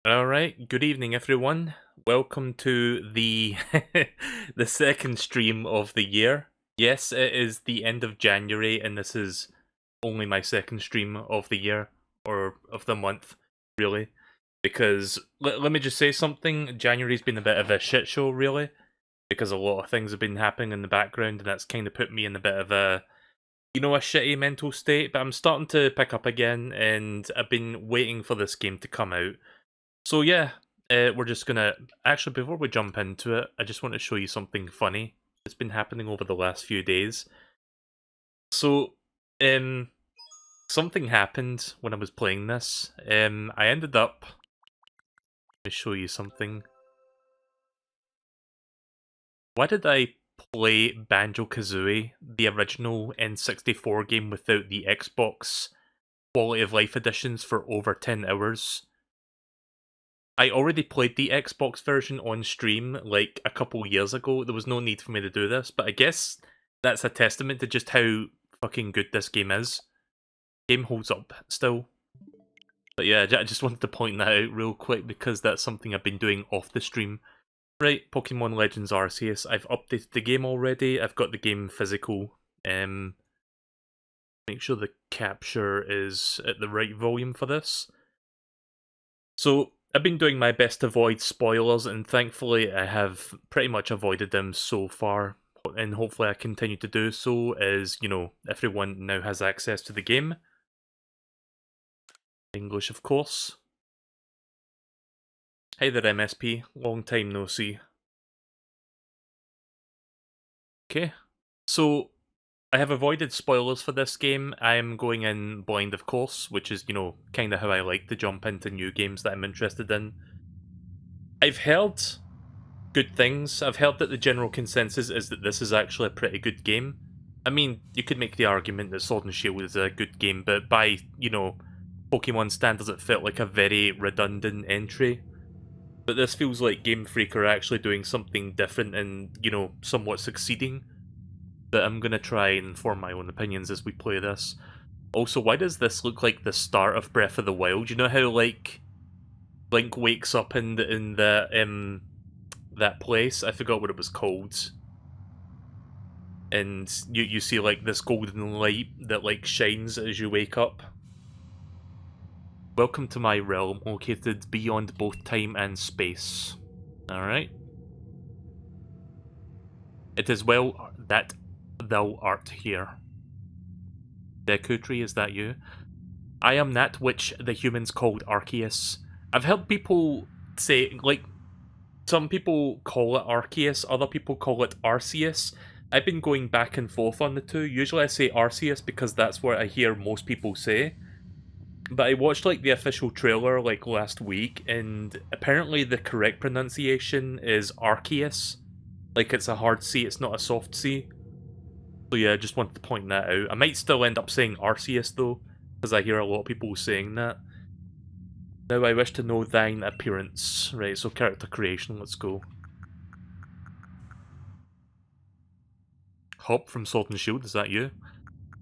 Alright, good evening everyone. Welcome to the the second stream of the year. Yes, it is the end of January and this is only my second stream of the year, or of the month, really. Because, let me just say something, January's been a bit of a shit show, really. Because a lot of things have been happening in the background and that's kind of put me in a bit of a, a shitty mental state. But I'm starting to pick up again and I've been waiting for this game to come out. So yeah, we're just gonna actually before we jump into it, I just want to show you something funny that's been happening over the last few days. So, something happened when I was playing this. I ended up. Let me show you something. Why did I play Banjo-Kazooie, the original N64 game, without the Xbox Quality of Life editions for over 10 hours? I already played the Xbox version on stream, like, a couple years ago. There was no need for me to do this, but I guess that's a testament to just how fucking good this game is. Game holds up still. But yeah, I just wanted to point that out real quick because that's something I've been doing off the stream. Right, Pokemon Legends Arceus. I've updated the game already. I've got the game physical. Make sure the capture is at the right volume for this. So, I've been doing my best to avoid spoilers, and thankfully I have pretty much avoided them so far, and hopefully I continue to do so, as, everyone now has access to the game. English, of course. Hey there, MSP. Long time no see. Okay, so I have avoided spoilers for this game. I am going in blind, of course, which is, kind of how I like to jump into new games that I'm interested in. I've heard good things. I've heard that the general consensus is that this is actually a pretty good game. I mean, you could make the argument that Sword and Shield is a good game, but by, Pokemon standards it felt like a very redundant entry. But this feels like Game Freak are actually doing something different and, somewhat succeeding. But I'm gonna try and form my own opinions as we play this. Also, why does this look like the start of Breath of the Wild? You know how, like, Link wakes up in that place? I forgot what it was called. And you see, like, this golden light that, like, shines as you wake up. Welcome to my realm, located beyond both time and space. Alright. It is well that thou art here. Dekutri, is that you? I am that which the humans called Arceus. I've heard people say, like, some people call it Arceus, other people call it Arceus. I've been going back and forth on the two. Usually I say Arceus because that's what I hear most people say. But I watched, like, the official trailer, like, last week, and apparently the correct pronunciation is Arceus. Like, it's a hard C, it's not a soft C. So yeah, I just wanted to point that out. I might still end up saying Arceus, though, because I hear a lot of people saying that. Now I wish to know thine appearance. Right, so character creation, let's go. Hop from Sword and Shield, is that you?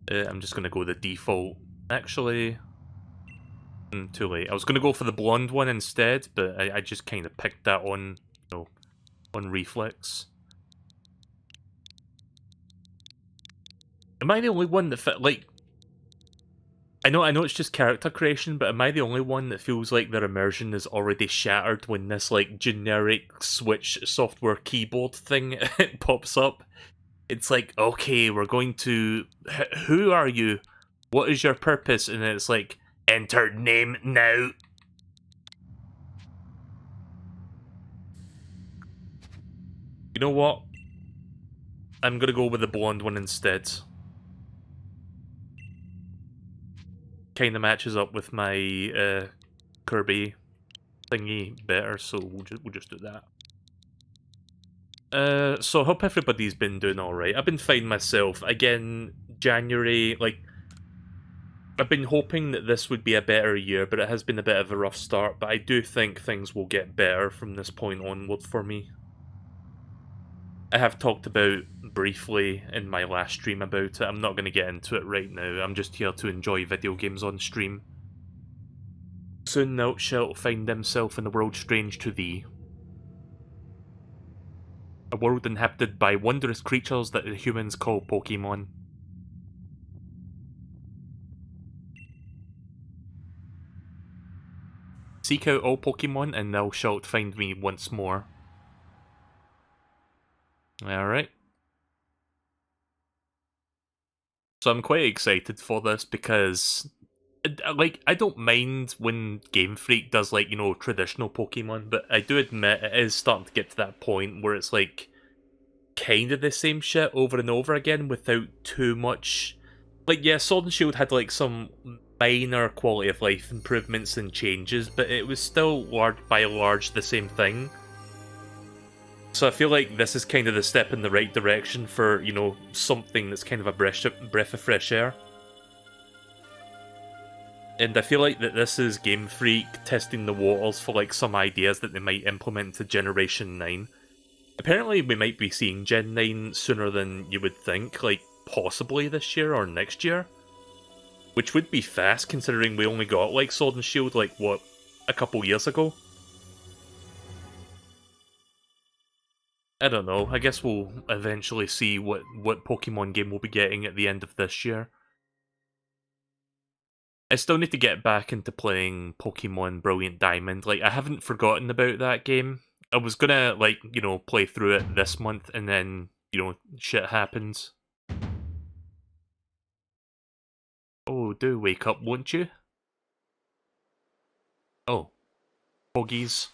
I'm just going to go the default. Actually, too late. I was going to go for the blonde one instead, but I just kind of picked that on, on reflex. Am I the only one that fit, like... I know it's just character creation, but am I the only one that feels like their immersion is already shattered when this, like, generic Switch software keyboard thing pops up? It's like, okay, we're going to... Who are you? What is your purpose? And it's like, enter name now. You know what? I'm gonna go with the blonde one instead. Kinda matches up with my Kirby thingy better, so we'll just do that. So I hope everybody's been doing alright. I've been fine myself. Again, January, like, I've been hoping that this would be a better year, but it has been a bit of a rough start, but I do think things will get better from this point onward for me. I have talked about briefly in my last stream about it. I'm not going to get into it right now. I'm just here to enjoy video games on stream. Soon thou shalt find himself in a world strange to thee. A world inhabited by wondrous creatures that the humans call Pokemon. Seek out all Pokemon and thou shalt find me once more. Alright. So I'm quite excited for this because, like, I don't mind when Game Freak does, like, you know, traditional Pokemon, but I do admit it is starting to get to that point where it's, like, kind of the same shit over and over again without too much. Like, yeah, Sword and Shield had, like, some minor quality of life improvements and changes, but it was still, by and large, the same thing. So I feel like this is kind of the step in the right direction for, you know, something that's kind of a breath of fresh air. And I feel like that this is Game Freak testing the waters for, like, some ideas that they might implement to Generation 9. Apparently we might be seeing Gen 9 sooner than you would think, like, possibly this year or next year. Which would be fast, considering we only got, like, Sword and Shield, like, what, a couple years ago? I don't know, I guess we'll eventually see what Pokemon game we'll be getting at the end of this year. I still need to get back into playing Pokemon Brilliant Diamond. Like, I haven't forgotten about that game. I was gonna, like, you know, play through it this month, and then, you know, shit happens. Oh, do wake up, won't you? Oh. Poggies.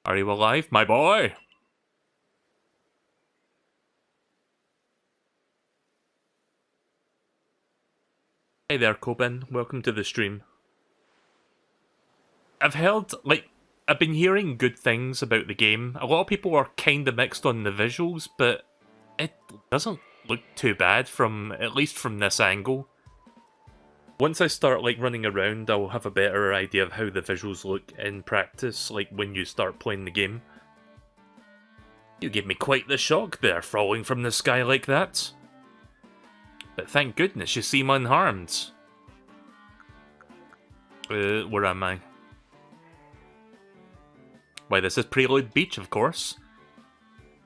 Are you alive, my boy? Hey there, Coben. Welcome to the stream. I've heard, like, I've been hearing good things about the game. A lot of people are kinda mixed on the visuals, but it doesn't look too bad from, at least from this angle. Once I start, like, running around, I'll have a better idea of how the visuals look in practice, like, when you start playing the game. You gave me quite the shock there, falling from the sky like that. But thank goodness you seem unharmed. Where am I? Why, this is Prelude Beach, of course.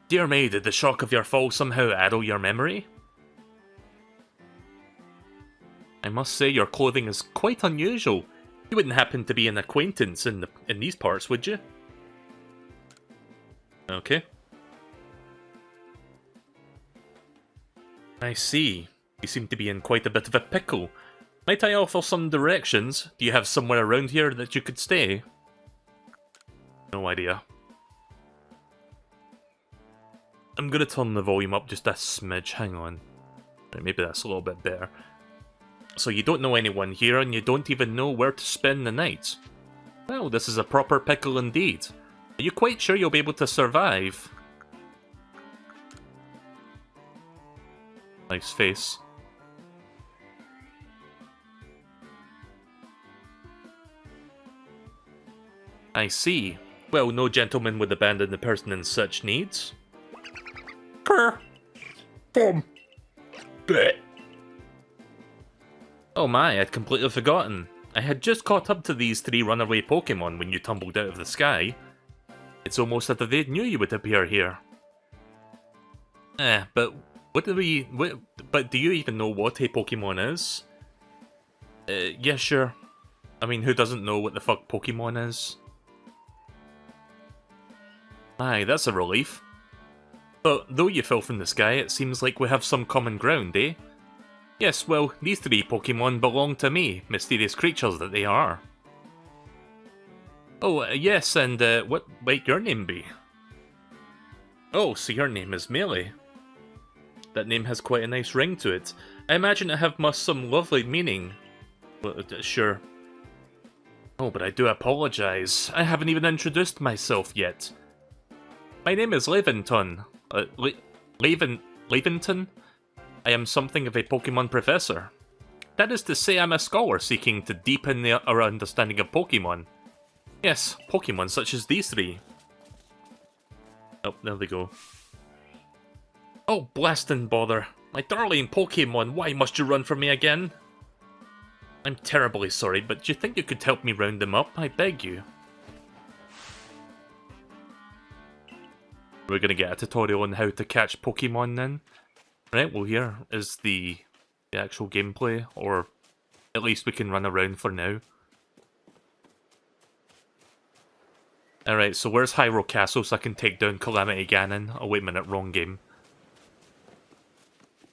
Dear me, did the shock of your fall somehow addle your memory? I must say your clothing is quite unusual. You wouldn't happen to be an acquaintance in these parts, would you? Okay. I see. You seem to be in quite a bit of a pickle. Might I offer some directions? Do you have somewhere around here that you could stay? No idea. I'm gonna turn the volume up just a smidge, hang on. Maybe that's a little bit better. So you don't know anyone here, and you don't even know where to spend the night. Well, this is a proper pickle indeed. Are you quite sure you'll be able to survive? Nice face. I see. Well, no gentleman would abandon a person in such needs. Kerr! Boom! Blech! Oh my, I'd completely forgotten. I had just caught up to these 3 runaway Pokemon when you tumbled out of the sky. It's almost as if they knew you would appear here. But but do you even know what a Pokemon is? Yeah, sure. I mean, who doesn't know what the fuck Pokemon is? Aye, that's a relief. But though you fell from the sky, it seems like we have some common ground, eh? Yes, well, these 3 Pokemon belong to me, mysterious creatures that they are. Oh, yes, and what might your name be? Oh, so your name is Melee. That name has quite a nice ring to it. I imagine it must have some lovely meaning. Well, sure. Oh, but I do apologize. I haven't even introduced myself yet. My name is Leventon. Leventon? I am something of a Pokemon professor. That is to say, I'm a scholar seeking to deepen our understanding of Pokemon. Yes, Pokemon such as these 3. Oh, there they go. Oh, blast and bother. My darling Pokemon, why must you run from me again? I'm terribly sorry, but do you think you could help me round them up? I beg you. We're gonna get a tutorial on how to catch Pokemon then. Right, well here is the actual gameplay, or at least we can run around for now. Alright, so where's Hyrule Castle so I can take down Calamity Ganon? Oh wait a minute, wrong game.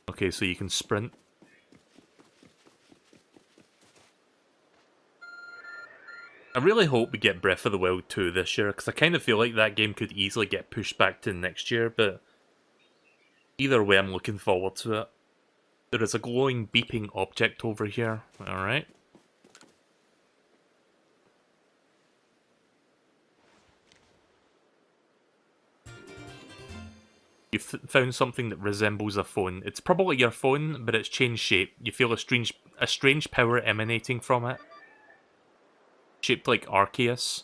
Okay, so you can sprint. I really hope we get Breath of the Wild 2 this year, because I kind of feel like that game could easily get pushed back to next year, but either way I'm looking forward to it. There is a glowing, beeping object over here, alright. You've found something that resembles a phone. It's probably your phone, but it's changed shape. You feel a strange power emanating from it. Shaped like Arceus,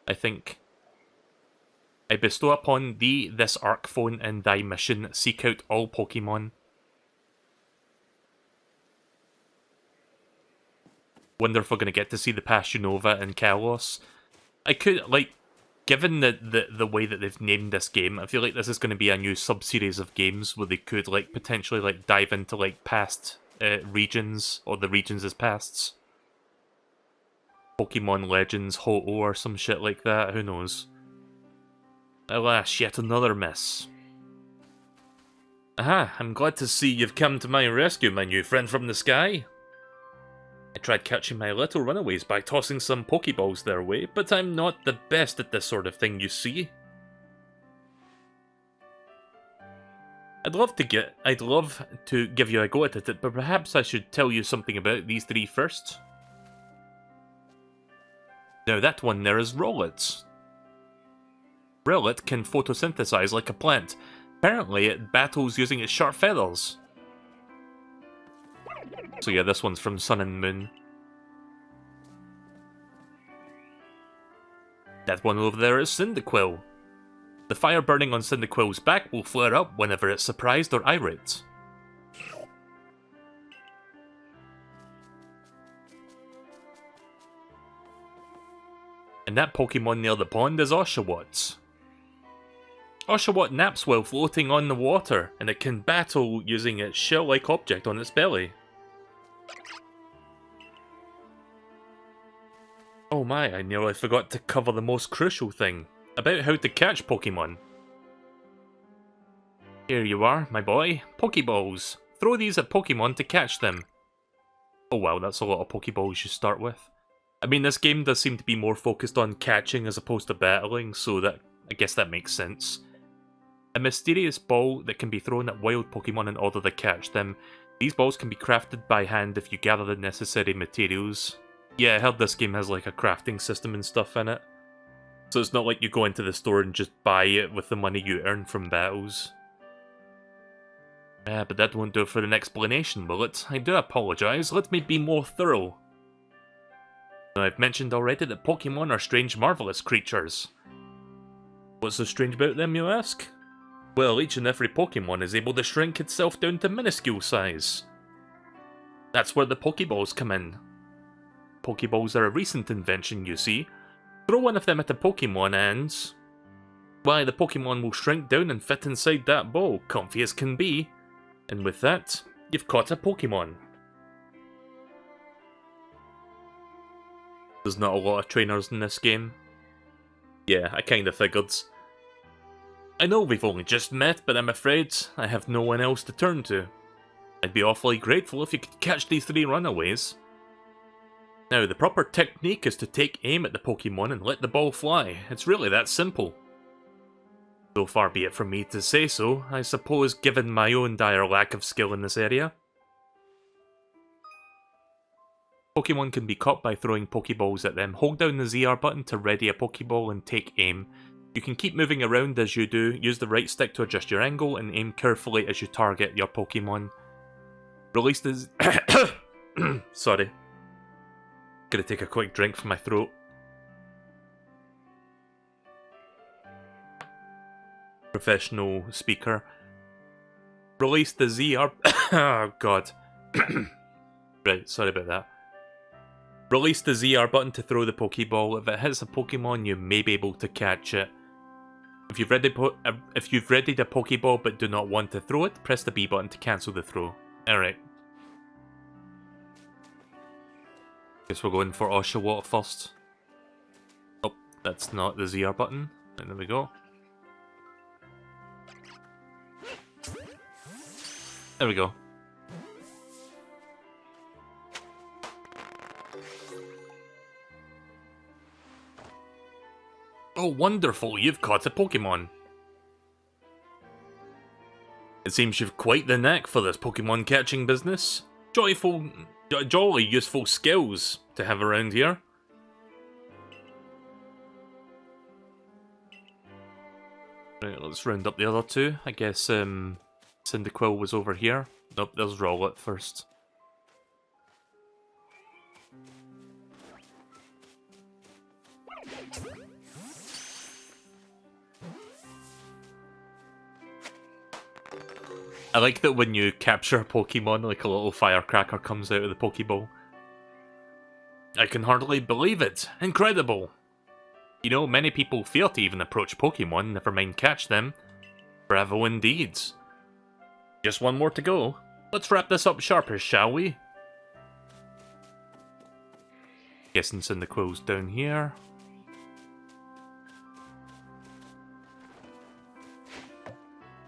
I think. I bestow upon thee this Arc phone in thy mission. Seek out all Pokemon. Wonder if we're going to get to see the past Unova and Kalos. I could, like, given the way that they've named this game, I feel like this is going to be a new sub-series of games where they could, like, potentially, like, dive into, like, past regions, or the regions as pasts. Pokemon Legends, Ho-Oh, or some shit like that, who knows. Alas, yet another miss. Aha, I'm glad to see you've come to my rescue, my new friend from the sky. I tried catching my little runaways by tossing some Pokeballs their way, but I'm not the best at this sort of thing, you see. I'd love to give you a go at it, but perhaps I should tell you something about these three first. Now that one there is Rowlet. Rowlet can photosynthesize like a plant. Apparently it battles using its sharp feathers. So yeah, this one's from Sun and Moon. That one over there is Cyndaquil. The fire burning on Cyndaquil's back will flare up whenever it's surprised or irate. And that Pokemon near the pond is Oshawott. Oshawott naps while floating on the water, and it can battle using its shell-like object on its belly. Oh my, I nearly forgot to cover the most crucial thing, about how to catch Pokemon. Here you are, my boy, Pokeballs. Throw these at Pokemon to catch them. Oh wow, that's a lot of Pokeballs you start with. I mean, this game does seem to be more focused on catching as opposed to battling, so that I guess that makes sense. A mysterious ball that can be thrown at wild Pokemon in order to catch them. These balls can be crafted by hand if you gather the necessary materials. Yeah, I heard this game has like a crafting system and stuff in it. So it's not like you go into the store and just buy it with the money you earn from battles. But that won't do for an explanation, will it? I do apologise, let me be more thorough. Now, I've mentioned already that Pokemon are strange, marvellous creatures. What's so strange about them, you ask? Well, each and every Pokemon is able to shrink itself down to minuscule size. That's where the Pokeballs come in. Pokeballs are a recent invention, you see. Throw one of them at a Pokemon and... why, the Pokemon will shrink down and fit inside that ball, comfy as can be. And with that, you've caught a Pokemon. There's not a lot of trainers in this game. Yeah, I kinda figured. I know we've only just met, but I'm afraid I have no one else to turn to. I'd be awfully grateful if you could catch these three runaways. Now, the proper technique is to take aim at the Pokemon and let the ball fly. It's really that simple. So far be it from me to say so, I suppose, given my own dire lack of skill in this area. Pokemon can be caught by throwing Pokeballs at them. Hold down the ZR button to ready a Pokeball and take aim. You can keep moving around as you do, use the right stick to adjust your angle, and aim carefully as you target your Pokemon. Release the sorry. Gonna take a quick drink from my throat. Professional speaker. Release the ZR... oh god. Right, sorry about that. Release the ZR button to throw the Pokeball. If it hits a Pokemon, you may be able to catch it. If you've readied a Pokeball but do not want to throw it, press the B button to cancel the throw. Alright. Guess we're going for Oshawott first. Oh, that's not the ZR button. And there we go. There we go. Oh, wonderful! You've caught a Pokemon! It seems you've quite the knack for this Pokemon catching business. Jolly useful skills to have around here. Right, let's round up the other two. I guess Cyndaquil was over here. Nope, there's Rowlet first. I like that when you capture a Pokemon, like a little firecracker comes out of the Pokeball. I can hardly believe it. Incredible! You know, many people fear to even approach Pokemon, never mind catch them. Bravo indeed. Just one more to go. Let's wrap this up sharpish, shall we? Guessing Cyndaquil's down here.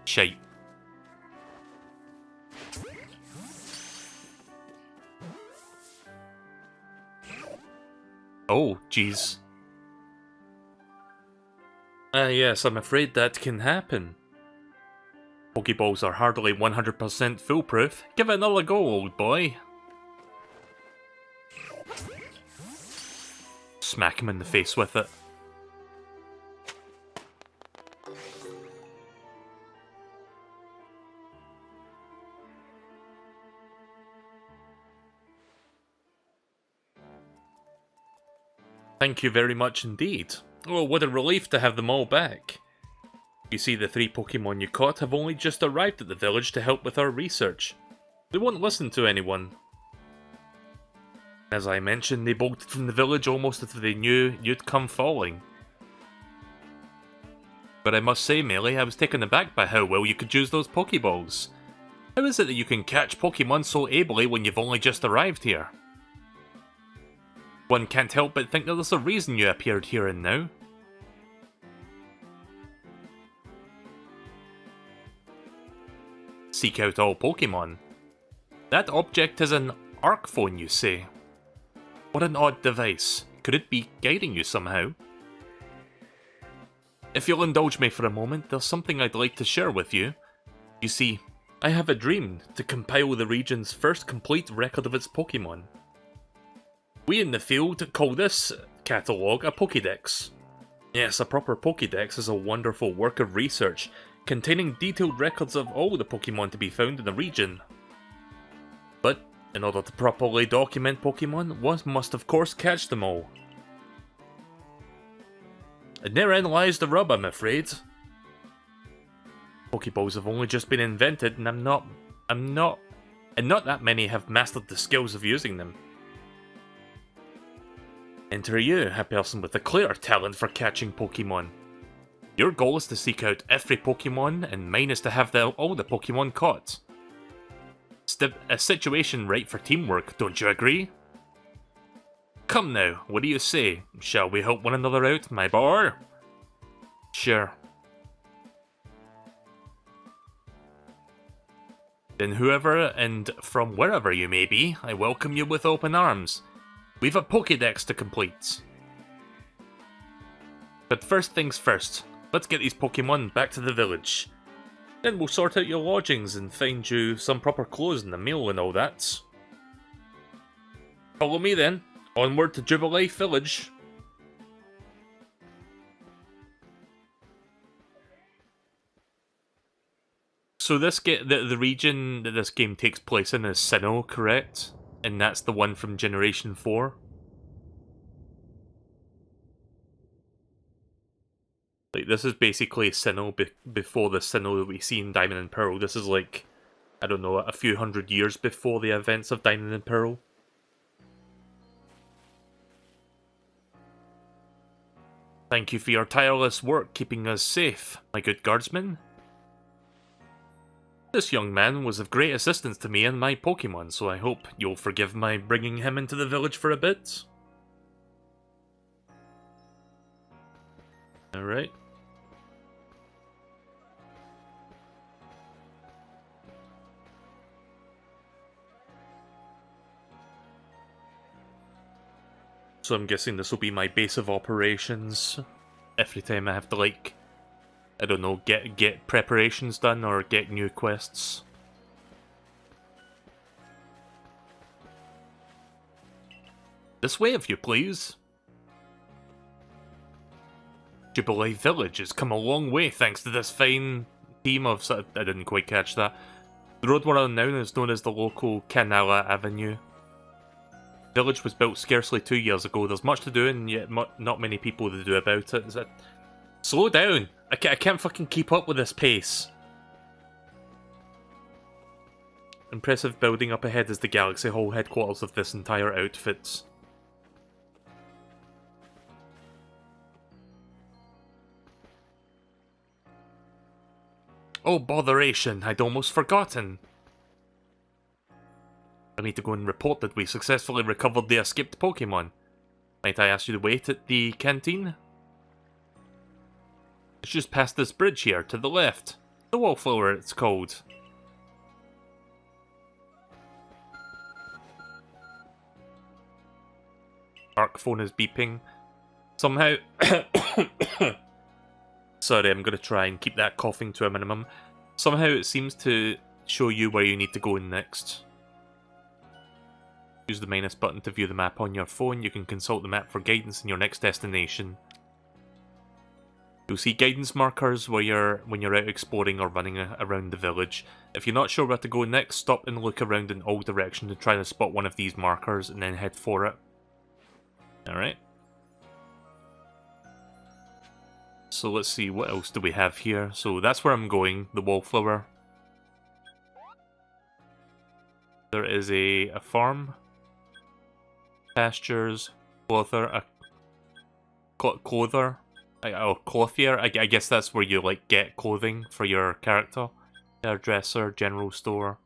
Shite. Oh, jeez. Yes, I'm afraid that can happen. Pokeballs are hardly 100% foolproof. Give it another go, old boy. Smack him in the face with it. Thank you very much indeed. Oh, what a relief to have them all back. You see, the 3 Pokemon you caught have only just arrived at the village to help with our research. They won't listen to anyone. As I mentioned, they bolted from the village almost as if they knew you'd come falling. But I must say, Melee, I was taken aback by how well you could use those Pokeballs. How is it that you can catch Pokemon so ably when you've only just arrived here? One can't help but think that there's a reason you appeared here and now. Seek out all Pokemon. That object is an Arc phone, you say? What an odd device. Could it be guiding you somehow? If you'll indulge me for a moment, there's something I'd like to share with you. You see, I have a dream to compile the region's first complete record of its Pokemon. We in the field call this catalogue a Pokédex. Yes, a proper Pokédex is a wonderful work of research, containing detailed records of all the Pokemon to be found in the region. But, in order to properly document Pokemon, one must of course catch them all. And therein lies the rub, I'm afraid. Pokeballs have only just been invented, and not that many have mastered the skills of using them. Enter you, a person with a clear talent for catching Pokemon. Your goal is to seek out every Pokemon, and mine is to have all the Pokemon caught. A situation ripe for teamwork, don't you agree? Come now, what do you say? Shall we help one another out, my boy? Sure. Then whoever and from wherever you may be, I welcome you with open arms. We've a Pokédex to complete. But first things first, let's get these Pokemon back to the village. Then we'll sort out your lodgings and find you some proper clothes and a meal and all that. Follow me then, onward to Jubilee Village. So the region that this game takes place in is Sinnoh, correct? And that's the one from Generation 4. Like, this is basically Sinnoh before the Sinnoh that we see in Diamond and Pearl. This is like, I don't know, a few hundred years before the events of Diamond and Pearl. Thank you for your tireless work keeping us safe, my good guardsman. This young man was of great assistance to me and my Pokemon, so I hope you'll forgive my bringing him into the village for a bit. Alright. So I'm guessing this will be my base of operations. Every time I have to, like, I don't know, get preparations done or get new quests. This way, if you please. Jubilee Village has come a long way thanks to this fine team of... I didn't quite catch that. The road we're on now is known as the local Canala Avenue. The village was built scarcely 2 years ago. There's much to do and yet not many people to do about it. Slow down! I can't fucking keep up with this pace. Impressive building up ahead is the Galaxy Hall, headquarters of this entire outfit. Oh, botheration, I'd almost forgotten. I need to go and report that we successfully recovered the escaped Pokemon. Might I ask you to wait at the canteen? It's just past this bridge here, to the left. The Wallflower, it's called. Arc phone is beeping. Somehow... Sorry, I'm going to try and keep that coughing to a minimum. Somehow it seems to show you where you need to go next. Use the minus button to view the map on your phone. You can consult the map for guidance in your next destination. You'll see guidance markers when you're out exploring or running around the village. If you're not sure where to go next, stop and look around in all directions to try to spot one of these markers and then head for it. Alright. So let's see, what else do we have here? So that's where I'm going, the Wallflower. There is a farm. Pastures. Clothier. Clothier. Or clothier. I guess that's where you like get clothing for your character. Hairdresser, general store.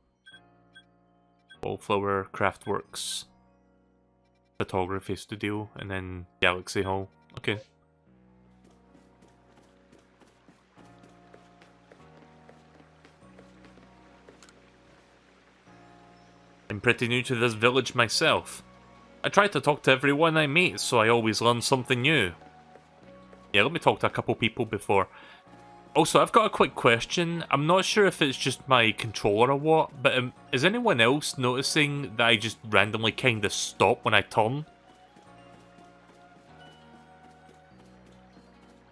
Wallflower, craftworks. Photography studio, and then Galaxy Hall. Okay. I'm pretty new to this village myself. I try to talk to everyone I meet, so I always learn something new. Yeah, let me talk to a couple people before. Also, I've got a quick question. I'm not sure if it's just my controller or what, but is anyone else noticing that I just randomly kind of stop when I turn?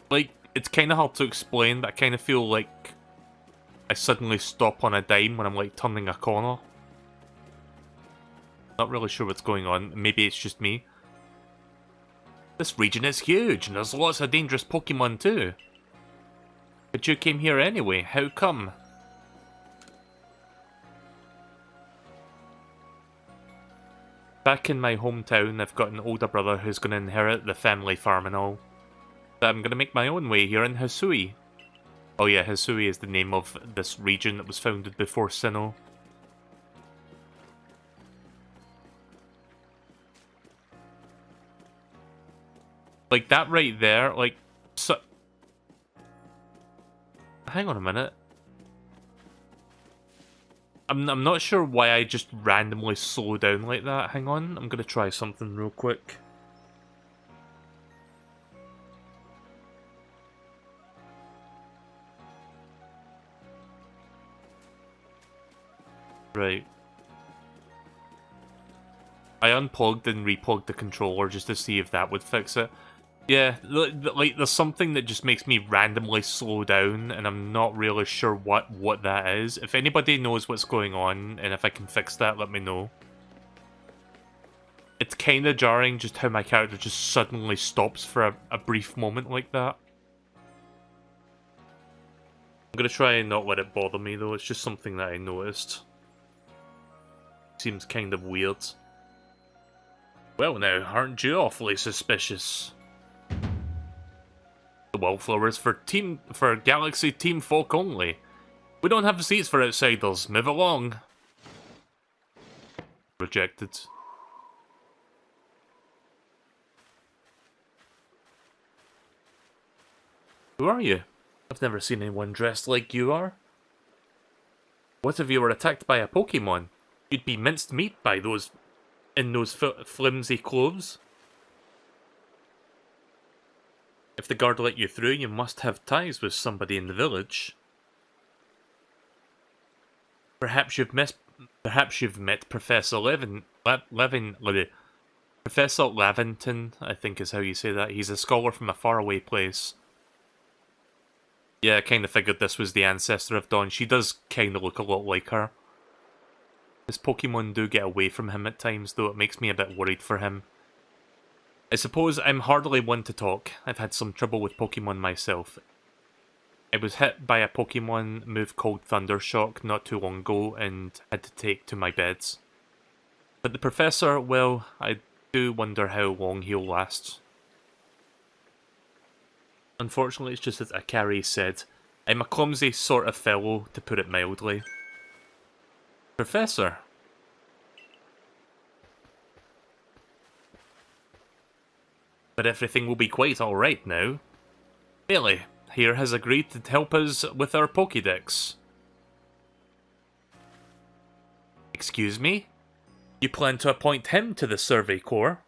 Like, it's kind of hard to explain, but I kind of feel like I suddenly stop on a dime when I'm like turning a corner. Not really sure what's going on. Maybe it's just me. This region is huge, and there's lots of dangerous Pokemon too. But you came here anyway, how come? Back in my hometown, I've got an older brother who's going to inherit the family farm and all. But I'm going to make my own way here in Hisui. Oh yeah, Hisui is the name of this region that was founded before Sinnoh. Like, that right there, like, so... Hang on a minute. I'm not sure why I just randomly slow down like that. Hang on, I'm gonna try something real quick. Right. I unplugged and replugged the controller just to see if that would fix it. Yeah, like there's something that just makes me randomly slow down, and I'm not really sure what that is. If anybody knows what's going on, and if I can fix that, let me know. It's kind of jarring just how my character just suddenly stops for a brief moment like that. I'm gonna try and not let it bother me though, it's just something that I noticed. Seems kind of weird. Well now, aren't you awfully suspicious? The wallflowers for Galaxy Team folk only. We don't have seats for outsiders. Move along. Rejected. Who are you? I've never seen anyone dressed like you are. What if you were attacked by a Pokemon? You'd be minced meat by those flimsy clothes. If the guard let you through, you must have ties with somebody in the village. Perhaps you've met Professor Professor Lavington, I think is how you say that. He's a scholar from a faraway place. Yeah, I kind of figured this was the ancestor of Dawn. She does kind of look a lot like her. His Pokemon do get away from him at times, though it makes me a bit worried for him. I suppose I'm hardly one to talk. I've had some trouble with Pokemon myself. I was hit by a Pokemon move called Thundershock not too long ago and had to take to my beds. But the Professor, well, I do wonder how long he'll last. Unfortunately, it's just as Akari said, I'm a clumsy sort of fellow, to put it mildly. Professor? But everything will be quite alright now. Melee here has agreed to help us with our Pokédex. Excuse me? You plan to appoint him to the Survey Corps?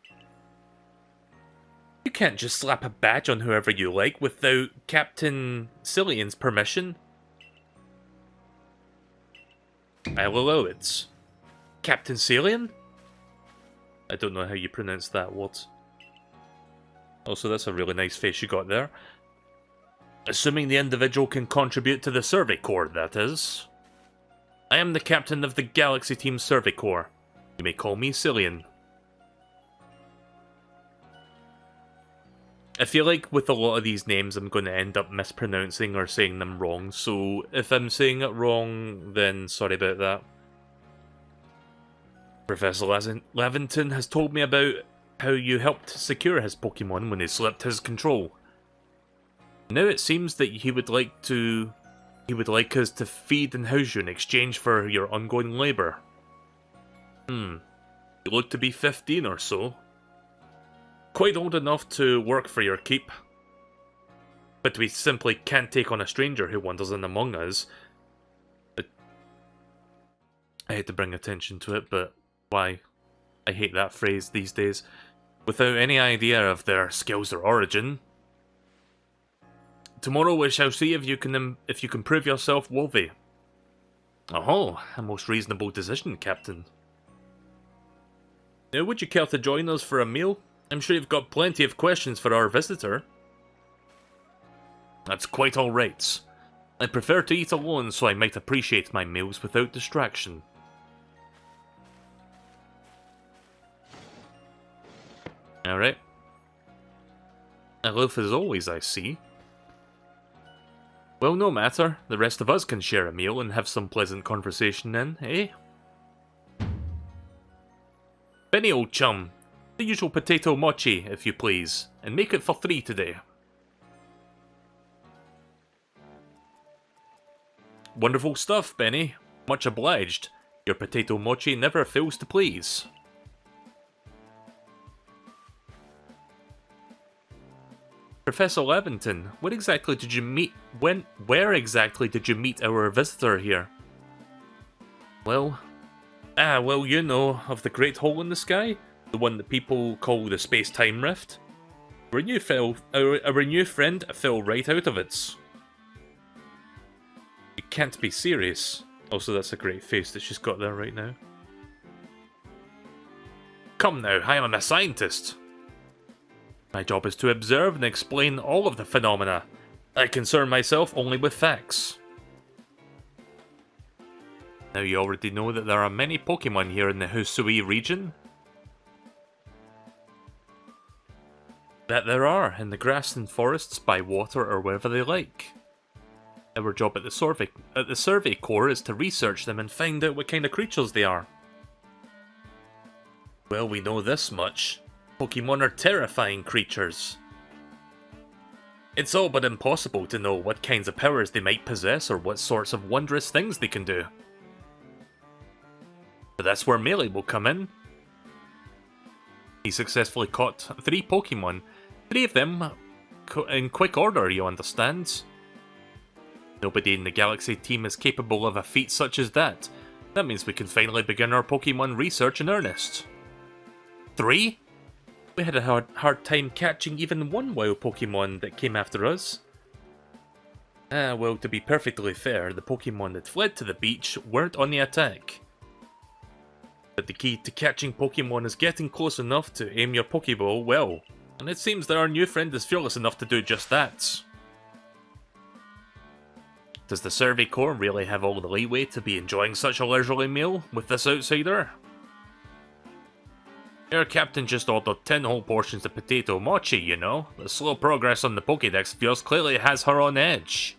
You can't just slap a badge on whoever you like without Captain Cillian's permission. I'll allow it. Captain Cillian? I don't know how you pronounce that word. Also, that's a really nice face you got there. Assuming the individual can contribute to the Survey Corps, that is. I am the captain of the Galaxy Team Survey Corps. You may call me Cillian. I feel like with a lot of these names I'm going to end up mispronouncing or saying them wrong, so if I'm saying it wrong, then sorry about that. Professor Lavington has told me about how you helped secure his Pokemon when he slipped his control. Now it seems that he would like us to feed and house you in exchange for your ongoing labour. You look to be 15 or so. Quite old enough to work for your keep. But we simply can't take on a stranger who wanders in among us. I hate to bring attention to it, but why? I hate that phrase these days. Without any idea of their skills or origin. Tomorrow we shall see if you can prove yourself worthy. Oh, a most reasonable decision, Captain. Now, would you care to join us for a meal? I'm sure you've got plenty of questions for our visitor. That's quite alright. I prefer to eat alone, so I might appreciate my meals without distraction. Alright. Aloof as always, I see. Well, no matter. The rest of us can share a meal and have some pleasant conversation then, eh? Benny, old chum. The usual potato mochi, if you please. And make it for 3 today. Wonderful stuff, Benny. Much obliged. Your potato mochi never fails to please. Professor Lavington, where exactly did you meet our visitor here? Well, you know, of the great hole in the sky? The one that people call the space-time rift? Our new friend fell right out of it. You can't be serious. Also, that's a great face that she's got there right now. Come now, I am a scientist. My job is to observe and explain all of the phenomena. I concern myself only with facts. Now you already know that there are many Pokemon here in the Hisui region. That there are, in the grass and forests, by water or wherever they like. Our job at the Survey Corps is to research them and find out what kind of creatures they are. Well, we know this much. Pokemon are terrifying creatures. It's all but impossible to know what kinds of powers they might possess or what sorts of wondrous things they can do. But that's where Melee will come in. He successfully caught 3 Pokemon, 3 of them in quick order, you understand? Nobody in the Galaxy team is capable of a feat such as that. That means we can finally begin our Pokemon research in earnest. 3? We had a hard time catching even one wild Pokemon that came after us. Well, to be perfectly fair, the Pokemon that fled to the beach weren't on the attack. But the key to catching Pokemon is getting close enough to aim your Pokeball well, and it seems that our new friend is fearless enough to do just that. Does the Survey Corps really have all the leeway to be enjoying such a leisurely meal with this outsider? Your captain just ordered 10 whole portions of potato mochi, you know. The slow progress on the Pokédex of yours clearly has her on edge.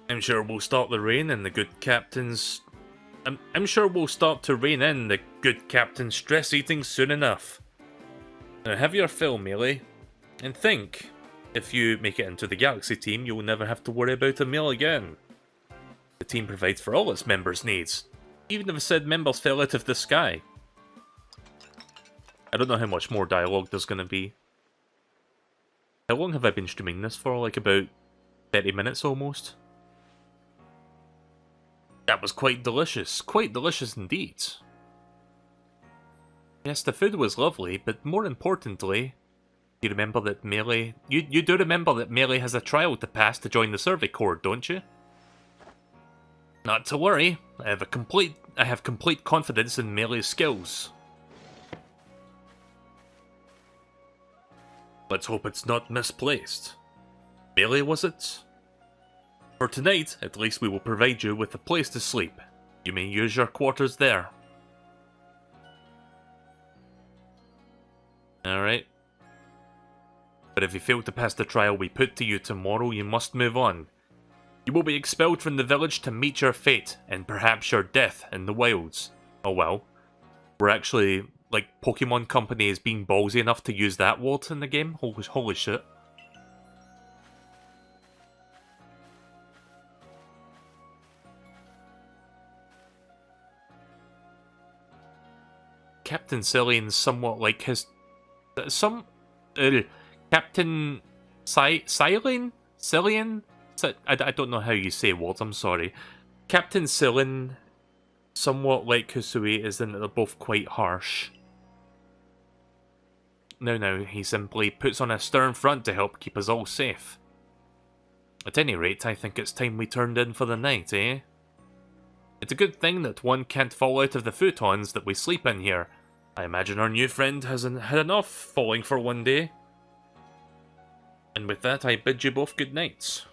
I'm sure we'll start to rein in the good captain's... I'm sure we'll start to rein in the good captain's stress eating soon enough. Now have your fill, Melee, and think, if you make it into the Galaxy team, you'll never have to worry about a meal again. The team provides for all its members' needs, even if said members fell out of the sky. I don't know how much more dialogue there's going to be. How long have I been streaming this for? Like about 30 minutes almost? That was quite delicious indeed. Yes, the food was lovely, but more importantly, you remember that Melee... You do remember that Melee has a trial to pass to join the Survey Corps, don't you? Not to worry, I have complete confidence in Melee's skills. Let's hope it's not misplaced. Melee, was it? For tonight, at least we will provide you with a place to sleep. You may use your quarters there. Alright. But if you fail to pass the trial we put to you tomorrow, you must move on. You will be expelled from the village to meet your fate, and perhaps your death in the wilds. Oh well. We're actually, like, Pokemon Company is being ballsy enough to use that word in the game? Holy shit. Captain Cillian's somewhat like his... Captain... Cillian? I don't know how you say words, I'm sorry. Captain Cillian, somewhat like Kusui, is in that they're both quite harsh. Now, he simply puts on a stern front to help keep us all safe. At any rate, I think it's time we turned in for the night, eh? It's a good thing that one can't fall out of the futons that we sleep in here. I imagine our new friend hasn't had enough falling for one day. And with that, I bid you both good night.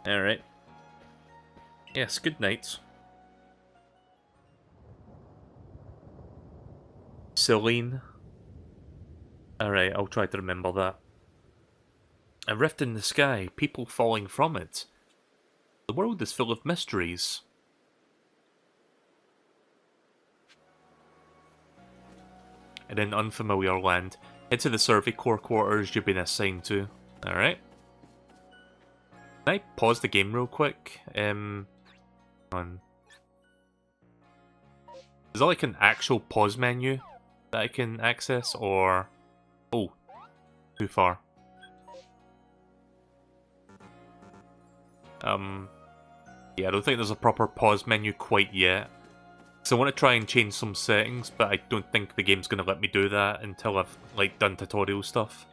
Alright. Yes, good night. Celine. Alright, I'll try to remember that. A rift in the sky, people falling from it. The world is full of mysteries. In an unfamiliar land, head to the Survey Corps quarters you've been assigned to. Alright. Can I pause the game real quick? Is there like an actual pause menu that I can access, or... Oh, too far. Yeah, I don't think there's a proper pause menu quite yet. So I want to try and change some settings, but I don't think the game's going to let me do that until I've, like, done tutorial stuff.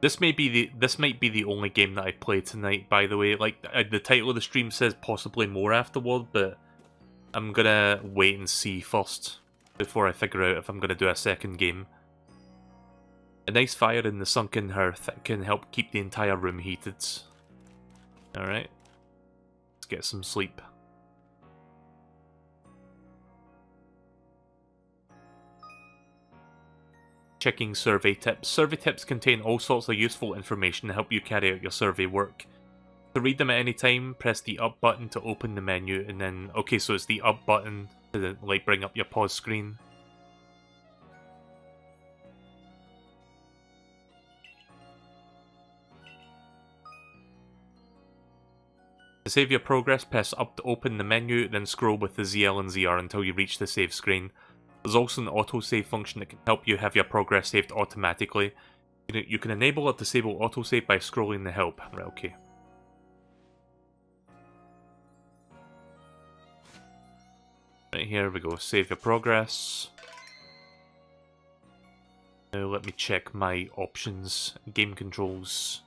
This might be the only game that I play tonight, by the way. Like, the title of the stream says possibly more afterward, but I'm gonna wait and see first before I figure out if I'm gonna do a second game. A nice fire in the sunken hearth can help keep the entire room heated. Alright. Let's get some sleep. Checking survey tips. Survey tips contain all sorts of useful information to help you carry out your survey work. To read them at any time, press the up button to open the menu, and then... Okay, so it's the up button to, like, bring up your pause screen. To save your progress, press up to open the menu, then scroll with the ZL and ZR until you reach the save screen. There's also an autosave function that can help you have your progress saved automatically. You can enable or disable autosave by scrolling the help. Right, okay. Right, here we go. Save your progress. Now let me check my options. Game controls.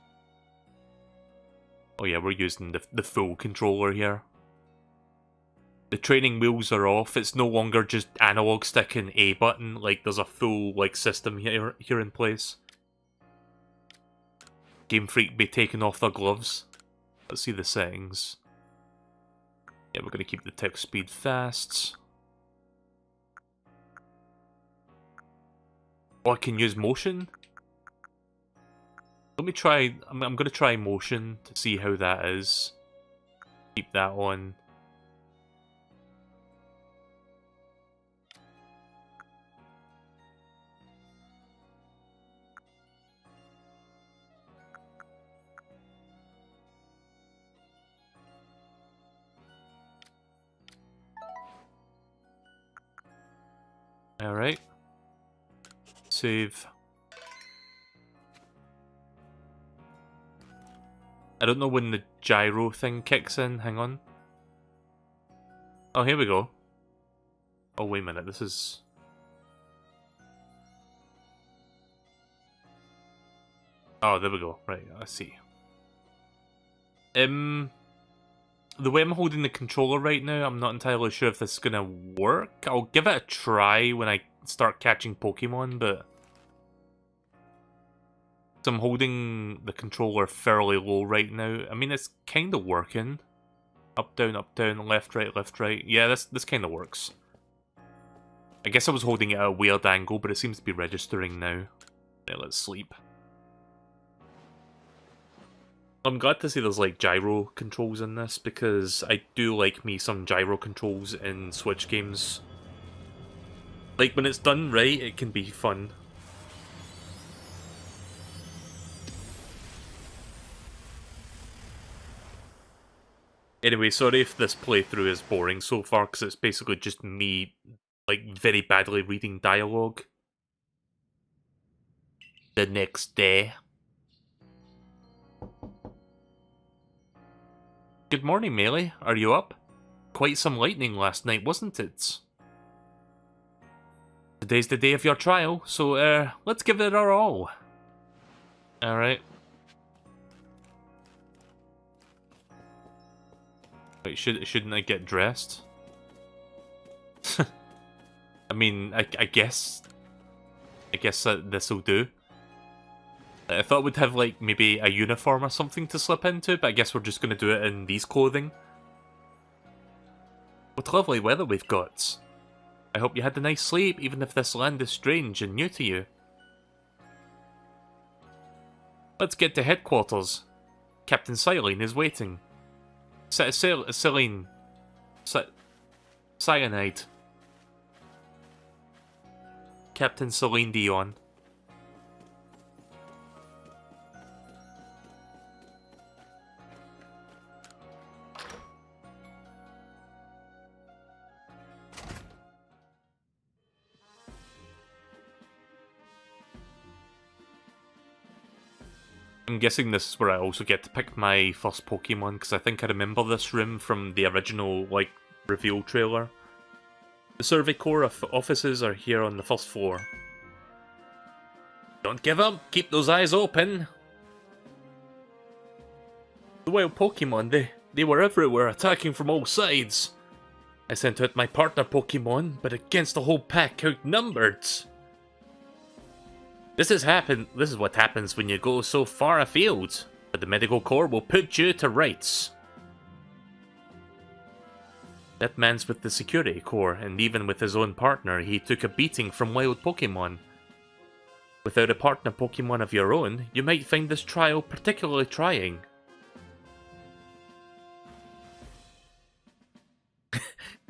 Oh yeah, we're using the full controller here. The training wheels are off. It's no longer just analog stick and A button. Like, there's a full system here in place. Game Freak be taking off their gloves. Let's see the settings. Yeah, we're going to keep the text speed fast. Oh, I can use motion? Let me try... I'm going to try motion to see how that is. Keep that on. Alright. Save. I don't know when the gyro thing kicks in. Hang on. Oh, here we go. Oh, wait a minute. This is... Oh, there we go. Right, I see. The way I'm holding the controller right now, I'm not entirely sure if this is gonna work. I'll give it a try when I start catching Pokemon, but... So I'm holding the controller fairly low right now. I mean, it's kind of working. Up, down, left, right, left, right. Yeah, this kind of works. I guess I was holding it at a weird angle, but it seems to be registering now. Yeah, let's sleep. I'm glad to see there's gyro controls in this, because I do like me some gyro controls in Switch games. Like, when it's done right, it can be fun. Anyway, sorry if this playthrough is boring so far, because it's basically just me, very badly reading dialogue. The next day. Good morning, Melee. Are you up? Quite some lightning last night, wasn't it? Today's the day of your trial, so, let's give it our all. Alright. Wait, shouldn't I get dressed? I mean, I guess... I guess this'll do. I thought we'd have, maybe a uniform or something to slip into, but I guess we're just gonna do it in these clothing. What lovely weather we've got. I hope you had a nice sleep, even if this land is strange and new to you. Let's get to headquarters. Captain Silene is waiting. Silene. Cyanide. Captain Celine Dion. I'm guessing this is where I also get to pick my first Pokemon, because I think I remember this room from the original, reveal trailer. The Survey Corps offices are here on the first floor. Don't give up! Keep those eyes open! The wild Pokemon, they were everywhere, attacking from all sides. I sent out my partner Pokemon, but against the whole pack, outnumbered. This is what happens when you go so far afield, but the Medical Corps will put you to rights. That man's with the Security Corps, and even with his own partner, he took a beating from wild Pokemon. Without a partner Pokemon of your own, you might find this trial particularly trying.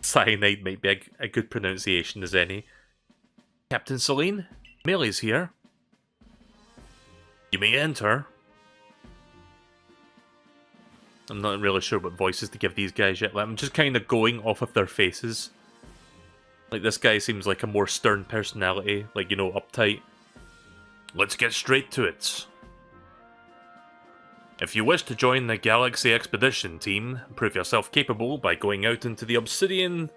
Cyanide might be a good pronunciation as any. Captain Celine, Melee's here. You may enter. I'm not really sure what voices to give these guys yet. Like, I'm just kind of going off of their faces. Like, this guy seems like a more stern personality, like, you know, uptight. Let's get straight to it. If you wish to join the Galaxy Expedition team, prove yourself capable by going out into the Obsidian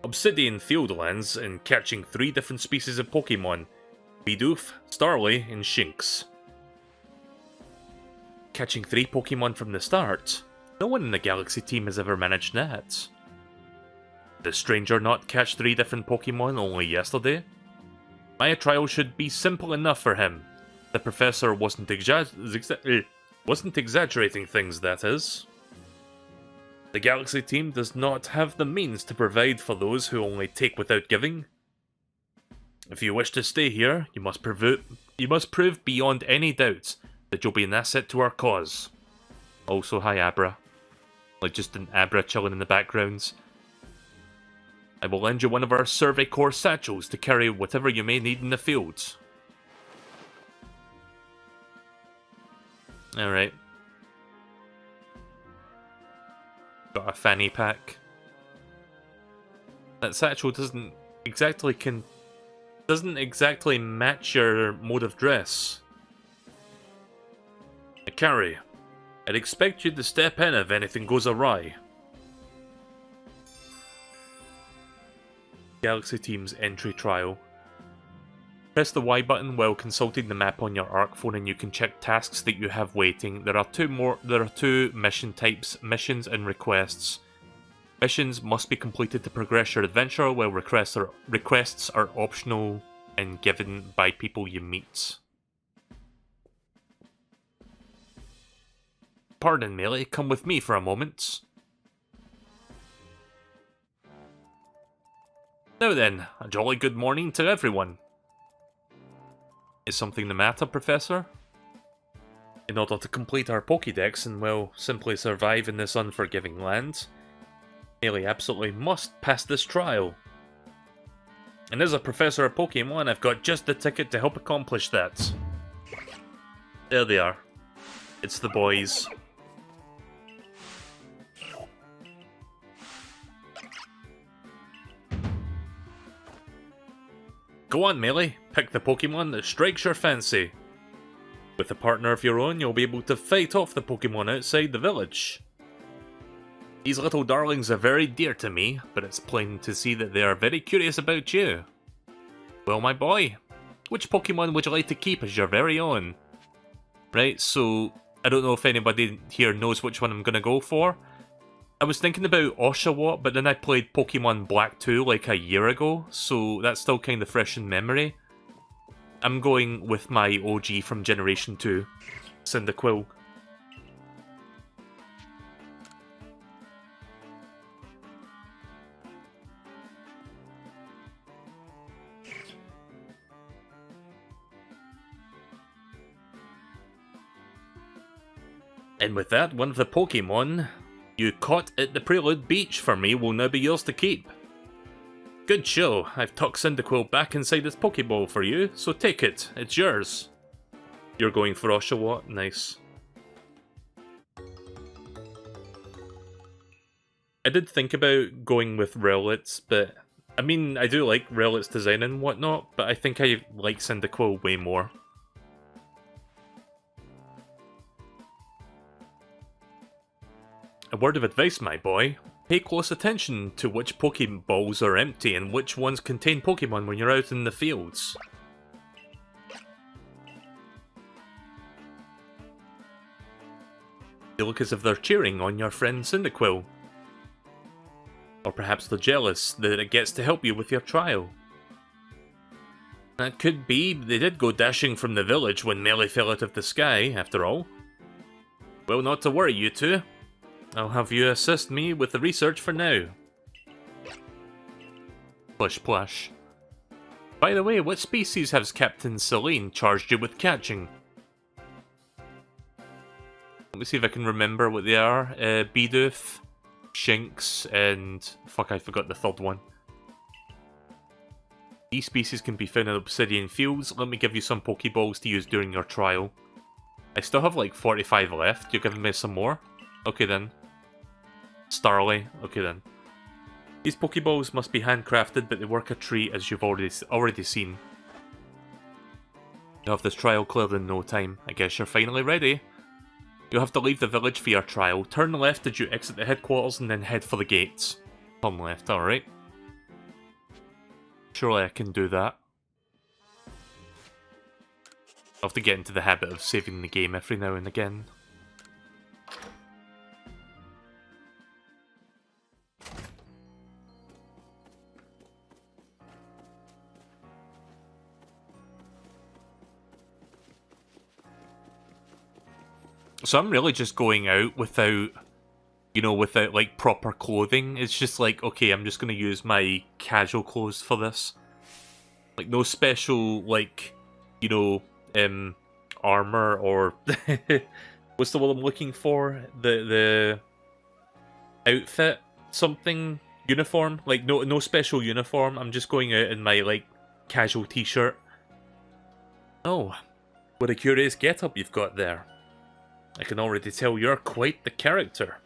Fieldlands and catching 3 different species of Pokemon. Bidoof, Starly, and Shinx. Catching 3 Pokemon from the start? No one in the Galaxy team has ever managed that. Did the stranger not catch 3 different Pokemon only yesterday? My trial should be simple enough for him. The professor wasn't exaggerating things, that is. The Galaxy team does not have the means to provide for those who only take without giving. If you wish to stay here, you must prove beyond any doubt that you'll be an asset to our cause. Also, hi Abra. Like just an Abra chilling in the background. I will lend you one of our Survey Corps satchels to carry whatever you may need in the field. Alright. Got a fanny pack. That satchel doesn't exactly match your mode of dress. Carry. I'd expect you to step in if anything goes awry. Galaxy Team's entry trial. Press the Y button while consulting the map on your ARC phone and you can check tasks that you have waiting. There are two mission types, missions and requests. Missions must be completed to progress your adventure, while requests are optional and given by people you meet. Pardon, Melee, come with me for a moment. Now then, a jolly good morning to everyone. Is something the matter, Professor? In order to complete our Pokédex and, well, simply survive in this unforgiving land, Melee absolutely must pass this trial. And as a Professor of Pokemon, I've got just the ticket to help accomplish that. There they are. It's the boys. Go on, Melee. Pick the Pokemon that strikes your fancy. With a partner of your own, you'll be able to fight off the Pokemon outside the village. These little darlings are very dear to me, but it's plain to see that they are very curious about you. Well, my boy, which Pokemon would you like to keep as your very own? Right, so I don't know if anybody here knows which one I'm going to go for. I was thinking about Oshawott, but then I played Pokemon Black 2 like a year ago, so that's still kind of fresh in memory. I'm going with my OG from Generation 2, Cyndaquil. And with that, one of the Pokemon you caught at the Prelude Beach for me will now be yours to keep. Good show. I've tucked Cyndaquil back inside its Pokeball for you, so take it. It's yours. You're going for Oshawott? Nice. I did think about going with Rowlet's, but I mean, I do like Rowlet's design and whatnot, but I think I like Cyndaquil way more. A word of advice, my boy. Pay close attention to which Pokeballs are empty and which ones contain Pokemon when you're out in the fields. They look as if they're cheering on your friend Cyndaquil. Or perhaps they're jealous that it gets to help you with your trial. That could be, they did go dashing from the village when Melee fell out of the sky, after all. Well, not to worry, you two. I'll have you assist me with the research for now. Plish plash. By the way, what species has Captain Celine charged you with catching? Let me see if I can remember what they are. Bidoof, Shinx, and... fuck, I forgot the third one. These species can be found in Obsidian Fields. Let me give you some Pokeballs to use during your trial. I still have like 45 left. You're giving me some more? Okay then. Starly. Okay then. These Pokeballs must be handcrafted, but they work a treat, as you've already seen. You'll have this trial cleared in no time. I guess you're finally ready. You'll have to leave the village for your trial. Turn left as you exit the headquarters and then head for the gates. Turn left, alright. Surely I can do that. I'll have to get into the habit of saving the game every now and again. So I'm really just going out without, you know, without like proper clothing. It's just like, okay, I'm just going to use my casual clothes for this. Like no special, like, you know, armor or what's the word I'm looking for? The outfit, something, uniform. Like no special uniform. I'm just going out in my like casual t-shirt. Oh, what a curious getup you've got there. I can already tell you're quite the character.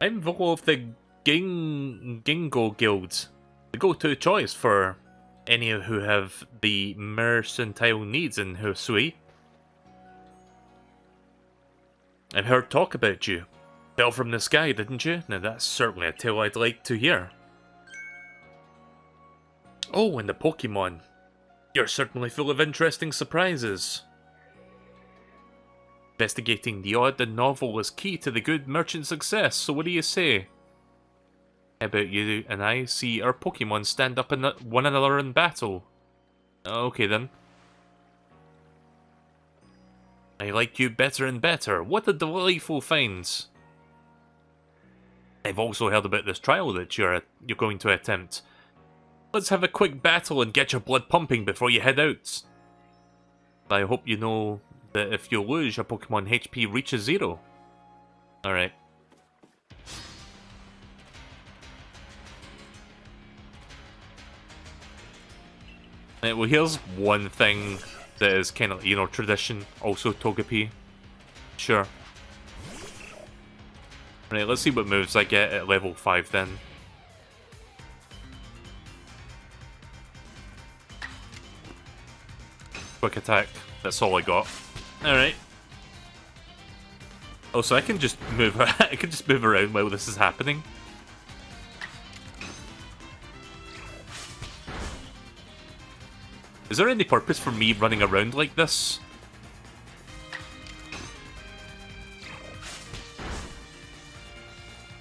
I'm Volo of the Gingo Guild, the go-to choice for any who have the mercantile needs in Husui. I've heard talk about you. Fell from the sky, didn't you? Now that's certainly a tale I'd like to hear. Oh, and the Pokemon. You're certainly full of interesting surprises. Investigating the odd and novel is key to the good merchant success, so what do you say? How about you and I see our Pokemon stand up in one another in battle? Okay then. I like you better and better. What a delightful find. I've also heard about this trial that you're going to attempt. Let's have a quick battle and get your blood pumping before you head out. I hope you know that if you lose, your Pokemon HP reaches 0. Alright. Right, well, here's one thing that is kind of, you know, tradition. Also Togepi. Sure. Right, let's see what moves I get at level 5 then. Quick attack. That's all I got. Alright. Oh, so I can just move I can just move around while this is happening. Is there any purpose for me running around like this?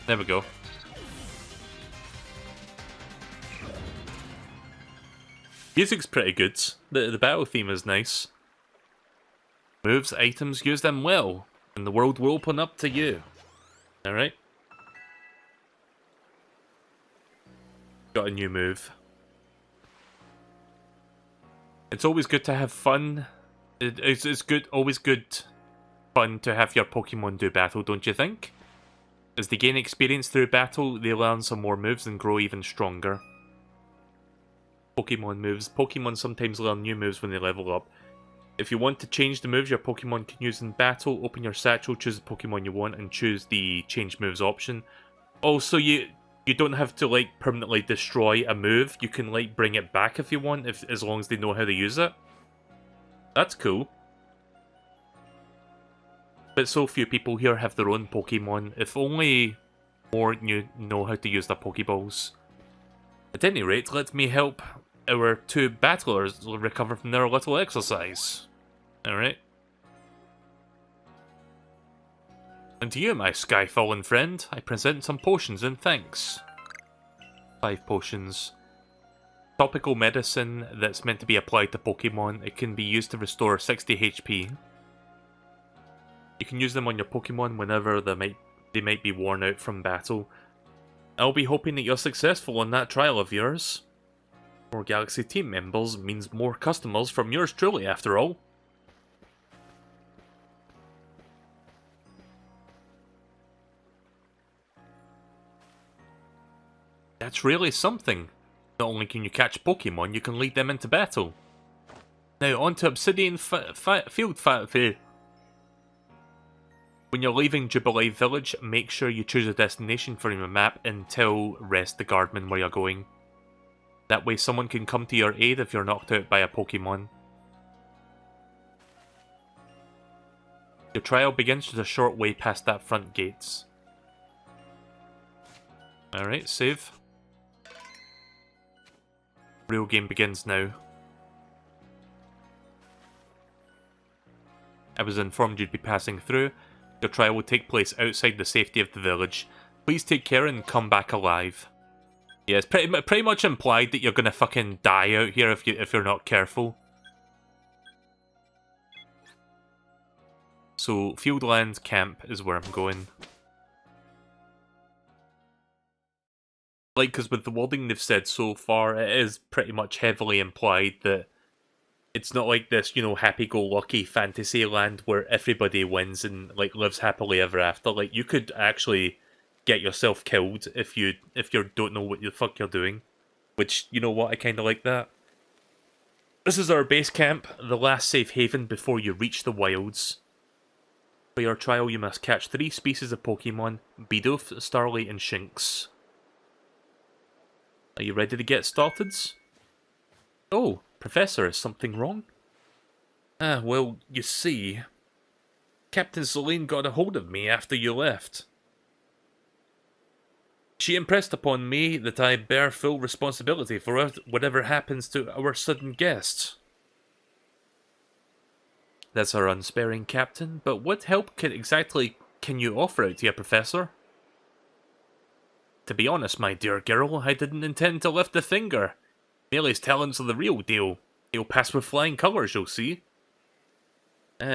There we go. Music's pretty good. The battle theme is nice. Moves, items, use them well, and the world will open up to you. Alright. Got a new move. It's always good to have fun. It's good, always good fun to have your Pokemon do battle, don't you think? As they gain experience through battle, they learn some more moves and grow even stronger. Pokemon moves. Pokemon sometimes learn new moves when they level up. If you want to change the moves your Pokemon can use in battle, open your satchel, choose the Pokemon you want, and choose the change moves option. Also, you don't have to like permanently destroy a move. You can like bring it back if you want, as long as they know how to use it. That's cool. But so few people here have their own Pokemon. If only more you know how to use their Pokeballs. At any rate, let me help our two battlers recover from their little exercise. Alright. And to you, my sky-fallen friend, I present some potions in thanks. 5 potions. Topical medicine that's meant to be applied to Pokemon. It can be used to restore 60 HP. You can use them on your Pokemon whenever they might be worn out from battle. I'll be hoping that you're successful on that trial of yours. More Galaxy team members means more customers from yours truly, after all. That's really something. Not only can you catch Pokemon, you can lead them into battle. Now on to Obsidian Field When you're leaving Jubilee Village, make sure you choose a destination from your map and tell Rest the Guardman where you're going. That way someone can come to your aid if you're knocked out by a Pokemon. Your trial begins just a short way past that front gates. Alright, save. Real game begins now. I was informed you'd be passing through. Your trial will take place outside the safety of the village. Please take care and come back alive. Yeah, it's pretty much implied that you're gonna fucking die out here if you're not careful. So, Fieldland Camp is where I'm going. Like, because with the wording they've said so far, it is pretty much heavily implied that it's not like this, you know, happy-go-lucky fantasy land where everybody wins and, like, lives happily ever after. Like, you could actually get yourself killed if you don't know what the fuck you're doing. Which, you know what, I kind of like that. This is our base camp, the last safe haven before you reach the wilds. For your trial, you must catch 3 species of Pokemon, Bidoof, Starly, and Shinx. Are you ready to get started? Oh, Professor, is something wrong? Well, you see, Captain Celine got a hold of me after you left. She impressed upon me that I bear full responsibility for whatever happens to our sudden guest. That's our unsparing captain, but what help exactly can you offer out here, Professor? To be honest, my dear girl, I didn't intend to lift a finger. Melee's talents are the real deal. He'll pass with flying colours, you'll see.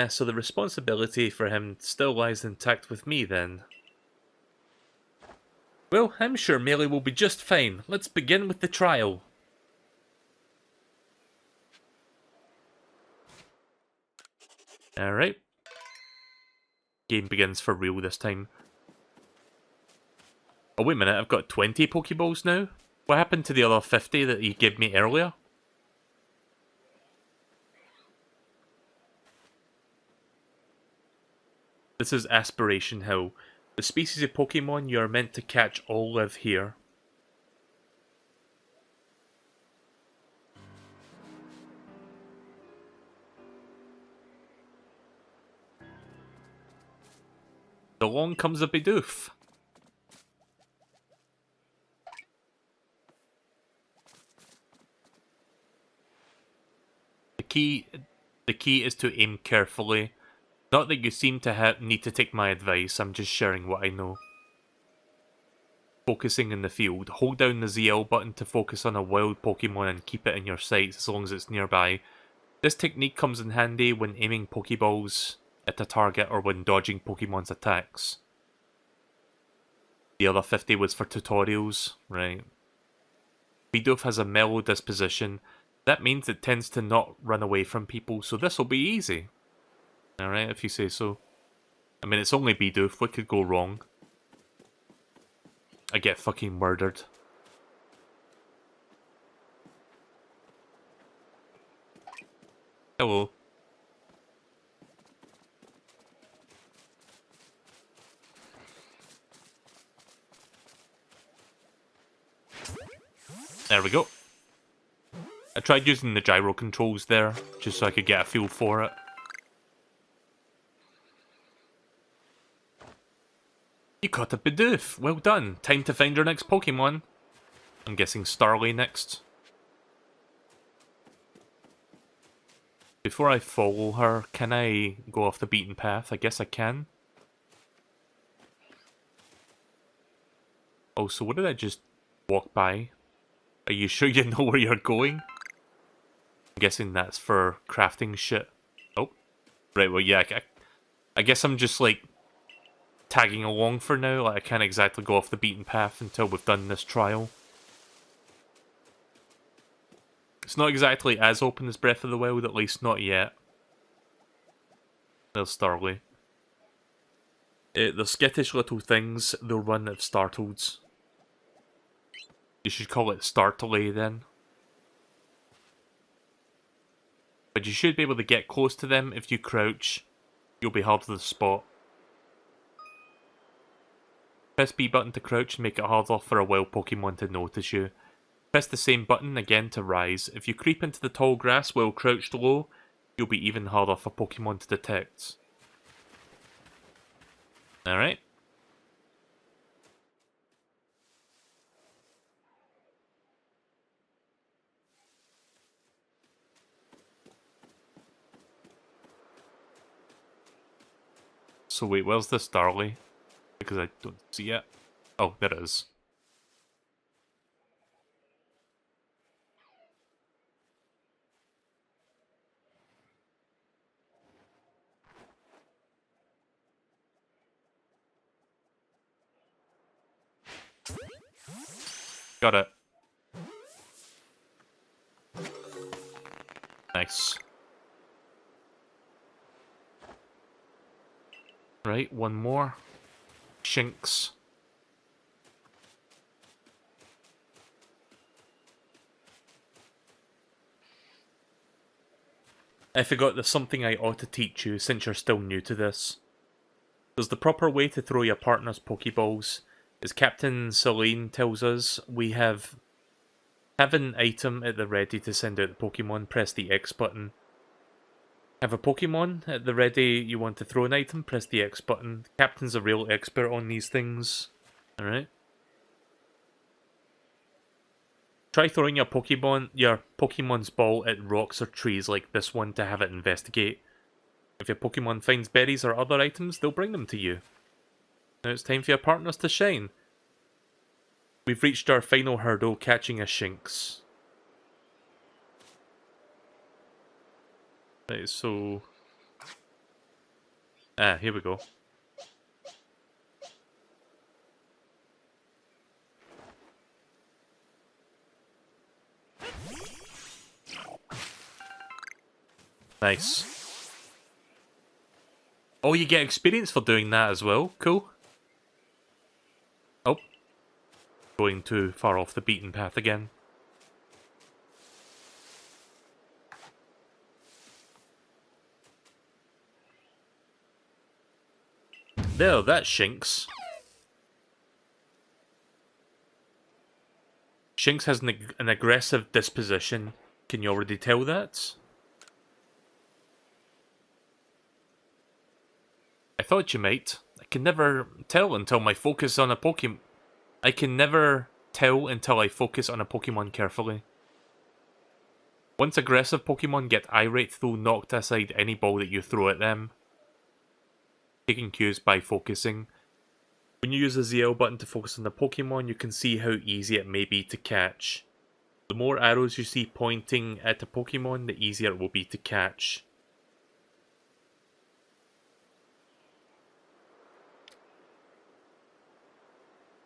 So the responsibility for him still lies intact with me, then. Well, I'm sure Melee will be just fine. Let's begin with the trial. Alright. Game begins for real this time. Oh, wait a minute, I've got 20 Pokeballs now? What happened to the other 50 that you gave me earlier? This is Aspiration Hill. The species of Pokemon you are meant to catch all live here. Along comes a Bidoof. The key is to aim carefully. Not that you seem to need to take my advice, I'm just sharing what I know. Focusing in the field. Hold down the ZL button to focus on a wild Pokemon and keep it in your sights as long as it's nearby. This technique comes in handy when aiming Pokeballs at a target or when dodging Pokemon's attacks. The other 50 was for tutorials, right. Bidoof has a mellow disposition. That means it tends to not run away from people, so this will be easy. Alright, if you say so. I mean, it's only Bidoof, what could go wrong? I get fucking murdered. Hello. There we go. I tried using the gyro controls there, just so I could get a feel for it. You caught a Bidoof! Well done! Time to find your next Pokemon. I'm guessing Starly next. Before I follow her, can I go off the beaten path? I guess I can. Oh, so what did I just walk by? Are you sure you know where you're going? I'm guessing that's for crafting shit. Oh. Right, well, yeah, I guess I'm just, like, tagging along for now. Like, I can't exactly go off the beaten path until we've done this trial. It's not exactly as open as Breath of the Wild, at least not yet. There's Starly. They're skittish little things. They'll run if startled. You should call it Startly then. But you should be able to get close to them if you crouch. You'll be hard to spot. Press B button to crouch and make it harder for a wild Pokemon to notice you. Press the same button again to rise. If you creep into the tall grass while crouched low, you'll be even harder for Pokemon to detect. Alright. So wait, where's the Starly? Because I don't see it. Oh, there it is. Got it. Nice. Right, one more. Shinx. I forgot there's something I ought to teach you since you're still new to this. There's the proper way to throw your partner's Pokeballs. As Captain Selene tells us, we have an item at the ready to send out the Pokemon, press the X button. Have a Pokemon at the ready you want to throw an item, press the X button. The Captain's a real expert on these things. Alright. Try throwing your Pokemon's ball at rocks or trees like this one to have it investigate. If your Pokemon finds berries or other items, they'll bring them to you. Now it's time for your partners to shine. We've reached our final hurdle, catching a Shinx. Right, so... here we go. Nice. Oh, you get experience for doing that as well. Cool. Oh. Going too far off the beaten path again. There, that's Shinx. Shinx has an aggressive disposition. Can you already tell that? I thought you might. I can never tell until I focus on a Pokemon. I can never tell until I focus on a Pokemon carefully. Once aggressive Pokemon get irate, they'll knock aside any ball that you throw at them. Taking cues by focusing. When you use the ZL button to focus on the Pokemon, you can see how easy it may be to catch. The more arrows you see pointing at a Pokemon, the easier it will be to catch.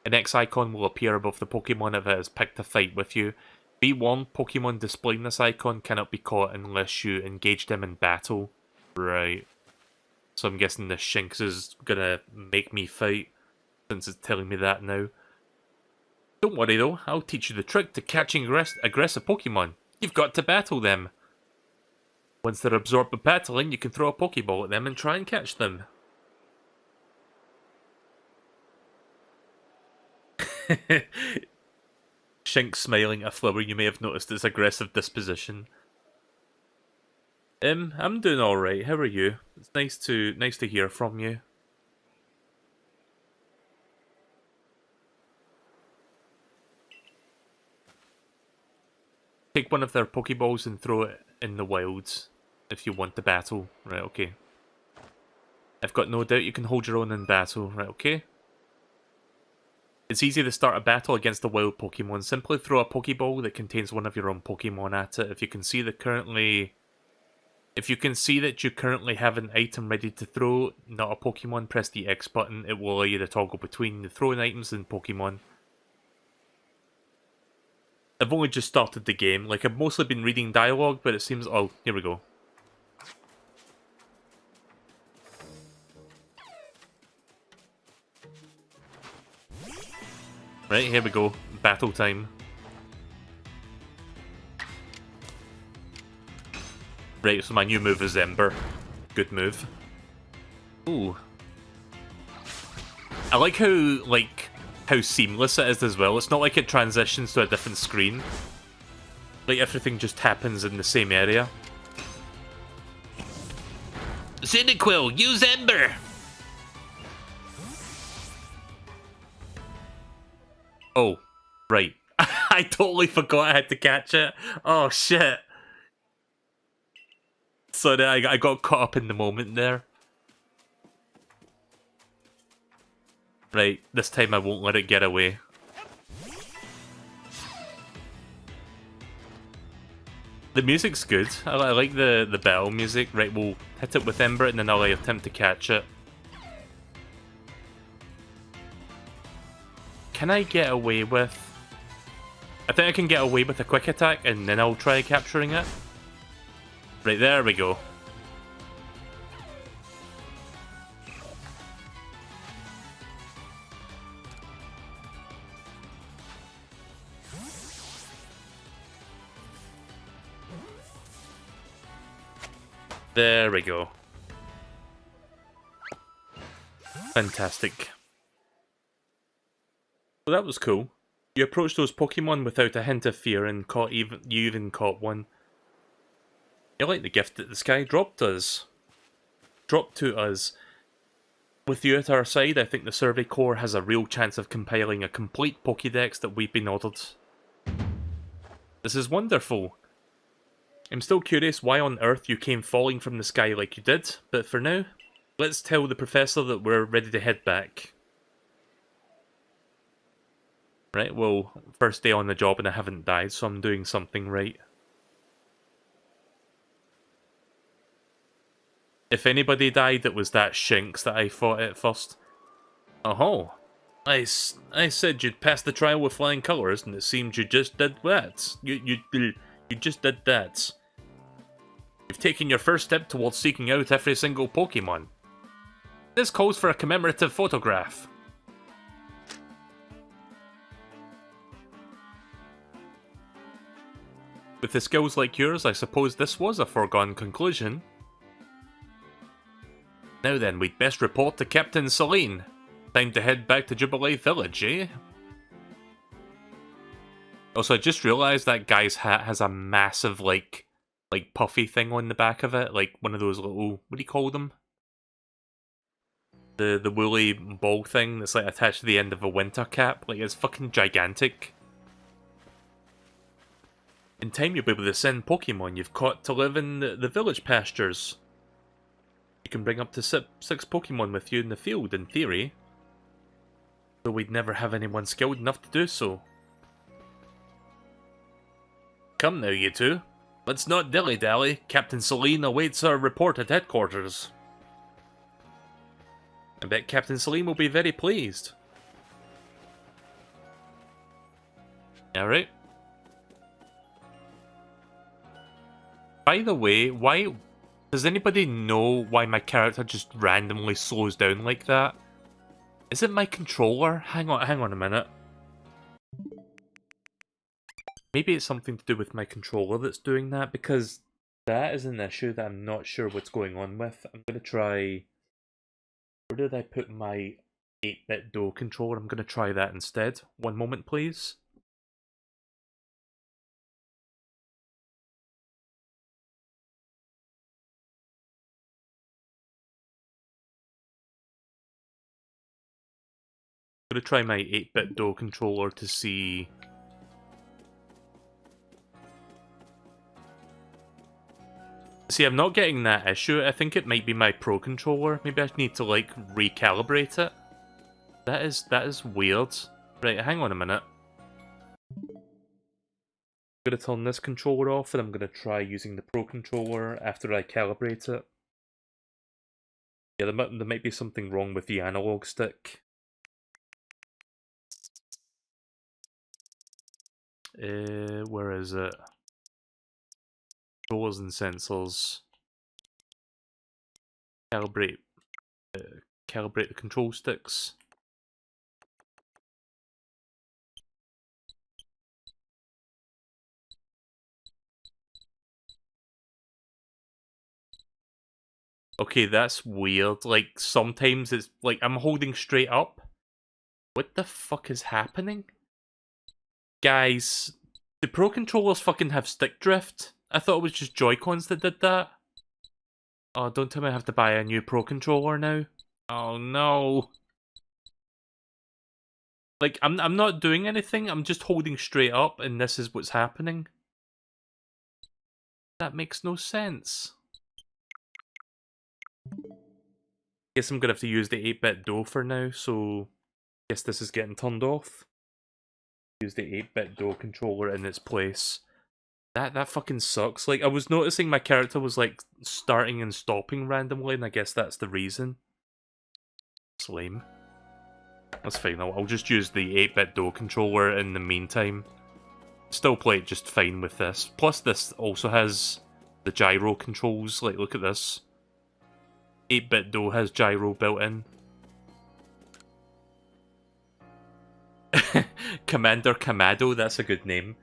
An X icon will appear above the Pokemon if it has picked a fight with you. Be warned, Pokemon displaying this icon cannot be caught unless you engage them in battle. Right. So I'm guessing the Shinx is gonna make me fight, since it's telling me that now. Don't worry though, I'll teach you the trick to catching aggressive Pokemon. You've got to battle them. Once they're absorbed by battling, you can throw a Pokeball at them and try and catch them. Shinx smiling at a flower you may have noticed its aggressive disposition. I'm doing alright, how are you? It's nice to hear from you. Take one of their Pokeballs and throw it in the wilds if you want to battle. Right, okay. I've got no doubt you can hold your own in battle. Right, okay. It's easy to start a battle against a wild Pokemon. Simply throw a Pokeball that contains one of your own Pokemon at it. If you can see that you currently have an item ready to throw, not a Pokemon, press the X button. It will allow you to toggle between the throwing items and Pokemon. I've only just started the game. Like, I've mostly been reading dialogue, but it seems... Oh, here we go. Right, here we go. Battle time. Right, so my new move is Ember. Good move. Ooh. I like how seamless it is as well. It's not like it transitions to a different screen. Like everything just happens in the same area. Cyndaquil, use Ember! Oh, right. I totally forgot I had to catch it. Oh, shit. Sorry, I got caught up in the moment there. Right, this time I won't let it get away. The music's good. I like the battle music. Right, we'll hit it with Ember and then I'll attempt to catch it. Can I get away with... I think I can get away with a quick attack and then I'll try capturing it. Right, there we go. There we go. Fantastic. Well, that was cool. You approached those Pokemon without a hint of fear and you even caught one. You like the gift that the sky dropped to us. With you at our side, I think the Survey Corps has a real chance of compiling a complete Pokédex that we've been ordered. This is wonderful. I'm still curious why on earth you came falling from the sky like you did, but for now, let's tell the Professor that we're ready to head back. Right, well, first day on the job and I haven't died, so I'm doing something right. If anybody died, it was that Shinx that I fought at first. Oh, I said you'd pass the trial with flying colours, and it seems you just did that. You just did that. You've taken your first step towards seeking out every single Pokemon. This calls for a commemorative photograph. With the skills like yours, I suppose this was a foregone conclusion. Now then, we'd best report to Captain Celine. Time to head back to Jubilee Village, eh? Also, I just realised that guy's hat has a massive, like puffy thing on the back of it. Like, one of those little... what do you call them? The woolly ball thing that's, like, attached to the end of a winter cap. Like, it's fucking gigantic. In time, you'll be able to send Pokemon you've caught to live in the village pastures. You can bring up to 6 Pokemon with you in the field, in theory. Though we'd never have anyone skilled enough to do so. Come now, you two. Let's not dilly-dally. Captain Celine awaits our report at headquarters. I bet Captain Celine will be very pleased. Alright. By the way, why... does anybody know why my character just randomly slows down like that? Is it my controller? Hang on a minute. Maybe it's something to do with my controller that's doing that, because that is an issue that I'm not sure what's going on with. I'm going to try... where did I put my 8-bit Duo controller? I'm going to try that instead. One moment, please. I'm going to try my 8-bit Duo controller to see... See, I'm not getting that issue. I think it might be my Pro controller. Maybe I need to, like, recalibrate it. That is weird. Right, hang on a minute. I'm going to turn this controller off, and I'm going to try using the Pro controller after I calibrate it. Yeah, there might be something wrong with the analog stick. Where is it? Controllers and sensors. Calibrate the control sticks. Okay, that's weird. Like, sometimes it's like I'm holding straight up, What the fuck is happening? Guys, do Pro Controllers fucking have stick drift? I thought it was just Joy-Cons that did that. Oh, don't tell me I have to buy a new Pro Controller now. Oh no. Like, I'm not doing anything, I'm just holding straight up and this is what's happening. That makes no sense. Guess I'm gonna have to use the 8-bit DOE for now, so guess this is getting turned off. Use the 8-bit DOE controller in its place. That fucking sucks. Like, I was noticing my character was, like, starting and stopping randomly, and I guess that's the reason. It's lame. That's fine, I'll just use the 8-bit DOE controller in the meantime. Still play it just fine with this. Plus, this also has the gyro controls. Like, look at this. 8-bit DOE has gyro built in. Commander Kamado, that's a good name.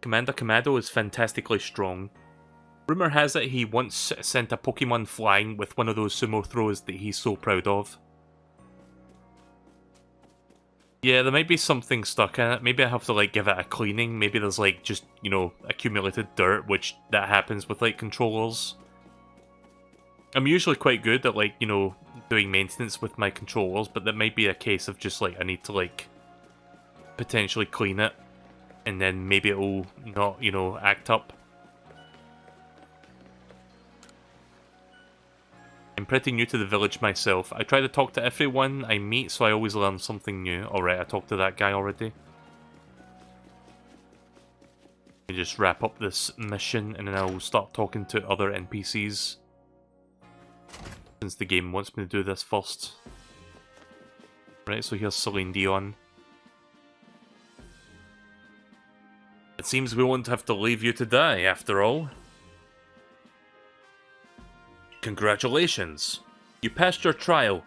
Commander Kamado is fantastically strong. Rumour has it he once sent a Pokemon flying with one of those sumo throws that he's so proud of. Yeah, there might be something stuck in it. Maybe I have to, like, give it a cleaning. Maybe there's, like, just, you know, accumulated dirt, which that happens with, like, controllers. I'm usually quite good at, like, you know, doing maintenance with my controllers, but that might be a case of just, like, I need to, like, potentially clean it, and then maybe it'll not, you know, act up. I'm pretty new to the village myself. I try to talk to everyone I meet, so I always learn something new. Alright, I talked to that guy already. I just wrap up this mission, and then I'll start talking to other NPCs. Since the game wants me to do this first. Right, so here's Celine Dion. It seems we won't have to leave you to die, after all. Congratulations! You passed your trial.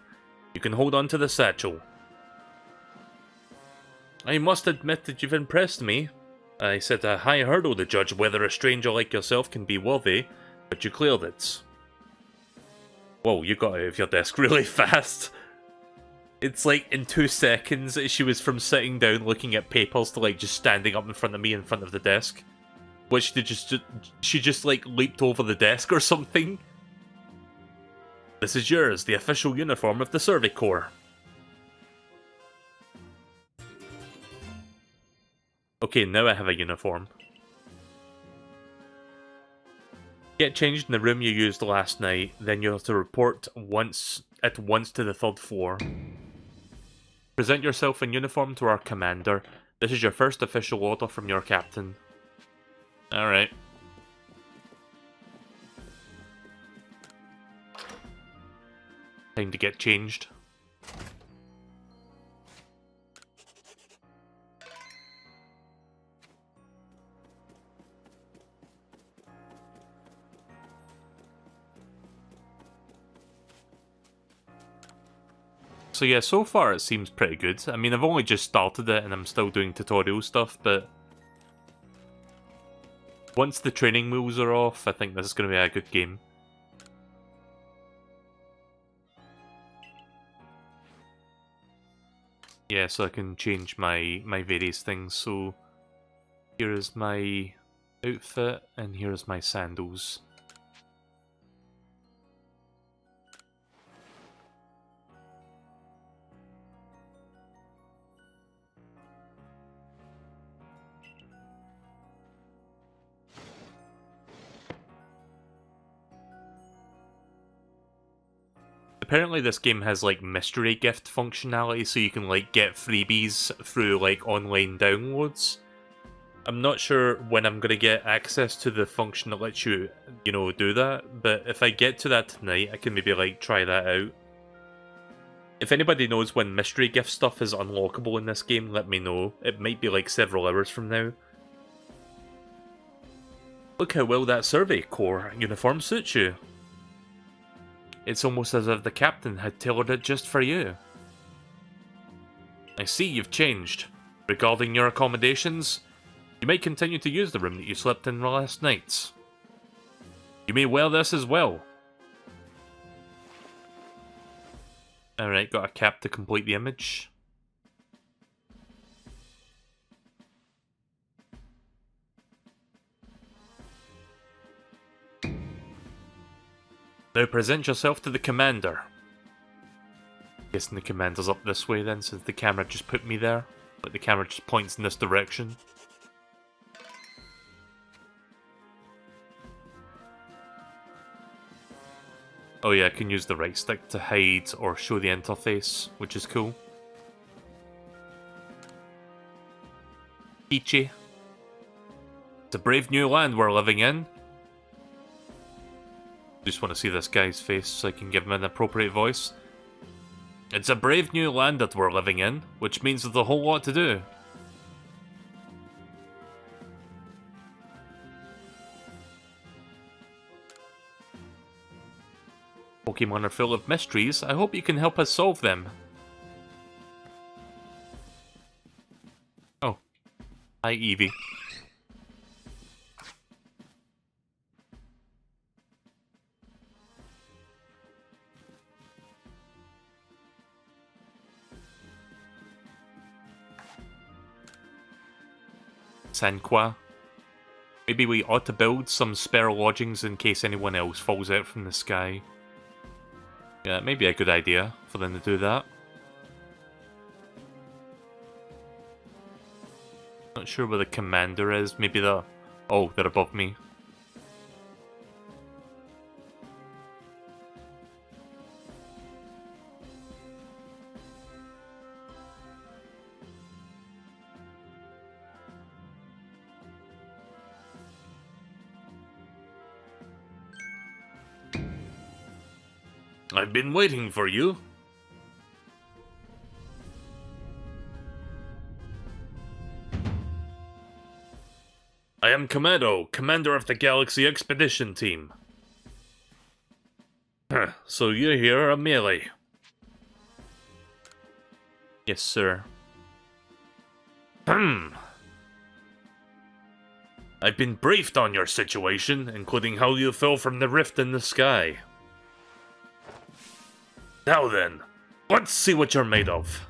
You can hold on to the satchel. I must admit that you've impressed me. I set a high hurdle to judge whether a stranger like yourself can be worthy, but you cleared it. Whoa, you got out of your desk really fast. It's like in 2 seconds she was from sitting down looking at papers to like just standing up in front of me in front of the desk. Which she just like leaped over the desk or something. This is yours, the official uniform of the Survey Corps. Okay, now I have a uniform. Get changed in the room you used last night, then you have to report at once to the 3rd floor. Present yourself in uniform to our commander. This is your first official order from your captain. Alright. Time to get changed. So yeah, so far it seems pretty good. I mean, I've only just started it and I'm still doing tutorial stuff, but once the training wheels are off, I think this is going to be a good game. Yeah, so I can change my various things. So here is my outfit and here is my sandals. Apparently this game has like mystery gift functionality, so you can like get freebies through like online downloads. I'm not sure when I'm going to get access to the function that lets you, you know, do that, but if I get to that tonight, I can maybe like try that out. If anybody knows when mystery gift stuff is unlockable in this game, let me know. It might be like several hours from now. Look how well that Survey Corps uniform suits you. It's almost as if the captain had tailored it just for you. I see you've changed. Regarding your accommodations, you may continue to use the room that you slept in last night. You may wear this as well. Alright, got a cap to complete the image. Now present yourself to the commander. Guessing the commander's up this way then, since the camera just put me there. Like the camera just points in this direction. Oh yeah, I can use the right stick to hide or show the interface, which is cool. Peachy. It's a brave new land we're living in. Just want to see this guy's face so I can give him an appropriate voice. It's a brave new land that we're living in, which means there's a whole lot to do. Pokemon are full of mysteries. I hope you can help us solve them. Oh. Hi, Eevee. Sanqua. Maybe we ought to build some spare lodgings in case anyone else falls out from the sky. Yeah, maybe a good idea for them to do that. Not sure where the commander is. Maybe they're... Oh, they're above me. I've been waiting for you. I am Commando, commander of the Galaxy Expedition Team. So you're here, a Melee? Yes, sir. I've been briefed on your situation, including how you fell from the rift in the sky. Now then, let's see what you're made of.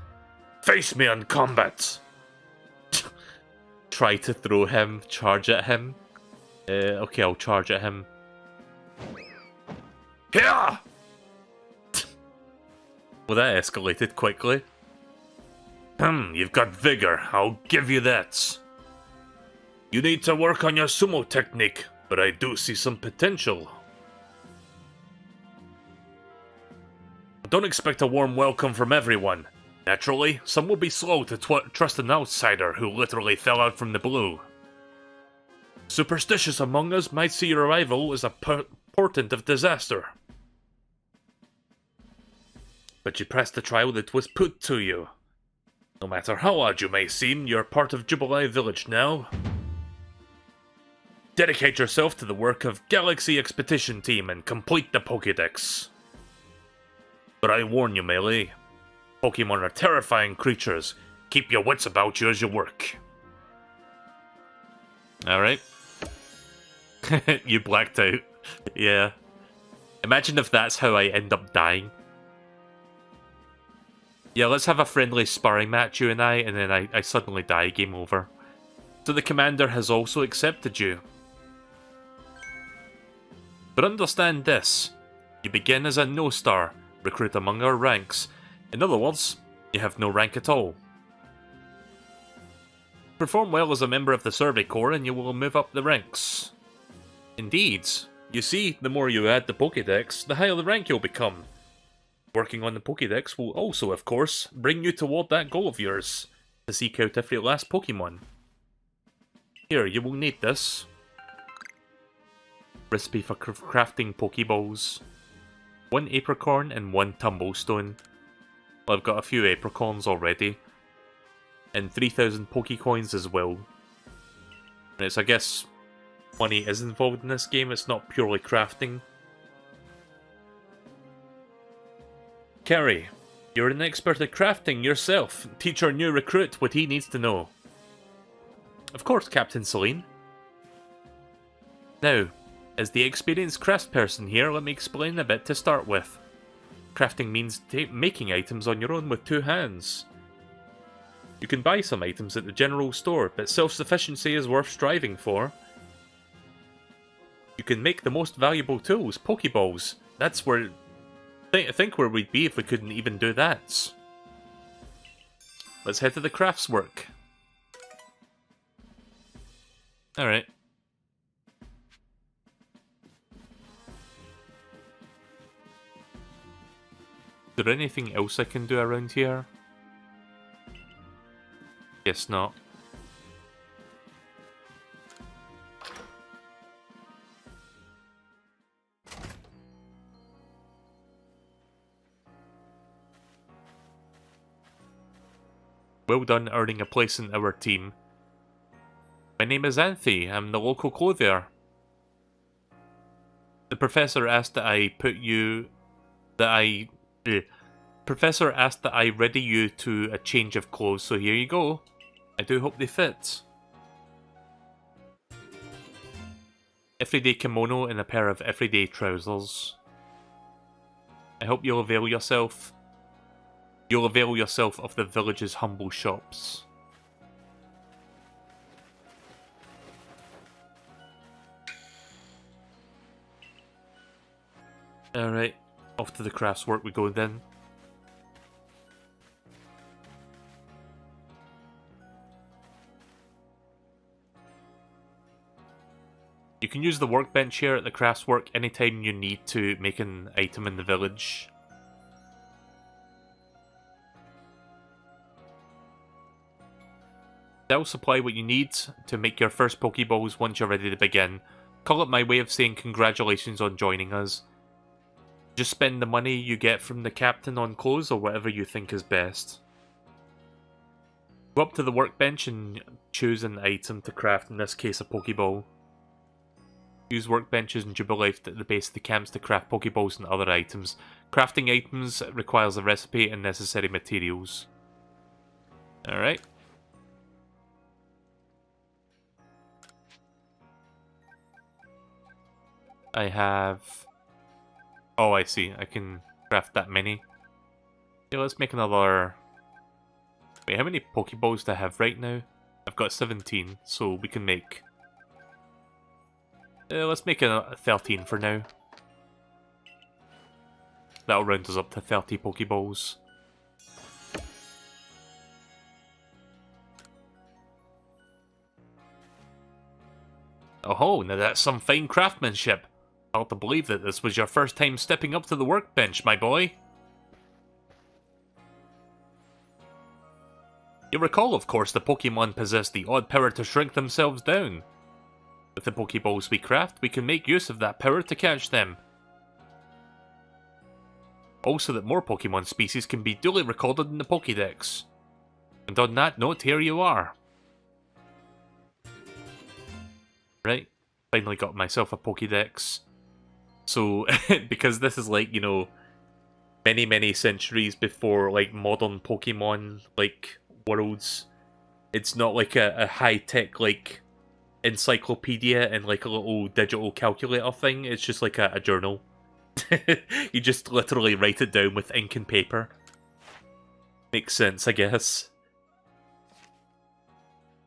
Face me in combat. Try to throw him, charge at him. Okay, I'll charge at him. Here! Well, that escalated quickly. You've got vigor, I'll give you that. You need to work on your sumo technique, but I do see some potential. Don't expect a warm welcome from everyone. Naturally, some will be slow to trust an outsider who literally fell out from the blue. Superstitious among us might see your arrival as a portent of disaster. But you pressed the trial that was put to you. No matter how odd you may seem, you're part of Jubilee Village now. Dedicate yourself to the work of Galaxy Expedition Team and complete the Pokédex. But I warn you, Melee. Pokemon are terrifying creatures. Keep your wits about you as you work. Alright. You blacked out. Yeah. Imagine if that's how I end up dying. Yeah, let's have a friendly sparring match, you and then I suddenly die, game over. So the commander has also accepted you. But understand this. You begin as a no-star. Recruit among our ranks. In other words, you have no rank at all. Perform well as a member of the Survey Corps and you will move up the ranks. Indeed. You see, the more you add the Pokédex, the higher the rank you'll become. Working on the Pokédex will also, of course, bring you toward that goal of yours, to seek out every last Pokemon. Here, you will need this. Recipe for crafting Pokeballs. 1 apricorn and 1 tumblestone. Well, I've got a few apricorns already. And 3,000 Pokecoins as well. And it's, I guess, money is involved in this game, it's not purely crafting. Kerry, you're an expert at crafting yourself. Teach our new recruit what he needs to know. Of course, Captain Celine. Now, as the experienced craftsperson here, let me explain a bit to start with. Crafting means making items on your own with 2 hands. You can buy some items at the general store, but self-sufficiency is worth striving for. You can make the most valuable tools, Pokeballs, That's where... think where we'd be if we couldn't even do that. Let's head to the crafts work. Alright. Is there anything else I can do around here? Guess not. Well done earning a place in our team. My name is Anthe. I'm the local clothier. The professor asked that I Professor asked that I ready you to a change of clothes, so here you go. I do hope they fit. Everyday kimono and a pair of everyday trousers. I hope you'll avail yourself of the village's humble shops. Alright, off to the crafts work we go then. You can use the workbench here at the crafts work anytime you need to make an item in the village. That will supply what you need to make your first Pokeballs once you're ready to begin. Call it my way of saying congratulations on joining us. Just spend the money you get from the captain on clothes or whatever you think is best. Go up to the workbench and choose an item to craft, in this case a Pokeball. Use workbenches and Jubilife at the base of the camps to craft Pokeballs and other items. Crafting items requires a recipe and necessary materials. Alright. I have... Oh, I see. I can craft that many. Yeah, let's make another... Wait, how many Pokeballs do I have right now? I've got 17, so we can make... let's make a 13 for now. That'll round us up to 30 Pokeballs. Oh, now that's some fine craftsmanship. Hard to believe that this was your first time stepping up to the workbench, my boy. You recall, of course, the Pokemon possess the odd power to shrink themselves down. With the Pokeballs we craft, we can make use of that power to catch them. Also that more Pokemon species can be duly recorded in the Pokédex. And on that note, here you are. Right, finally got myself a Pokédex. So, because this is like, you know, many centuries before, like, modern Pokemon, like, worlds, it's not like a high-tech, like, encyclopedia and, like, a little digital calculator thing. It's just like a journal. You just literally write it down with ink and paper. Makes sense, I guess.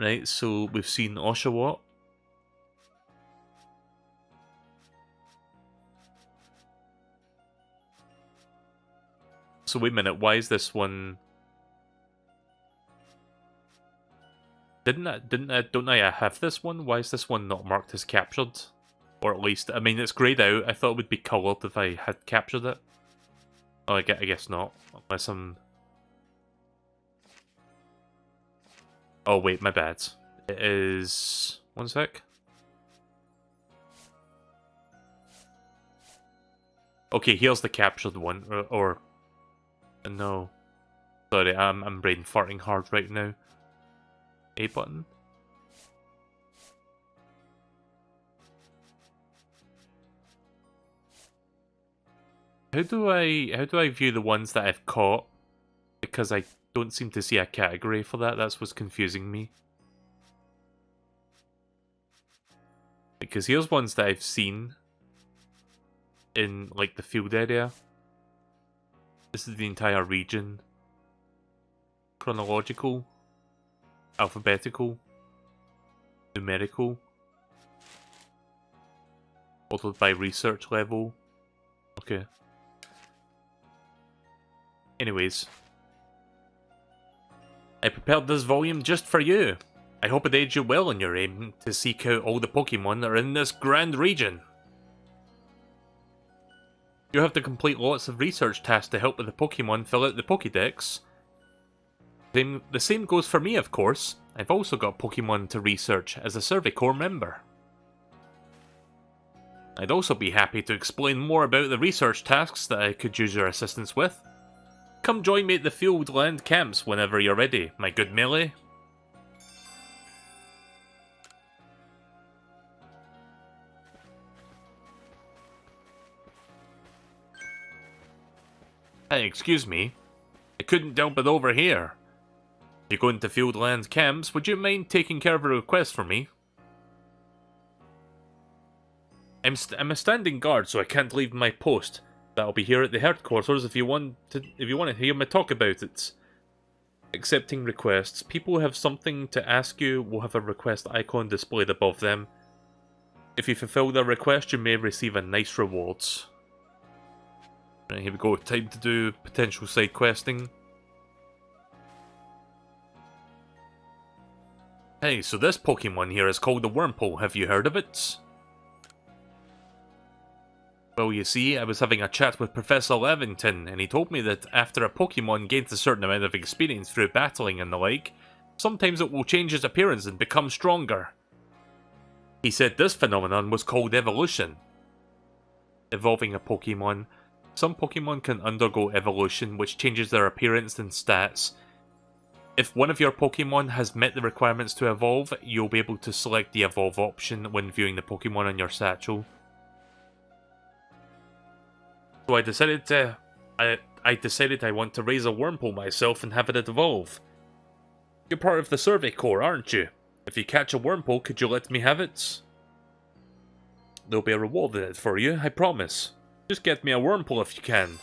Right, so we've seen Oshawott. So wait a minute, why is this one... Don't I have this one? Why is this one not marked as captured? Or at least, I mean, it's greyed out. I thought it would be coloured if I had captured it. Oh, I guess not. Unless I'm... Oh wait, my bad. It is... One sec. Okay, here's the captured one, or no. Sorry, I'm brain farting hard right now. A button. How do I view the ones that I've caught? Because I don't seem to see a category for that. That's what's confusing me. Because here's ones that I've seen in, like, the field area. This is the entire region. Chronological. Alphabetical. Numerical. Ordered by research level. Okay. Anyways. I prepared this volume just for you. I hope it aids you well in your aim to seek out all the Pokemon that are in this grand region. You have to complete lots of research tasks to help with the Pokemon fill out the Pokédex. The same goes for me, of course. I've also got Pokemon to research as a Survey Corps member. I'd also be happy to explain more about the research tasks that I could use your assistance with. Come join me at the field land camps whenever you're ready, my good Melee. Hey, excuse me. I couldn't help it over here. If you go into field land camps, would you mind taking care of a request for me? I'm a standing guard, so I can't leave my post. But I'll be here at the headquarters if you want to hear me talk about it. Accepting requests. People who have something to ask you will have a request icon displayed above them. If you fulfill their request, you may receive a nice rewards. Right, here we go. Time to do potential side questing. Hey, so this Pokemon here is called the Wurmple. Have you heard of it? Well, you see, I was having a chat with Professor Levington, and he told me that after a Pokemon gains a certain amount of experience through battling and the like, sometimes it will change its appearance and become stronger. He said this phenomenon was called evolution. Evolving a Pokemon. Some Pokemon can undergo evolution, which changes their appearance and stats. If one of your Pokemon has met the requirements to evolve, you'll be able to select the evolve option when viewing the Pokemon on your satchel. So I decided I want to raise a Wurmple myself and have it evolve. You're part of the Survey Corps, aren't you? If you catch a Wurmple, could you let me have it? There'll be a reward in it for you, I promise. Just get me a Wurmple if you can.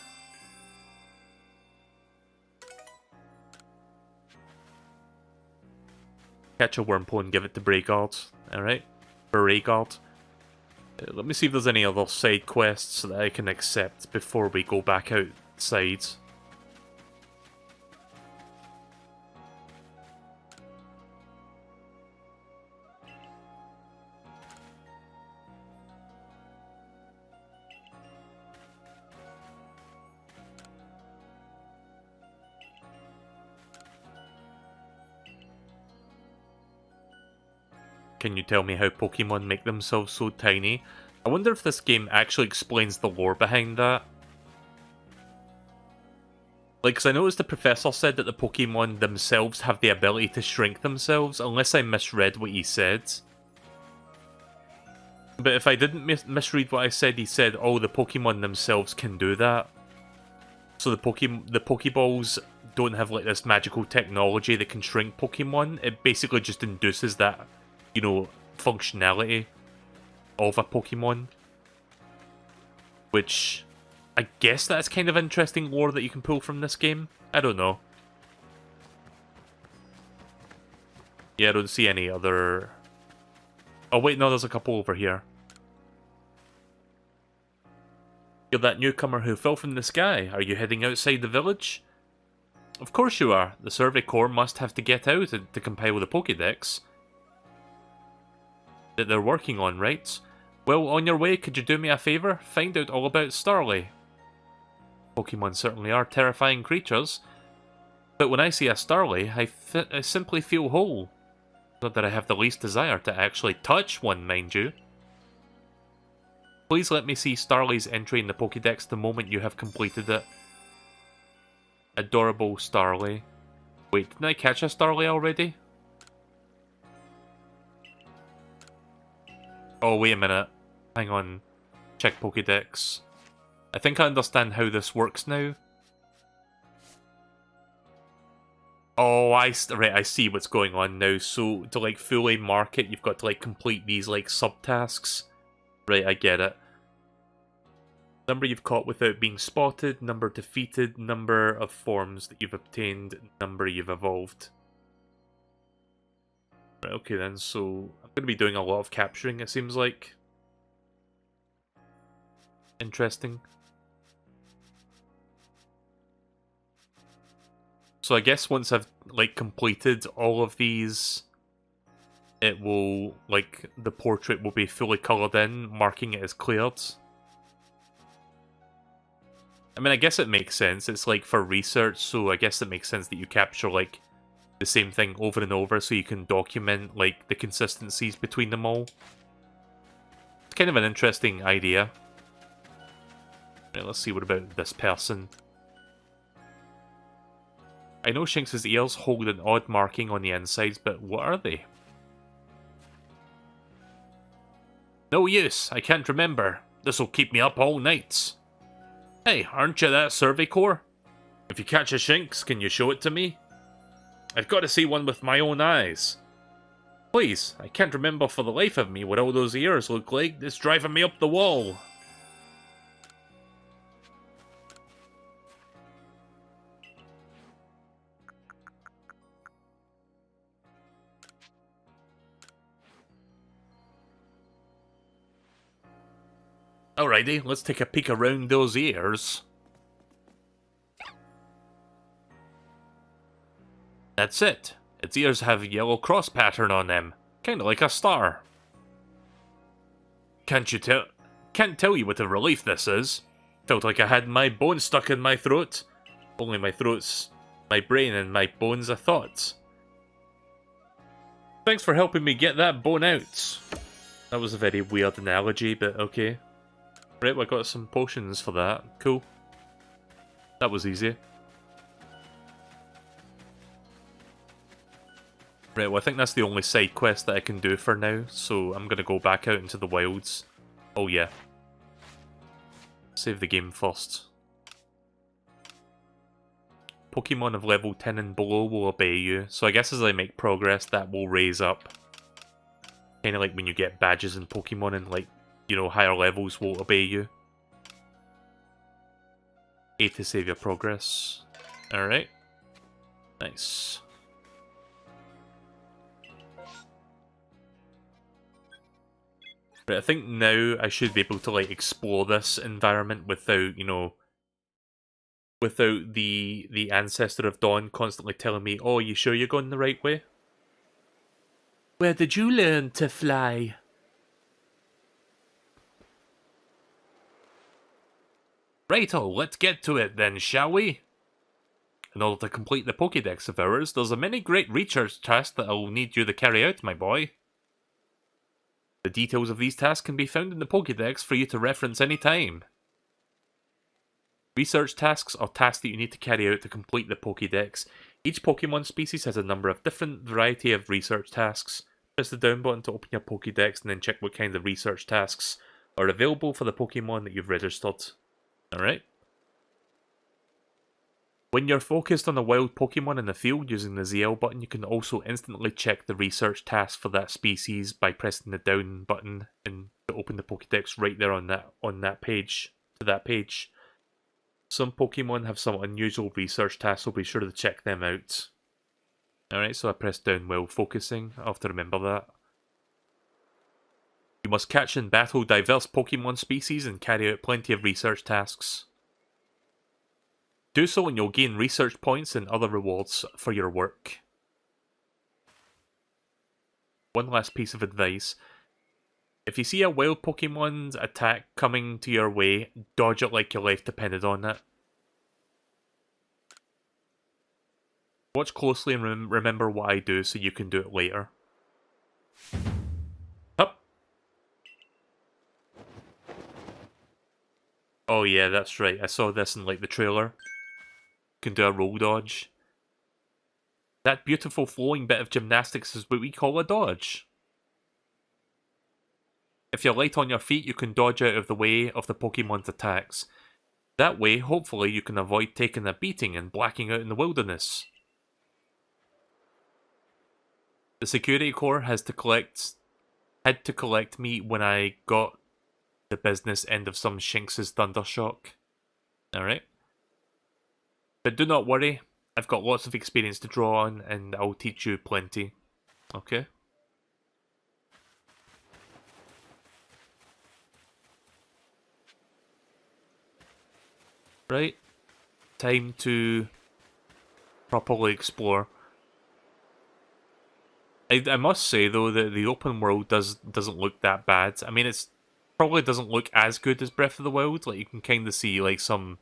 Catch a Wurmple and give it to Brayguard. Alright. Brayguard. Let me see if there's any other side quests that I can accept before we go back outside. Can you tell me how Pokemon make themselves so tiny? I wonder if this game actually explains the lore behind that. Like, because I noticed the professor said that the Pokemon themselves have the ability to shrink themselves, unless I misread what he said. But if I didn't misread what I said, he said, oh, the Pokemon themselves can do that. So the Pokeballs don't have like this magical technology that can shrink Pokemon. It basically just induces that, you know, functionality of a Pokemon. Which, I guess that's kind of interesting lore that you can pull from this game. I don't know. Yeah, I don't see any other... Oh wait, no, there's a couple over here. You're that newcomer who fell from the sky. Are you heading outside the village? Of course you are. The Survey Corps must have to get out to compile the Pokédex that they're working on, right? Well, on your way, could you do me a favour? Find out all about Starly. Pokemon certainly are terrifying creatures, but when I see a Starly, I simply feel whole. Not that I have the least desire to actually touch one, mind you. Please let me see Starly's entry in the Pokédex the moment you have completed it. Adorable Starly. Wait, didn't I catch a Starly already? Oh, wait a minute. Hang on. Check Pokédex. I think I understand how this works now. Oh, I see what's going on now. So, to like fully mark it, you've got to like complete these like subtasks. Right, I get it. Number you've caught without being spotted, number defeated, number of forms that you've obtained, number you've evolved. Right, okay then, so I'm going to be doing a lot of capturing, it seems like. Interesting. So I guess once I've, like, completed all of these, it will, like, the portrait will be fully coloured in, marking it as cleared. I mean, I guess it makes sense. It's, like, for research, so I guess it makes sense that you capture, like, the same thing over and over so you can document, like, the consistencies between them all. It's kind of an interesting idea. Right, let's see what about this person. I know Shinx's ears hold an odd marking on the insides, but what are they? No use, I can't remember. This'll keep me up all night. Hey, aren't you that Survey Corps? If you catch a Shinx, can you show it to me? I've got to see one with my own eyes. Please, I can't remember for the life of me what all those ears look like. It's driving me up the wall. Alrighty, let's take a peek around those ears. That's it. Its ears have a yellow cross pattern on them, kinda like a star. Can't tell you what a relief this is. Felt like I had my bone stuck in my throat. Only my throat's my brain and my bone's a thought. Thanks for helping me get that bone out. That was a very weird analogy, but okay. Right, well, I got some potions for that. Cool. That was easy. Right, well, I think that's the only side quest that I can do for now, so I'm gonna go back out into the wilds. Oh yeah. Save the game first. Pokemon of level 10 and below will obey you, so I guess as I make progress that will raise up. Kinda like when you get badges in Pokemon and, like, you know, higher levels will obey you. A to save your progress. Alright. Nice. Right, I think now I should be able to, like, explore this environment without, you know, without the Ancestor of Dawn constantly telling me, oh, you sure you're going the right way? Where did you learn to fly? Righto, let's get to it then, shall we? In order to complete the Pokédex of ours, there's a many great research tasks that I'll need you to carry out, my boy. The details of these tasks can be found in the Pokédex for you to reference any time. Research tasks are tasks that you need to carry out to complete the Pokédex. Each Pokemon species has a number of different variety of research tasks. Press the down button to open your Pokédex and then check what kind of research tasks are available for the Pokemon that you've registered. Alright. When you're focused on a wild Pokemon in the field using the ZL button, you can also instantly check the research task for that species by pressing the down button and to open the Pokédex right there on that page. Some Pokemon have some unusual research tasks, so be sure to check them out. Alright, so I pressed down while focusing. I'll have to remember that. You must catch and battle diverse Pokemon species and carry out plenty of research tasks. Do so and you'll gain research points and other rewards for your work. One last piece of advice. If you see a wild Pokemon's attack coming to your way, dodge it like your life depended on it. Watch closely and remember what I do so you can do it later. Hup. Oh yeah, that's right. I saw this in, like, the trailer. You can do a roll dodge. That beautiful flowing bit of gymnastics is what we call a dodge. If you're light on your feet, you can dodge out of the way of the Pokemon's attacks. That way, hopefully, you can avoid taking a beating and blacking out in the wilderness. The Security Corps had to collect me when I got the business end of some Shinx's Thundershock. Alright. But do not worry, I've got lots of experience to draw on, and I'll teach you plenty. Okay? Right. Time to properly explore. I must say though that the open world doesn't look that bad. I mean, it's probably doesn't look as good as Breath of the Wild. Like you can kind of see like some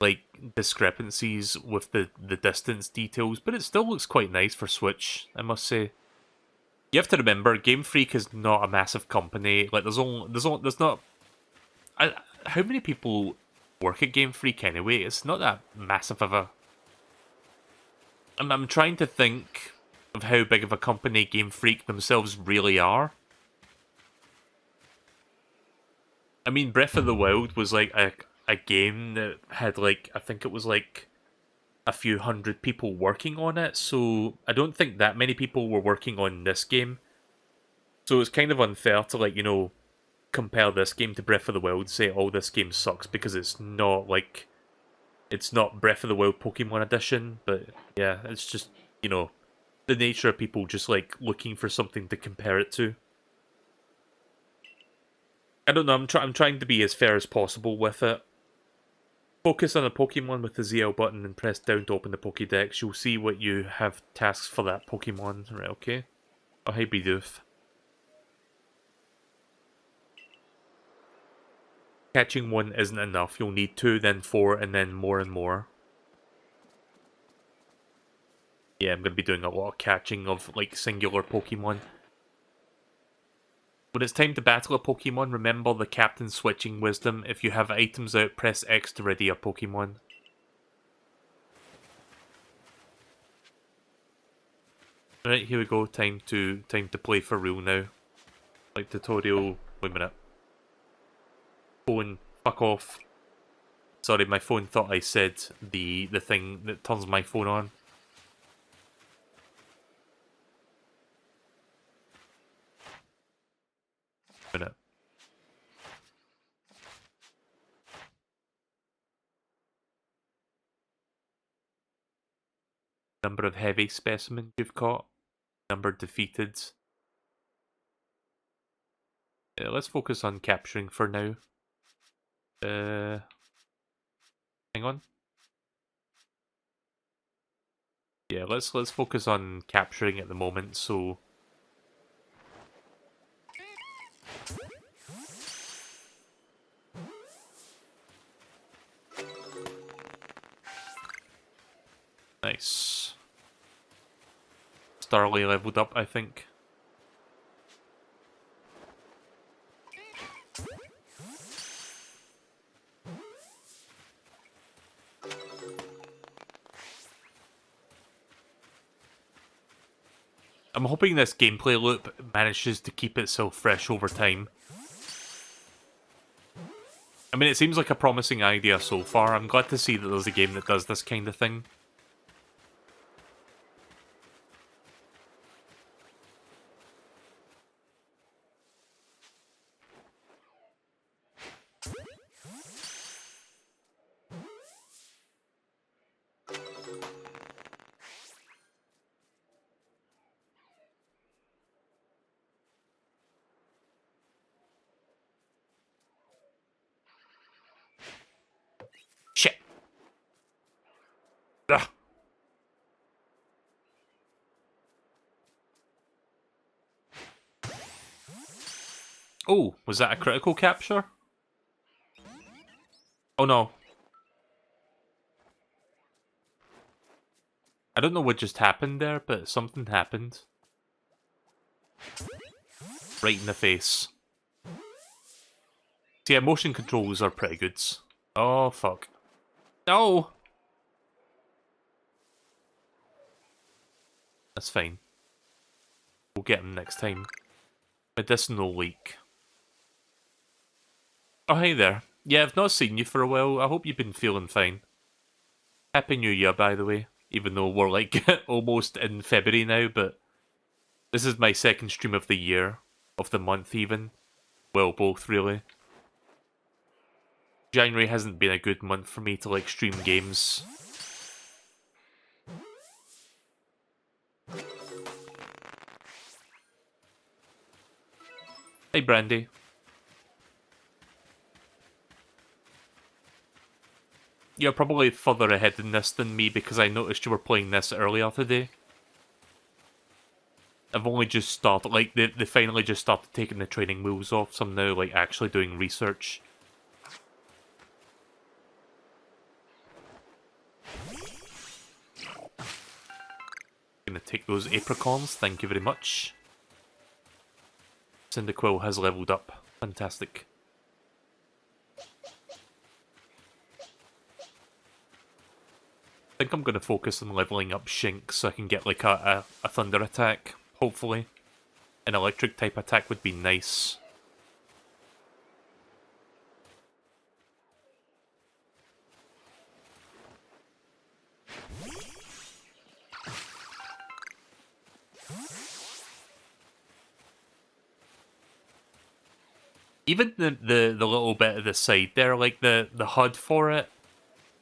like discrepancies with the distance details, but it still looks quite nice for Switch, I must say. You have to remember, Game Freak is not a massive company. Like there's not. How many people work at Game Freak anyway? It's not that massive of a. I'm trying to think of how big of a company Game Freak themselves really are. I mean, Breath of the Wild was like a game that had like, I think it was like a few hundred people working on it, so I don't think that many people were working on this game. So it's kind of unfair to like, compare this game to Breath of the Wild, say, oh, this game sucks, because it's not like, it's not Breath of the Wild Pokemon Edition, but yeah, it's just, the nature of people just like looking for something to compare it to. I don't know, I'm trying to be as fair as possible with it. Focus on a Pokemon with the ZL button and press down to open the Pokédex. You'll see what you have tasks for that Pokemon. Right, okay. Oh, hey, Bidoof. Catching one isn't enough. You'll need 2, then 4, and then more and more. Yeah, I'm going to be doing a lot of catching of, like, singular Pokemon. When it's time to battle a Pokemon, remember the Captain switching wisdom. If you have items out, press X to ready a Pokemon. Right, here we go. Time to play for real now. Like tutorial. Wait a minute. Phone, fuck off. Sorry, my phone thought I said the thing that turns my phone on. Wait a minute. Number of heavy specimens you've caught. Number defeated. Let's focus on capturing for now. Hang on. Yeah, let's focus on capturing at the moment, so... Nice. Starly leveled up, I think. I'm hoping this gameplay loop manages to keep itself fresh over time. I mean, it seems like a promising idea so far. I'm glad to see that there's a game that does this kind of thing. Shit! Ugh. Oh, was that a critical capture? Oh no. I don't know what just happened there, but something happened. Right in the face. See, motion controls are pretty good. Oh, fuck. No! That's fine. We'll get him next time. Medicinal leak. Oh, hey there. Yeah, I've not seen you for a while. I hope you've been feeling fine. Happy New Year, by the way. Even though we're like almost in February now, but this is my second stream of the year. Of the month, even. Well, both, really. January hasn't been a good month for me to like stream games. Hey, Brandy. You're probably further ahead in this than me because I noticed you were playing this earlier today. I've only just started, like, they finally just started taking the training moves off, so I'm now, like, actually doing research. Gonna take those apricorns, thank you very much. Cyndaquil has leveled up. Fantastic. I think I'm going to focus on leveling up Shinx so I can get like a thunder attack, hopefully. An electric type attack would be nice. Even the little bit of the side there, like the HUD for it,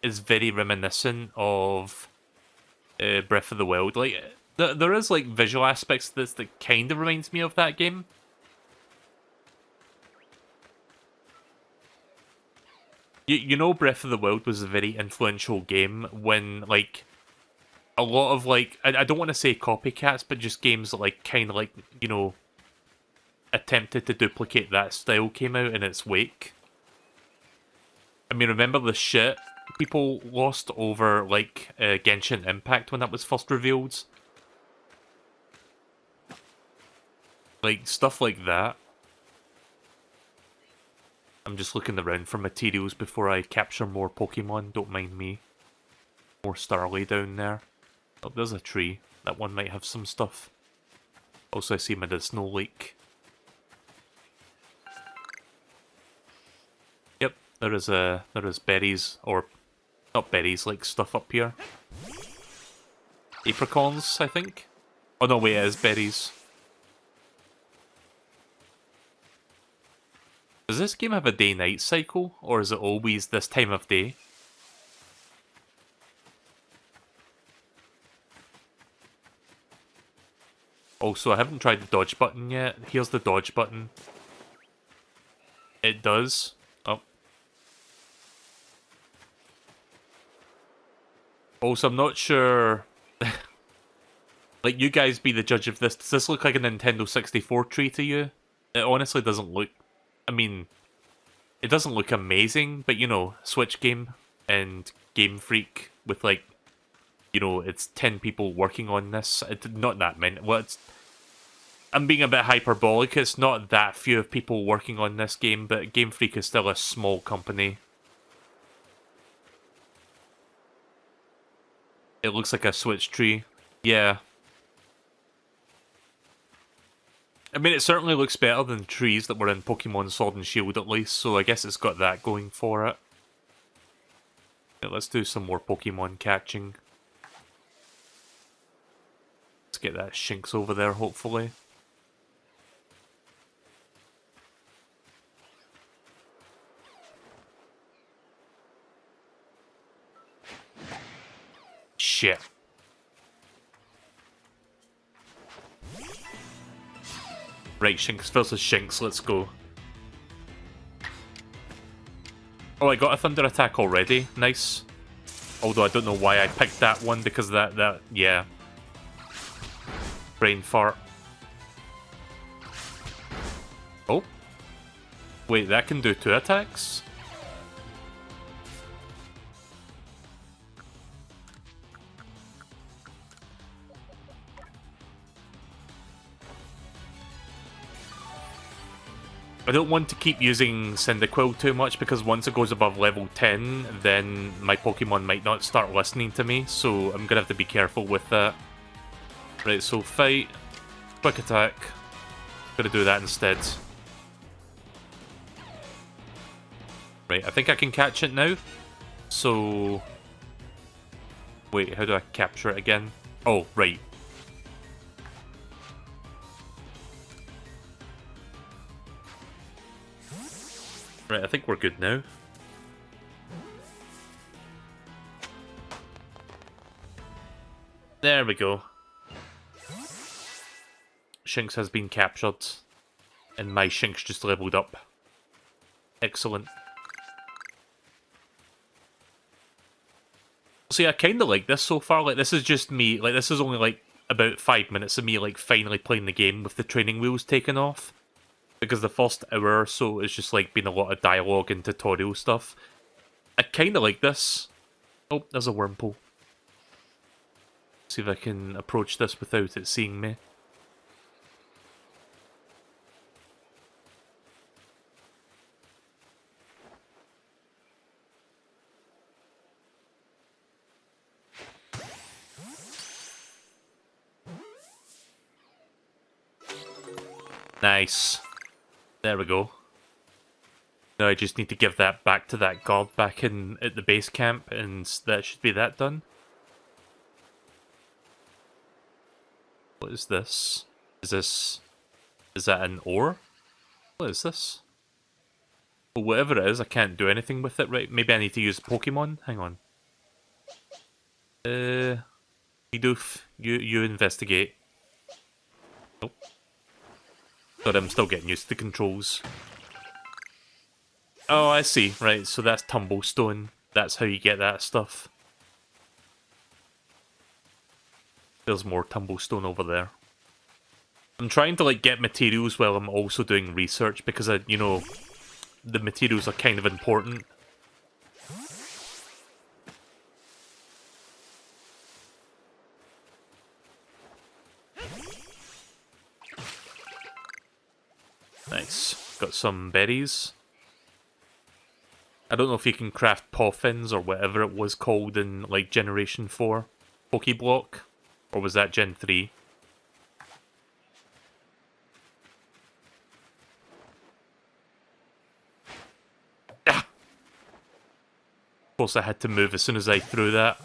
is very reminiscent of Breath of the Wild. Like, there is like visual aspects to this that kind of reminds me of that game. You know, Breath of the Wild was a very influential game when, like, a lot of, like, I don't want to say copycats, but just games that, like, kind of, like, you know, attempted to duplicate that style came out in its wake. I mean, remember the shit people lost over, like, Genshin Impact when that was first revealed? Like, stuff like that. I'm just looking around for materials before I capture more Pokemon, don't mind me. More Starly down there. Oh, there's a tree. That one might have some stuff. Also, I see Medicinal Lake. Yep, there is berries, or not berries, like stuff up here. Apricorns, I think? Oh no, wait, it is berries. Does this game have a day-night cycle, or is it always this time of day? Also, I haven't tried the dodge button yet. Here's the dodge button. It does. Oh. Also, I'm not sure... like, you guys be the judge of this. Does this look like a Nintendo 64 tree to you? It honestly doesn't look... I mean, it doesn't look amazing, but, you know, Switch game and Game Freak with, like, you know, it's 10 people working on this. Not that many. Well, I'm being a bit hyperbolic. It's not that few of people working on this game, but Game Freak is still a small company. It looks like a Switch tree. Yeah. I mean, it certainly looks better than trees that were in Pokemon Sword and Shield at least, so I guess it's got that going for it. Yeah, let's do some more Pokemon catching. Let's get that Shinx over there, hopefully. Shit. Right, Shinx versus Shinx, let's go. Oh, I got a Thunder Attack already. Nice. Although I don't know why I picked that one, because that yeah. Brain fart. Oh. Wait, that can do 2 attacks? I don't want to keep using Cyndaquil too much because once it goes above level 10, then my Pokemon might not start listening to me, so I'm gonna have to be careful with that. Right, so fight, quick attack. Gonna do that instead. Right, I think I can catch it now. So... wait, how do I capture it again? Oh, right. Right, I think we're good now. There we go. Shinx has been captured. And my Shinx just leveled up. Excellent. See, I kind of like this so far. Like, this is just me. Like, this is only like about 5 minutes of me like finally playing the game with the training wheels taken off. Because the first hour or so is just like been a lot of dialogue and tutorial stuff. I kind of like this. Oh, there's a wormhole. See if I can approach this without it seeing me. Nice. There we go. Now I just need to give that back to that guard back in at the base camp, and that should be that done. What is this? Is that an ore? What is this? Well, whatever it is, I can't do anything with it, right? Maybe I need to use Pokemon? Hang on. Bidoof, you investigate. Nope. But I'm still getting used to the controls. Oh, I see. Right, so that's Tumblestone. That's how you get that stuff. There's more Tumblestone over there. I'm trying to, like, get materials while I'm also doing research, because, you know, the materials are kind of important. Nice. Got some berries. I don't know if you can craft Poffins or whatever it was called in, like, Generation 4 Pokeblock. Or was that Gen 3? Ah! Of course I had to move as soon as I threw that.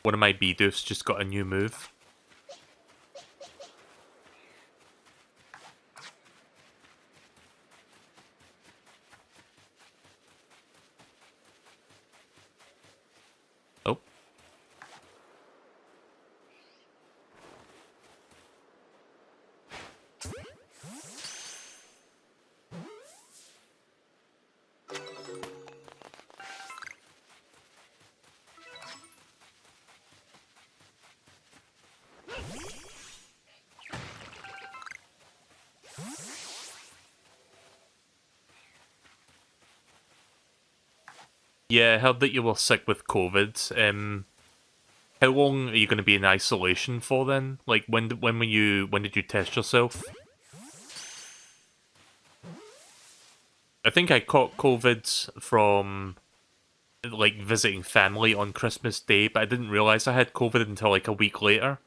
One of my Bidoofs just got a new move. Oh. Yeah, I heard that you were sick with COVID. How long are you going to be in isolation for then? Like, when did you test yourself? I think I caught COVID from, like, visiting family on Christmas Day, but I didn't realize I had COVID until, like, a week later.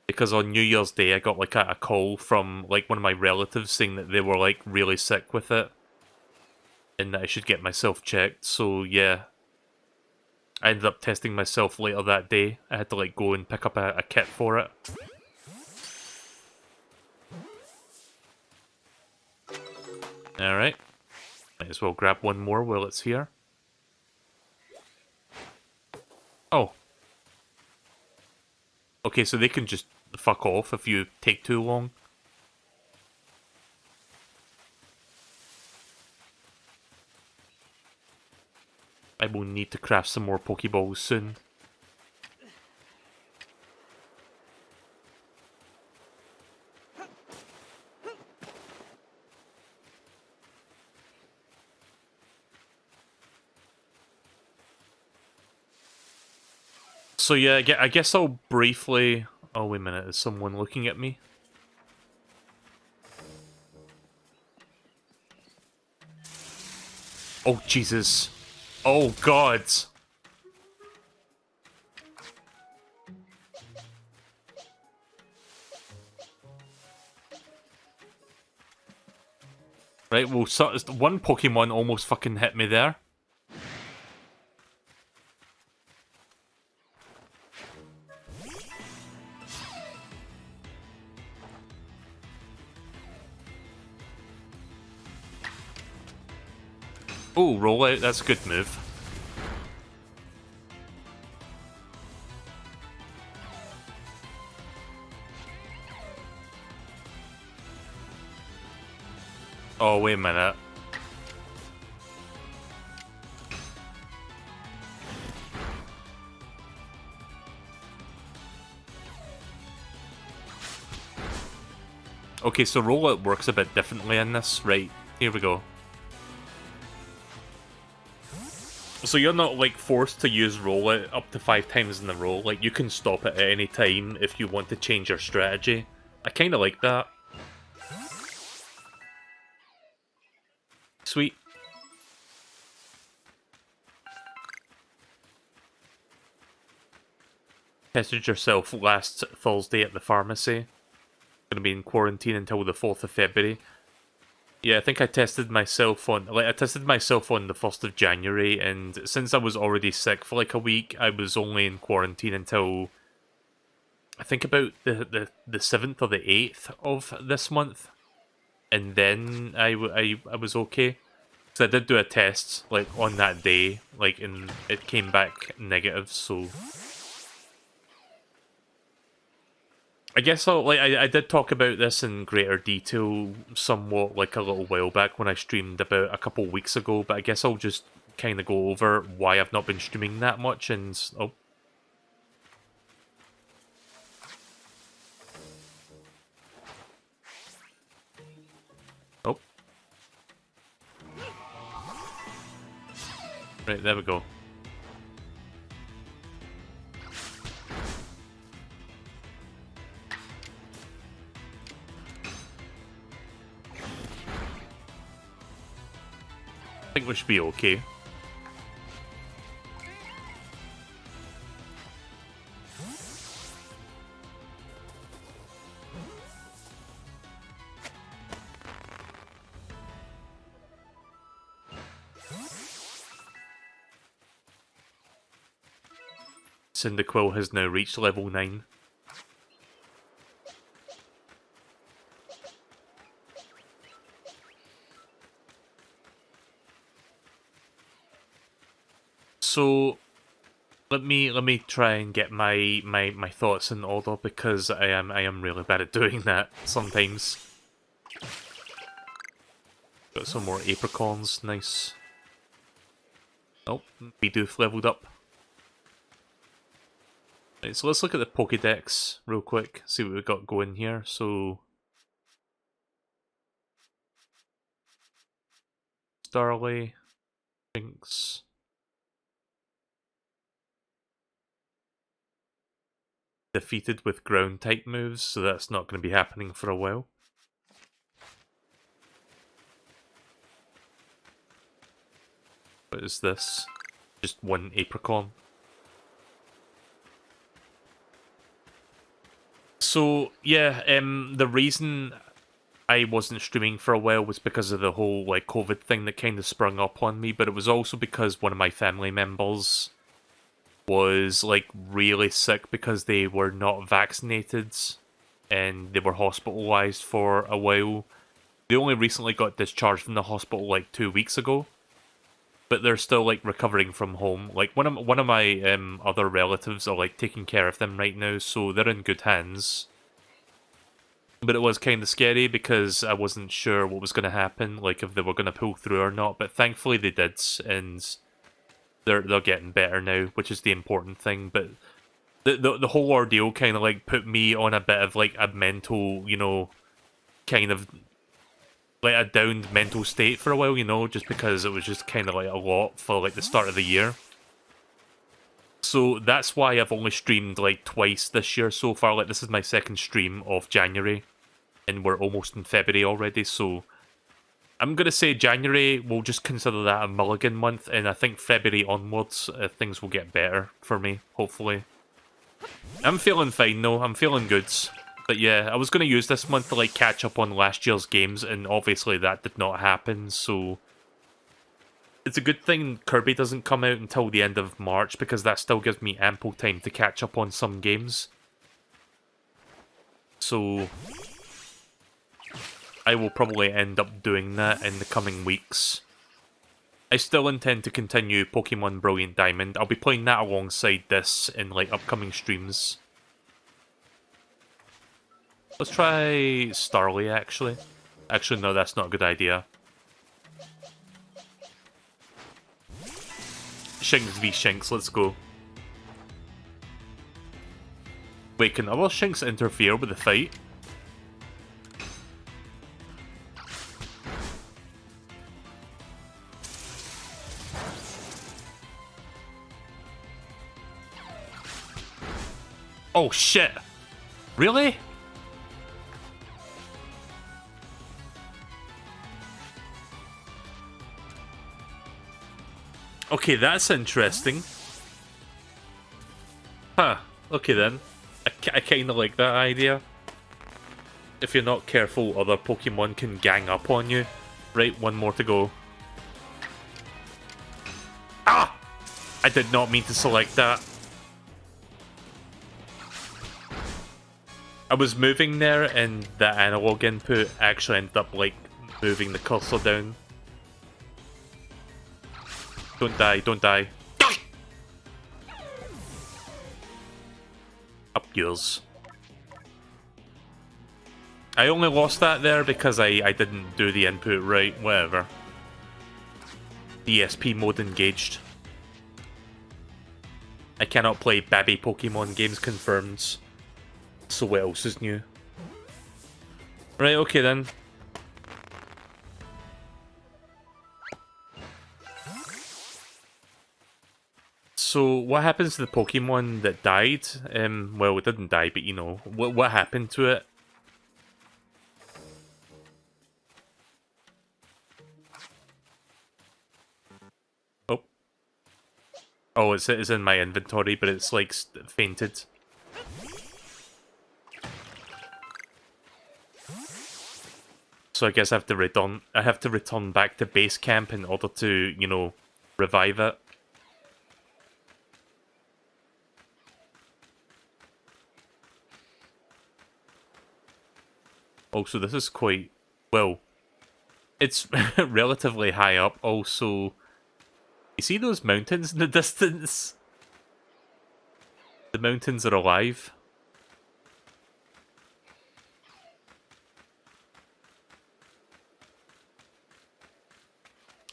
Because on New Year's Day, I got, like, a call from, like, one of my relatives saying that they were, like, really sick with it. And that I should get myself checked, so yeah. I ended up testing myself later that day. I had to, like, go and pick up a kit for it. Alright. Might as well grab one more while it's here. Oh. Okay, so they can just fuck off if you take too long. I will need to craft some more Pokeballs soon. So yeah, I guess I'll briefly... Oh, wait a minute, is someone looking at me? Oh, Jesus. Oh, God. Right, well, so, one Pokemon almost fucking hit me there. Oh, roll out, that's a good move. Oh, wait a minute. Okay, so rollout works a bit differently in this. Right, here we go. So you're not, like, forced to use rollout up to 5 times in a row. Like, you can stop it at any time if you want to change your strategy. I kind of like that. Sweet. Tested yourself last Thursday at the pharmacy. Gonna be in quarantine until the 4th of February. Yeah, I think I tested myself on the 1st of January, and since I was already sick for like a week, I was only in quarantine until I think about the 7th or the 8th of this month, and then I was okay. So I did do a test like on that day, like, and it came back negative. So I guess I did talk about this in greater detail somewhat like a little while back when I streamed about a couple weeks ago, but I guess I'll just kind of go over why I've not been streaming that much and... Oh. Oh. Right, there we go. I think we should be okay. Cyndaquil has now reached level 9. So let me try and get my thoughts in order, because I am really bad at doing that sometimes. Got some more apricorns, nice. Oh, Bidoof leveled up. Right, so let's look at the Pokédex real quick, see what we've got going here. So Starly, Jinx. Defeated with ground type moves, so that's not going to be happening for a while. What is this? Just one apricorn. So yeah, the reason I wasn't streaming for a while was because of the whole like COVID thing that kind of sprung up on me, but it was also because one of my family members was like really sick because they were not vaccinated and they were hospitalized for a while. They only recently got discharged from the hospital like 2 weeks ago, but they're still like recovering from home. Like one of my other relatives are like taking care of them right now, so they're in good hands. But it was kind of scary because I wasn't sure what was going to happen, like if they were going to pull through or not. But thankfully they did, and they're getting better now, which is the important thing. But the whole ordeal kind of like put me on a bit of like a mental, you know, kind of like a downed mental state for a while, you know, just because it was just kind of like a lot for like the start of the year. So that's why I've only streamed like twice this year so far. Like this is my second stream of January, and we're almost in February already. So I'm gonna say January, we'll just consider that a mulligan month, and I think February onwards things will get better for me, hopefully. I'm feeling fine though. I'm feeling good. But yeah, I was going to use this month to like catch up on last year's games, and obviously that did not happen, so it's a good thing Kirby doesn't come out until the end of March, because that still gives me ample time to catch up on some games. So I will probably end up doing that in the coming weeks. I still intend to continue Pokemon Brilliant Diamond. I'll be playing that alongside this in like upcoming streams. Let's try Starly, actually. Actually, no, that's not a good idea. Shinx v Shinx, let's go. Wait, can other Shinx interfere with the fight? Oh shit! Really? Okay, that's interesting. Huh, okay then. I kinda like that idea. If you're not careful, other Pokemon can gang up on you. Right, one more to go. Ah! I did not mean to select that. I was moving there and the analog input actually ended up, like, moving the cursor down. Don't die, don't die. Up yours. I only lost that there because I didn't do the input right, whatever. DSP mode engaged. I cannot play baby Pokemon games confirmed. So what else is new? Right, okay then. So what happens to the Pokemon that died? Well, it didn't die, but you know, what happened to it? Oh. Oh, it's in my inventory, but it's like fainted. So I guess I have to return back to base camp in order to, you know, revive it. Also, this is quite, well, it's relatively high up. Also, you see those mountains in the distance? The mountains are alive.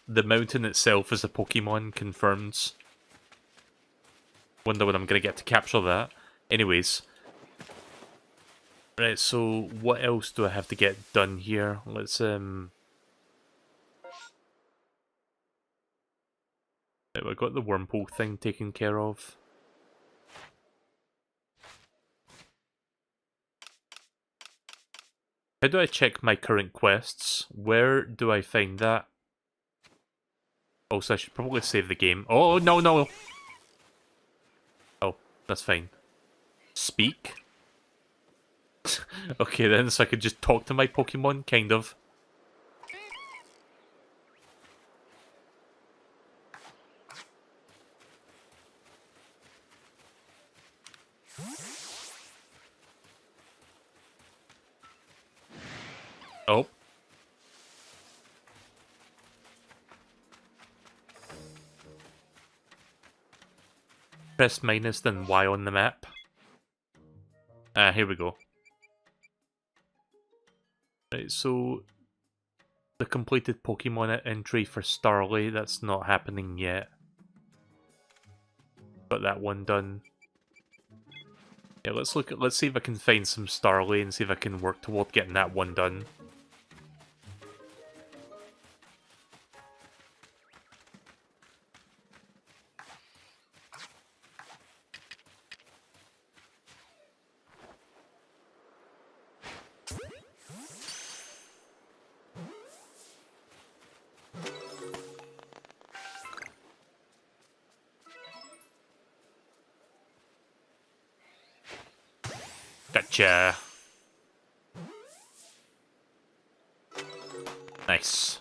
The mountain itself is a Pokemon, confirmed. Wonder when I'm going to get to capture that. Anyways. Right, so what else do I have to get done here? Let's, Right, I got the wormhole thing taken care of. How do I check my current quests? Where do I find that? Also, I should probably save the game. Oh, no, no! Oh, that's fine. Speak? Okay then, so I could just talk to my Pokemon, kind of. Oh. Press minus, then Y on the map. Ah, here we go. Right, so the completed Pokemon entry for Starly, that's not happening yet. Got that one done. Yeah, let's see if I can find some Starly and see if I can work toward getting that one done. Gotcha. Nice.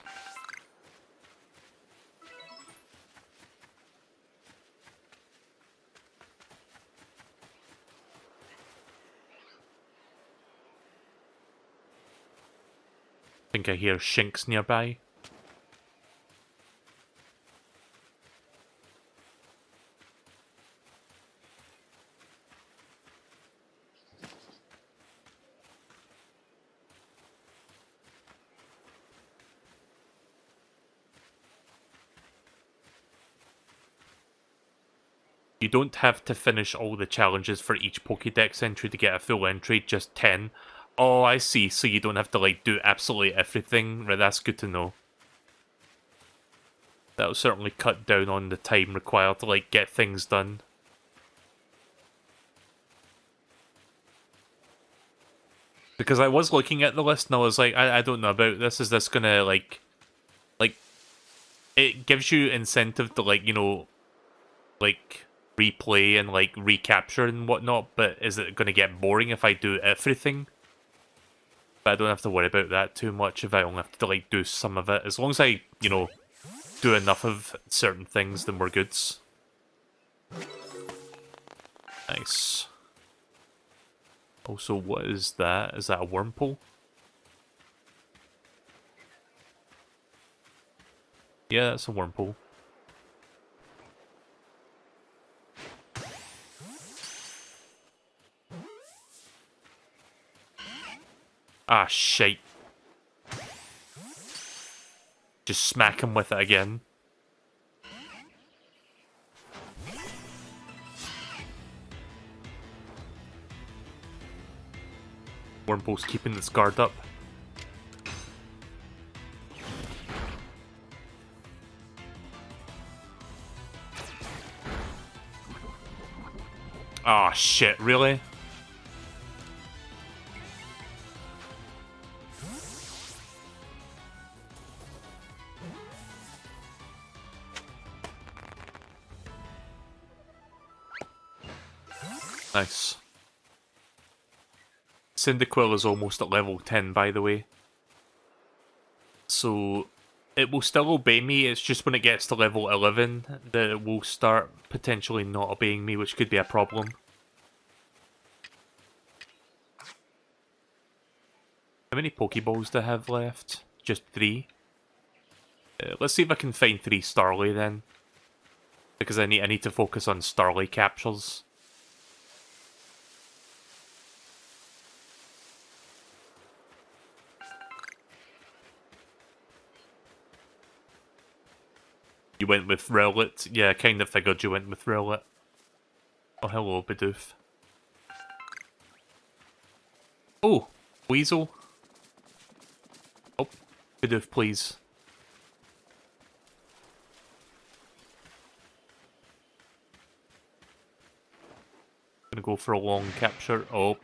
I think I hear Shinx nearby. You don't have to finish all the challenges for each Pokédex entry to get a full entry, just 10. Oh, I see. So you don't have to, like, do absolutely everything. Right, that's good to know. That'll certainly cut down on the time required to, like, get things done. Because I was looking at the list and I was like, I don't know about this. Is this gonna, like, it gives you incentive to, like, you know, like, replay and, like, recapture and whatnot, but is it gonna get boring if I do everything? But I don't have to worry about that too much if I only have to, like, do some of it. As long as I, you know, do enough of certain things, then we're good. Nice. Also, what is that? Is that a wormhole? Yeah, that's a wormhole. Ah, shite. Just smack him with it again. Wormhole's keeping its guard up. Ah, shit, really? Nice. Cyndaquil is almost at level 10, by the way. So, it will still obey me, it's just when it gets to level 11 that it will start potentially not obeying me, which could be a problem. How many Pokeballs do I have left? Just 3? Let's see if I can find 3 Starly then. Because I need to focus on Starly captures. You went with Rowlet? Yeah, I kind of figured you went with Rowlet. Oh, hello, Bidoof. Oh, Weasel. Oh, Bidoof, please. Gonna go for a long capture. Oh.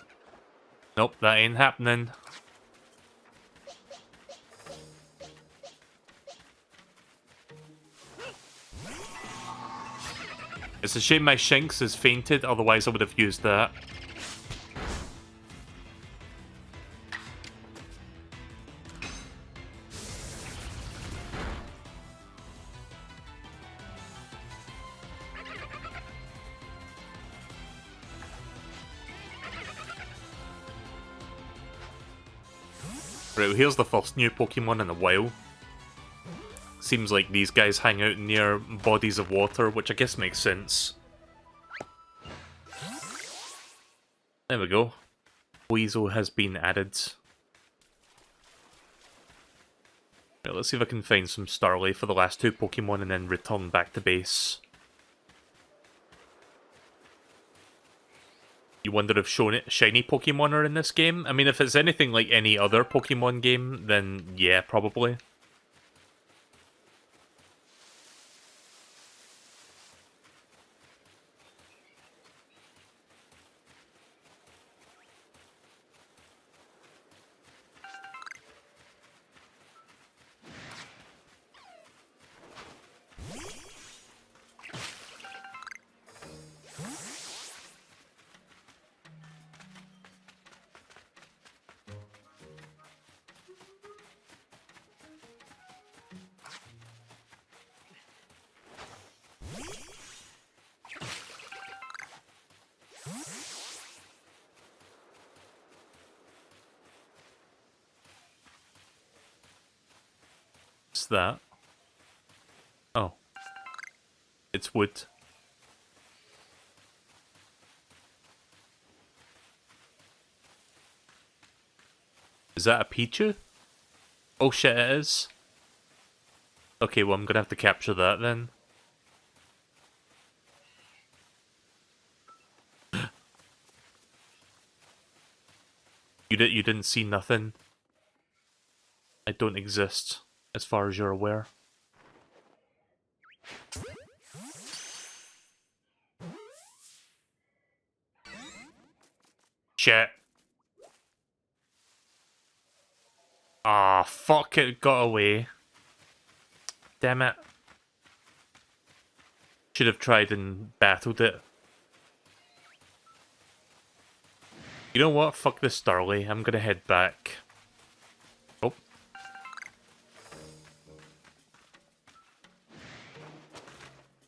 Nope, that ain't happening. It's a shame my Shinx is fainted, otherwise I would have used that. Right, well, here's the first new Pokemon in a while. Seems like these guys hang out near bodies of water, which I guess makes sense. There we go. Weasel has been added. Right, let's see if I can find some Starly for the last 2 Pokemon and then return back to base. You wonder if shiny Pokemon are in this game? I mean, if it's anything like any other Pokemon game, then yeah, probably. What's that? Oh. It's wood. Is that a Pichu? Oh shit, it is. Okay, well I'm gonna have to capture that then. You didn't see nothing? I don't exist, as far as you're aware. Shit. Ah, fuck, it got away. Damn it. Should have tried and battled it. You know what? Fuck this Starly. I'm gonna head back. Oh.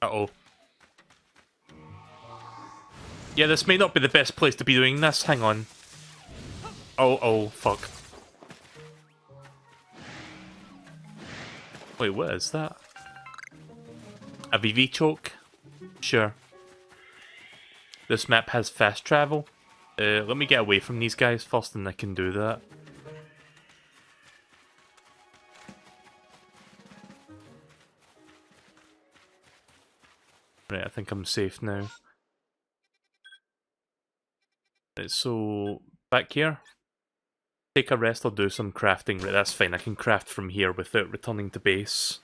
Uh-oh. Yeah, this may not be the best place to be doing this. Hang on. Oh, fuck. Wait, what is that? A VV choke? Sure. This map has fast travel. Let me get away from these guys first and I can do that. Right, I think I'm safe now. Right, so, back here. Take a rest or do some crafting. Right, that's fine. I can craft from here without returning to base.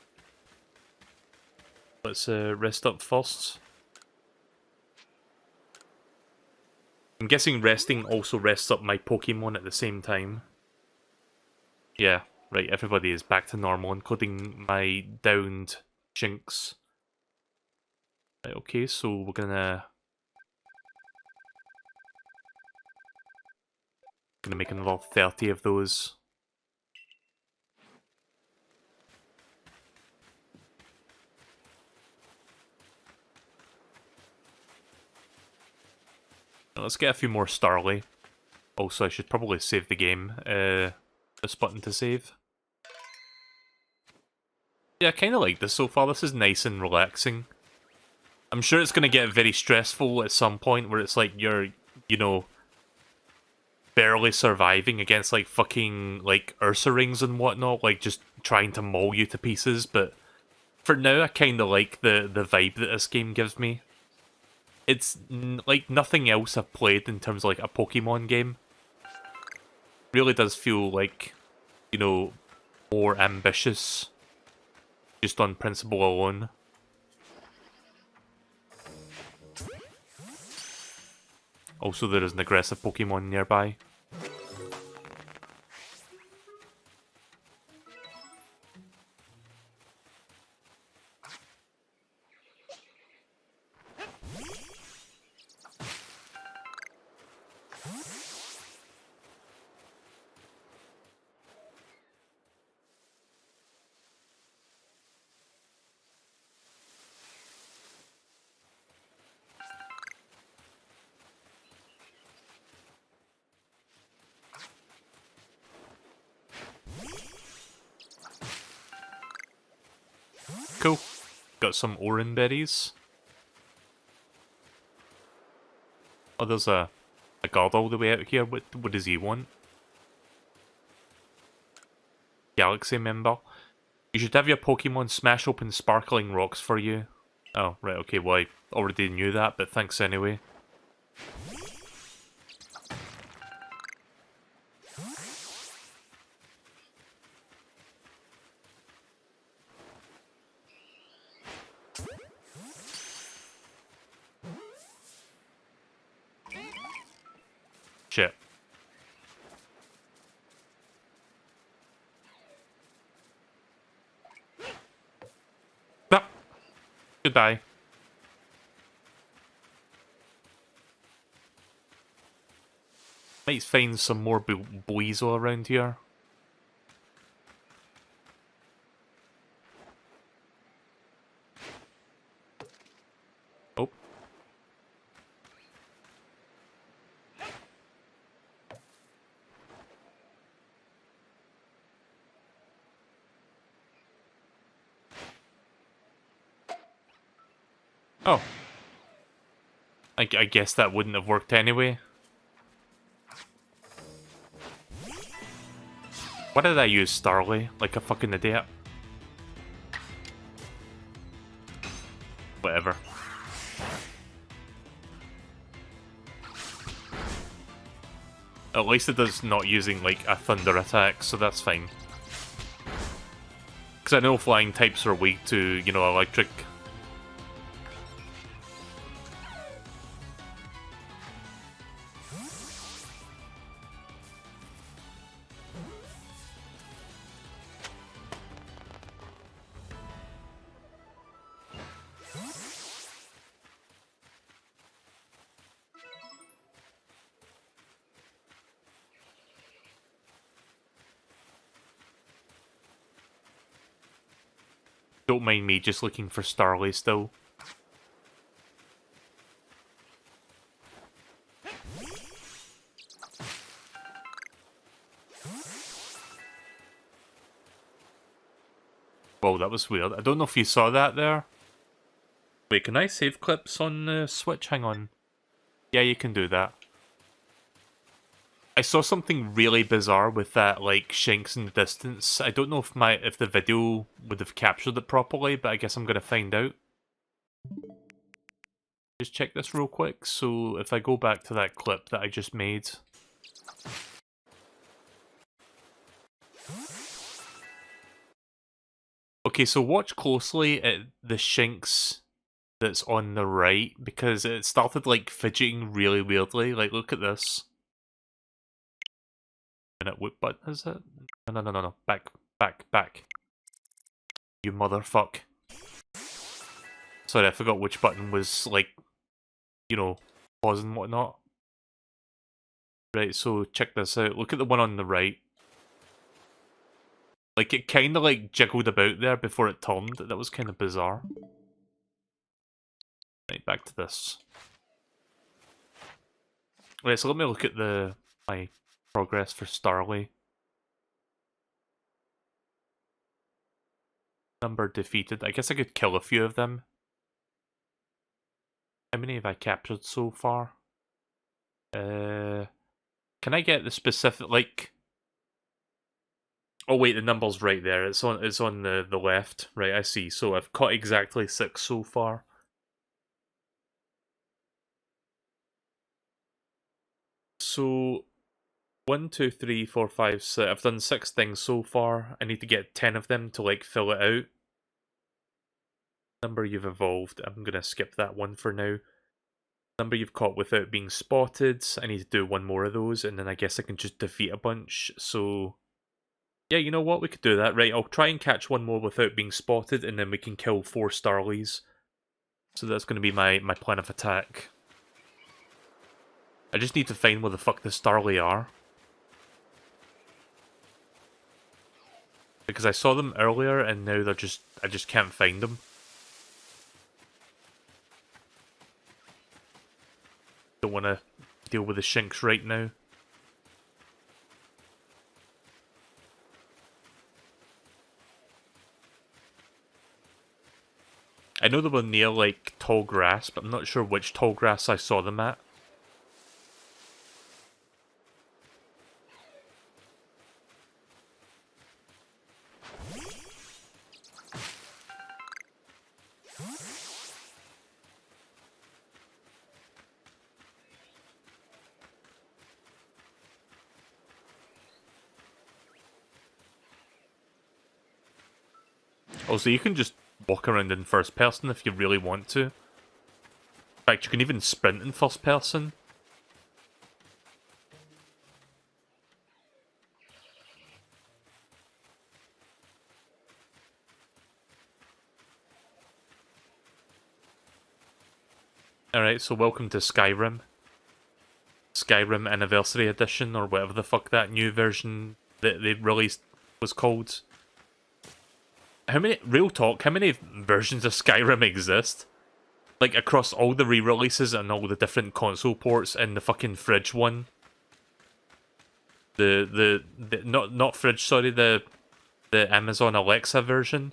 Let's rest up first. I'm guessing resting also rests up my Pokemon at the same time. Yeah, right, everybody is back to normal, including my downed Jinx. Right, okay, so we're gonna make another 30 of those. Let's get a few more Starly. Also, I should probably save the game. This button to save. Yeah, I kind of like this so far. This is nice and relaxing. I'm sure it's going to get very stressful at some point where it's like you're, you know, barely surviving against like fucking like Ursa-rings and whatnot, like just trying to maul you to pieces, but for now I kind of like the vibe that this game gives me. It's like nothing else I've played in terms of like a Pokemon game. Really does feel like, you know, more ambitious just on principle alone. Also, there is an aggressive Pokemon nearby. Cool. Got some Oran berries. Oh, there's a guard all the way out here. What does he want? Galaxy member. You should have your Pokemon smash open sparkling rocks for you. Oh, right, okay, well I already knew that, but thanks anyway. Shit. Ah! Goodbye. Might find some more Buizel around here. Oh. Oh. I guess that wouldn't have worked anyway. Why did I use Starly like a fucking idiot? Whatever. At least it does not using, like, a thunder attack, so that's fine. Because I know flying types are weak to, you know, electric. Don't mind me just looking for Starly still. Whoa, that was weird. I don't know if you saw that there. Wait, can I save clips on the Switch? Hang on. Yeah, you can do that. I saw something really bizarre with that, like, Shinx in the distance. I don't know if the video would have captured it properly, but I guess I'm gonna find out. Just check this real quick. So if I go back to that clip that I just made. Okay, so watch closely at the Shinx that's on the right, because it started, like, fidgeting really weirdly. Like, look at this. What button is it? No. Back. You motherfuck. Sorry, I forgot which button was, like, you know, pause and whatnot. Right, so check this out. Look at the one on the right. Like, it kind of, like, jiggled about there before it turned. That was kind of bizarre. Right, back to this. Right, so let me look at my progress for Starly. Number defeated. I guess I could kill a few of them. How many have I captured so far? Can I get the specific, like... Oh wait, the number's right there. It's on the left. Right, I see. So I've caught exactly 6 so far. So 1, 2, 3, 4, 5, 6. I've done 6 things so far. I need to get 10 of them to, like, fill it out. Number you've evolved. I'm gonna skip that one for now. Number you've caught without being spotted. I need to do 1 more of those, and then I guess I can just defeat a bunch. So yeah, you know what? We could do that. Right, I'll try and catch 1 more without being spotted, and then we can kill 4 Starlies. So that's going to be my plan of attack. I just need to find where the fuck the Starly are. Because I saw them earlier, and now I just can't find them. Don't want to deal with the Shinx right now. I know they were near, like, tall grass, but I'm not sure which tall grass I saw them at. Also, you can just walk around in first person if you really want to. In fact, you can even sprint in first person. Alright, so welcome to Skyrim. Skyrim Anniversary Edition, or whatever the fuck that new version that they released was called. Real talk, how many versions of Skyrim exist? Like, across all the re-releases and all the different console ports and the fucking Fridge one. Not Fridge, sorry, the Amazon Alexa version.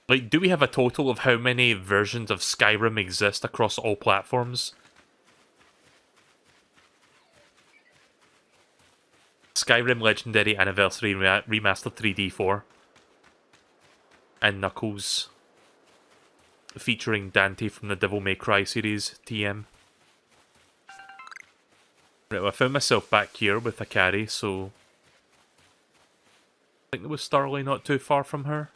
Like, do we have a total of how many versions of Skyrim exist across all platforms? Skyrim Legendary Anniversary Remaster 3D4. And Knuckles. Featuring Dante from the Devil May Cry series, TM. Right, well, I found myself back here with a carry, so I think there was Starly not too far from her.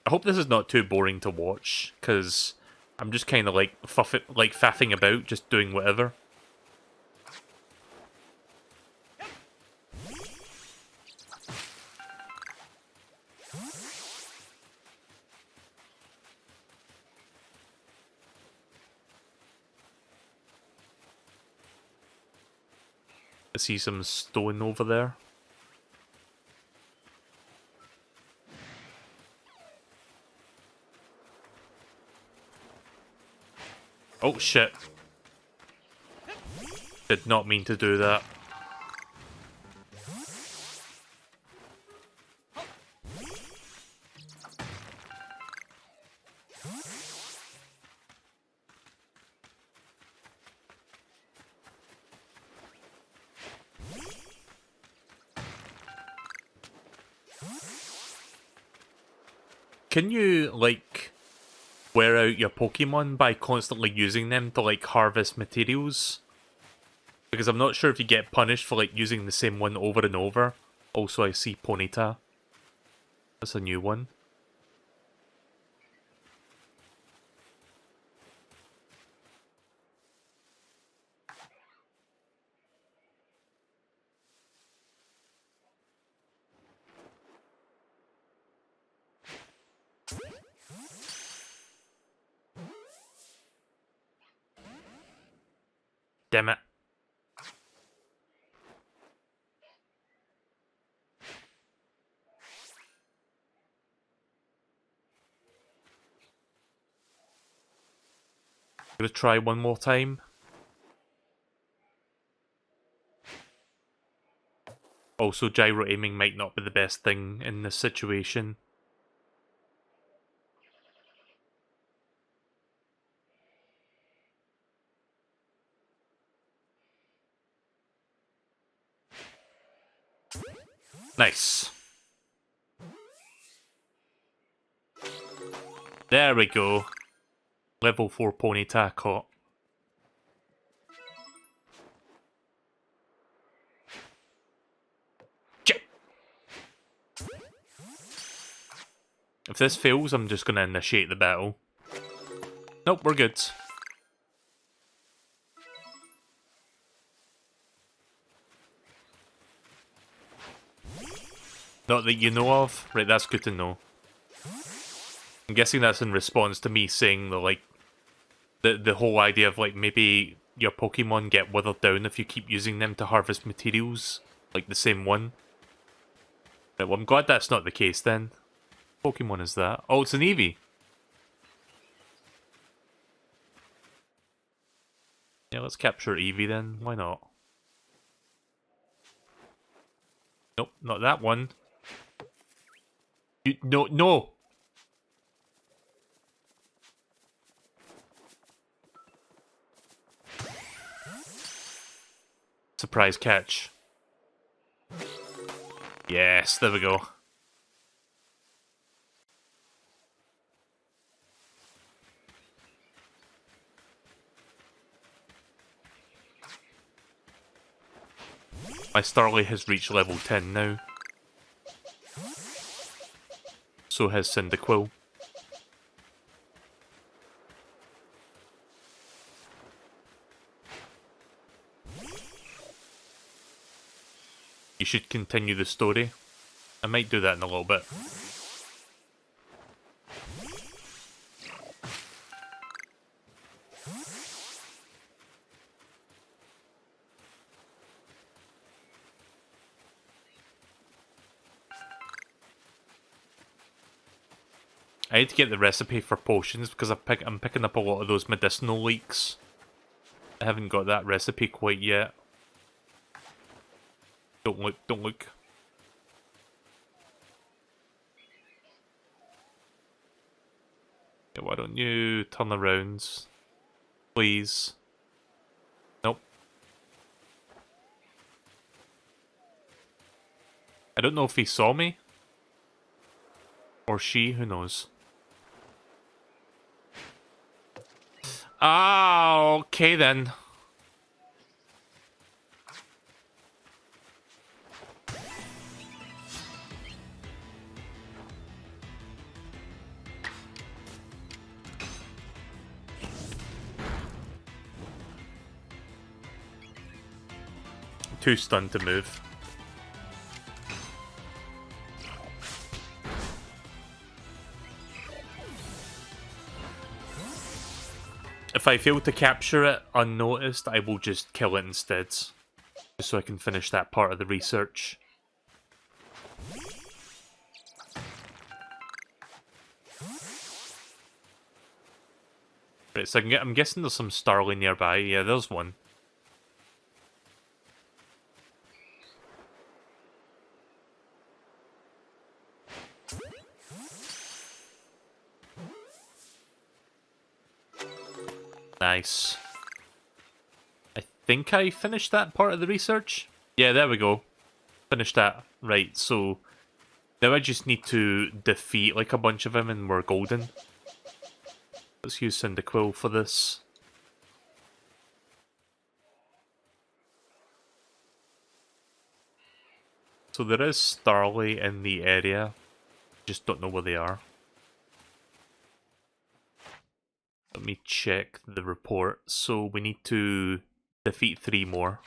I hope this is not too boring to watch, because I'm just kind of like faffing about, just doing whatever. I see some stone over there. Oh shit. Did not mean to do that. Can you, like, wear out your Pokemon by constantly using them to, like, harvest materials? Because I'm not sure if you get punished for, like, using the same one over and over. Also, I see Ponyta. That's a new one. Damn it. Gonna try one more time. Also, gyro aiming might not be the best thing in this situation. Nice. There we go. Level 4 Ponyta caught. If this fails, I'm just going to initiate the battle. Nope, we're good. Not that you know of? Right, that's good to know. I'm guessing that's in response to me saying the, like, the whole idea of, like, maybe your Pokemon get withered down if you keep using them to harvest materials. Like the same one. Right, well, I'm glad that's not the case then. Pokemon is that? Oh, it's an Eevee. Yeah, let's capture Eevee then. Why not? Nope, not that one. No! Surprise catch. Yes, there we go. My Starly has reached level 10 now. So has Cyndaquil. You should continue the story. I might do that in a little bit. I need to get the recipe for potions because I'm picking up a lot of those medicinal leeks. I haven't got that recipe quite yet. Don't look, don't look. Yeah, why don't you turn around, please? Nope. I don't know if he saw me. Or she, who knows. Ah, okay then. Too stunned to move. If I fail to capture it unnoticed, I will just kill it instead. Just so I can finish that part of the research. Right, so I'm guessing there's some Starly nearby. Yeah, there's one. Nice. I think I finished that part of the research. Yeah, there we go. Finished that. Right, so now I just need to defeat like a bunch of them and we're golden. Let's use Cyndaquil for this. So there is Starly in the area. Just don't know where they are. Let me check the report. So we need to defeat 3 more.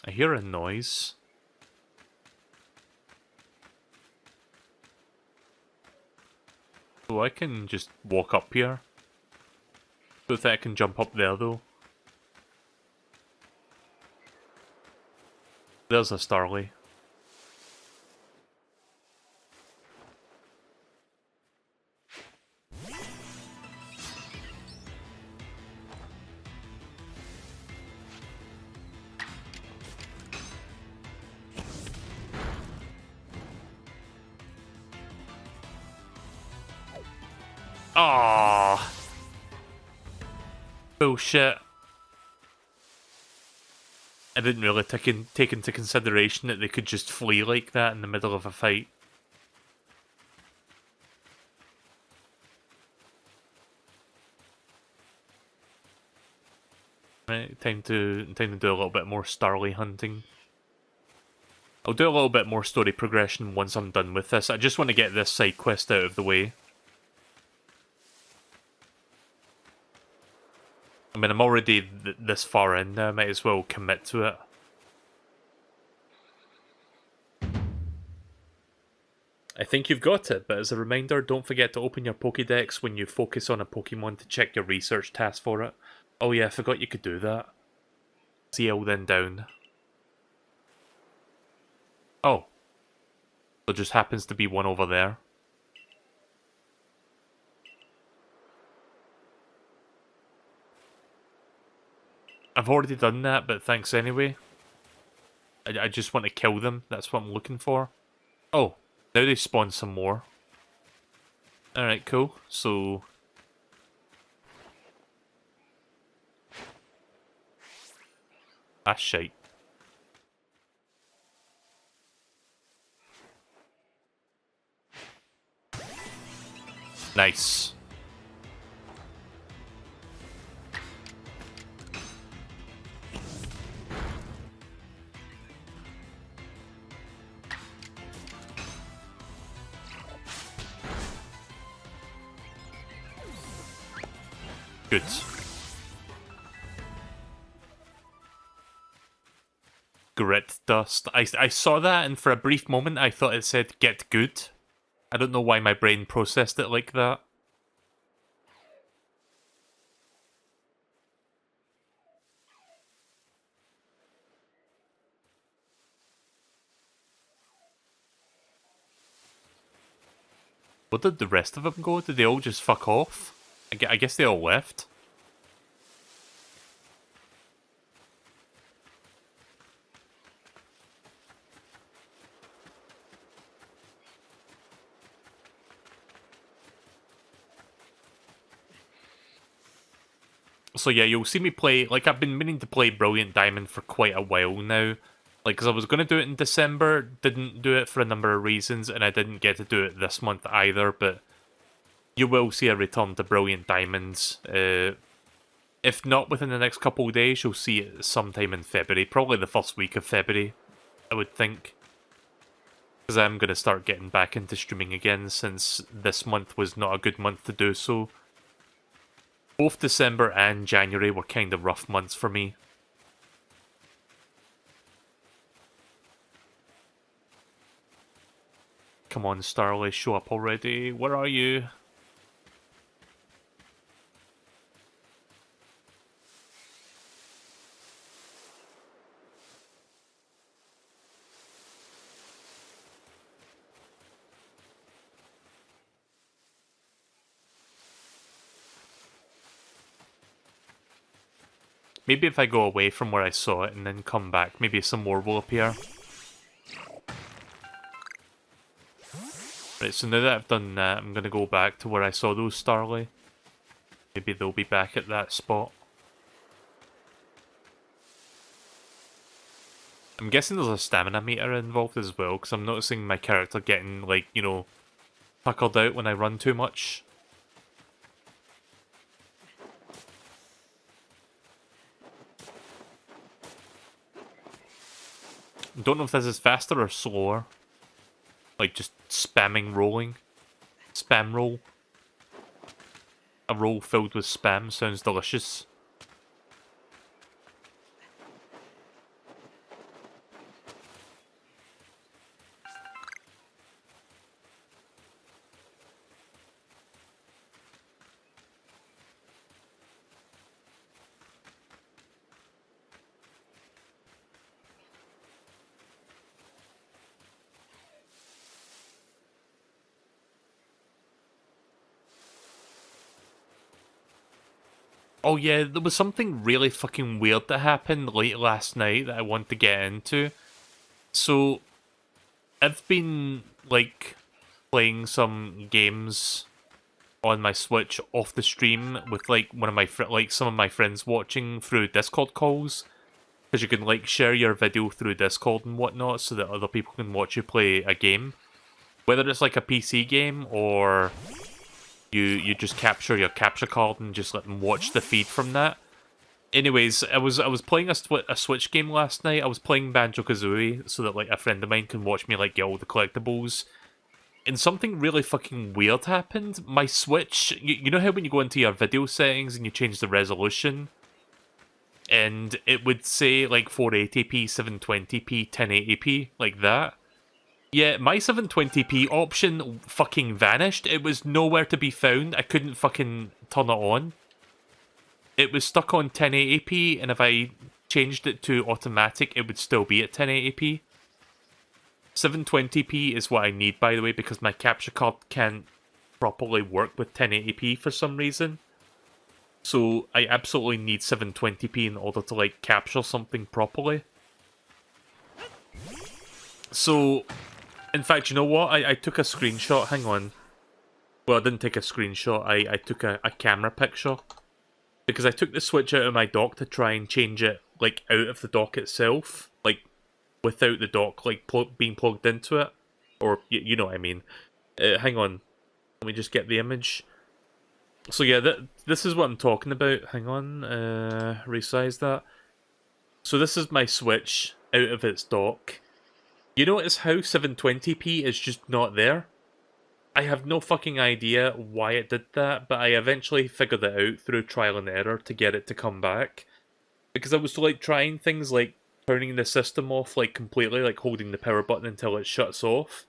I hear a noise. So I can just walk up here. Don't think I can jump up there though. There's a Starly. Ah, bullshit. I didn't really take into consideration that they could just flee like that in the middle of a fight. Right, time to do a little bit more Starly hunting. I'll do a little bit more story progression once I'm done with this. I just want to get this side quest out of the way. I mean, I'm already this far in now, I might as well commit to it. I think you've got it, but as a reminder, don't forget to open your Pokédex when you focus on a Pokemon to check your research task for it. Oh yeah, I forgot you could do that. CL then down. Oh. There just happens to be one over there. I've already done that, but thanks anyway. I just want to kill them, that's what I'm looking for. Oh, now they spawn some more. Alright, cool. So... ah, shite. Nice. Good. Grit dust. I saw that and for a brief moment I thought it said get good. I don't know why my brain processed it like that. Where did the rest of them go? Did they all just fuck off? I guess they all left. So yeah, you'll see me play, like, I've been meaning to play Brilliant Diamond for quite a while now. Like, because I was going to do it in December, didn't do it for a number of reasons, and I didn't get to do it this month either, but you will see a return to Brilliant Diamonds. If not within the next couple of days, you'll see it sometime in February. Probably the first week of February, I would think. Because I'm going to start getting back into streaming again, since this month was not a good month to do so. Both December and January were kind of rough months for me. Come on, Starly, show up already. Where are you? Maybe if I go away from where I saw it and then come back, maybe some more will appear. Right, so now that I've done that, I'm going to go back to where I saw those Starly. Maybe they'll be back at that spot. I'm guessing there's a stamina meter involved as well, because I'm noticing my character getting, like, you know, puckered out when I run too much. Don't know if this is faster or slower. Like, just spamming rolling. Spam roll. A roll filled with spam sounds delicious. Oh yeah, there was something really fucking weird that happened late last night that I want to get into. So, I've been, like, playing some games on my Switch off the stream with, like, one of my some of my friends watching through Discord calls. Because you can, like, share your video through Discord and whatnot so that other people can watch you play a game. Whether it's, like, a PC game or you just capture your capture card and just let them watch the feed from that. Anyways, I was playing a Switch game last night. I was playing Banjo-Kazooie so that, like, a friend of mine can watch me, like, get all the collectibles. And something really fucking weird happened. My Switch, you know how when you go into your video settings and you change the resolution, and it would say, like, 480p, 720p, 1080p, like that? Yeah, my 720p option fucking vanished. It was nowhere to be found. I couldn't fucking turn it on. It was stuck on 1080p, and if I changed it to automatic, it would still be at 1080p. 720p is what I need, by the way, because my capture card can't properly work with 1080p for some reason. So I absolutely need 720p in order to, like, capture something properly. So, in fact, you know what? I took a screenshot, hang on. Well, I didn't take a screenshot, I took a camera picture. Because I took the Switch out of my dock to try and change it, like, out of the dock itself. Like, without the dock, like, being plugged into it. Or, you know what I mean. Hang on. Let me just get the image. So yeah, this is what I'm talking about. Hang on. Resize that. So this is my Switch out of its dock. You notice how 720p is just not there? I have no fucking idea why it did that, but I eventually figured it out through trial and error to get it to come back. Because I was, like, trying things like turning the system off, like, completely, like holding the power button until it shuts off,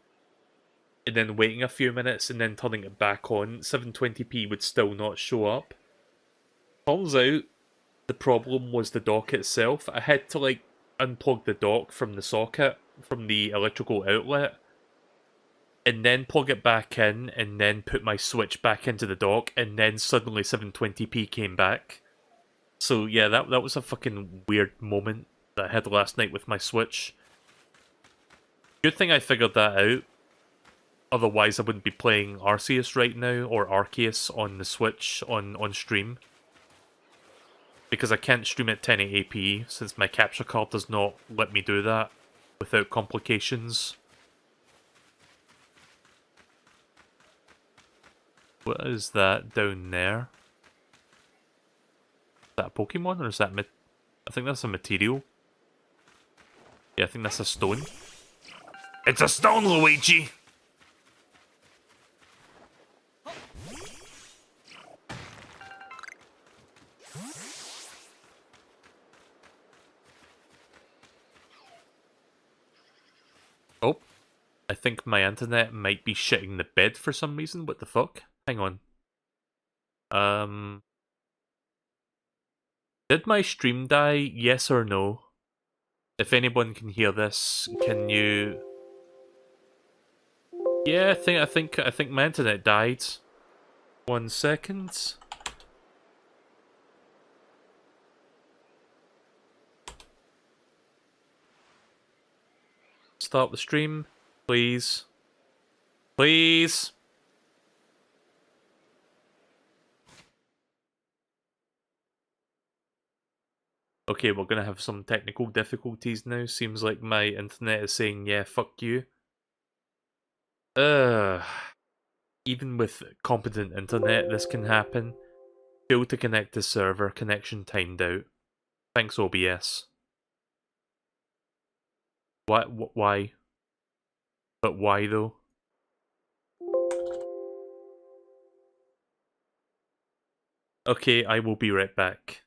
and then waiting a few minutes and then turning it back on. 720p would still not show up. Turns out the problem was the dock itself. I had to, like, unplug the dock from the socket, from the electrical outlet, and then plug it back in, and then put my Switch back into the dock, and then suddenly 720p came back. So yeah, that was a fucking weird moment that I had last night with my Switch. Good thing I figured that out. Otherwise I wouldn't be playing Arceus right now, or Arceus on the Switch on stream. Because I can't stream at 1080p, since my capture card does not let me do that without complications. What is that down there? Is that a Pokemon, or is that I think that's a material. Yeah, I think that's a stone. It's a stone, Luigi! Oh, I think my internet might be shitting the bed for some reason. What the fuck? Hang on. Did my stream die? Yes or no? If anyone can hear this, can you... Yeah, I think my internet died. 1 second. Start the stream, please. Please! Okay, we're gonna have some technical difficulties now. Seems like my internet is saying, yeah, fuck you. Even with competent internet, this can happen. Failed to connect to server, connection timed out. Thanks, OBS. Why? But why, though? Okay, I will be right back.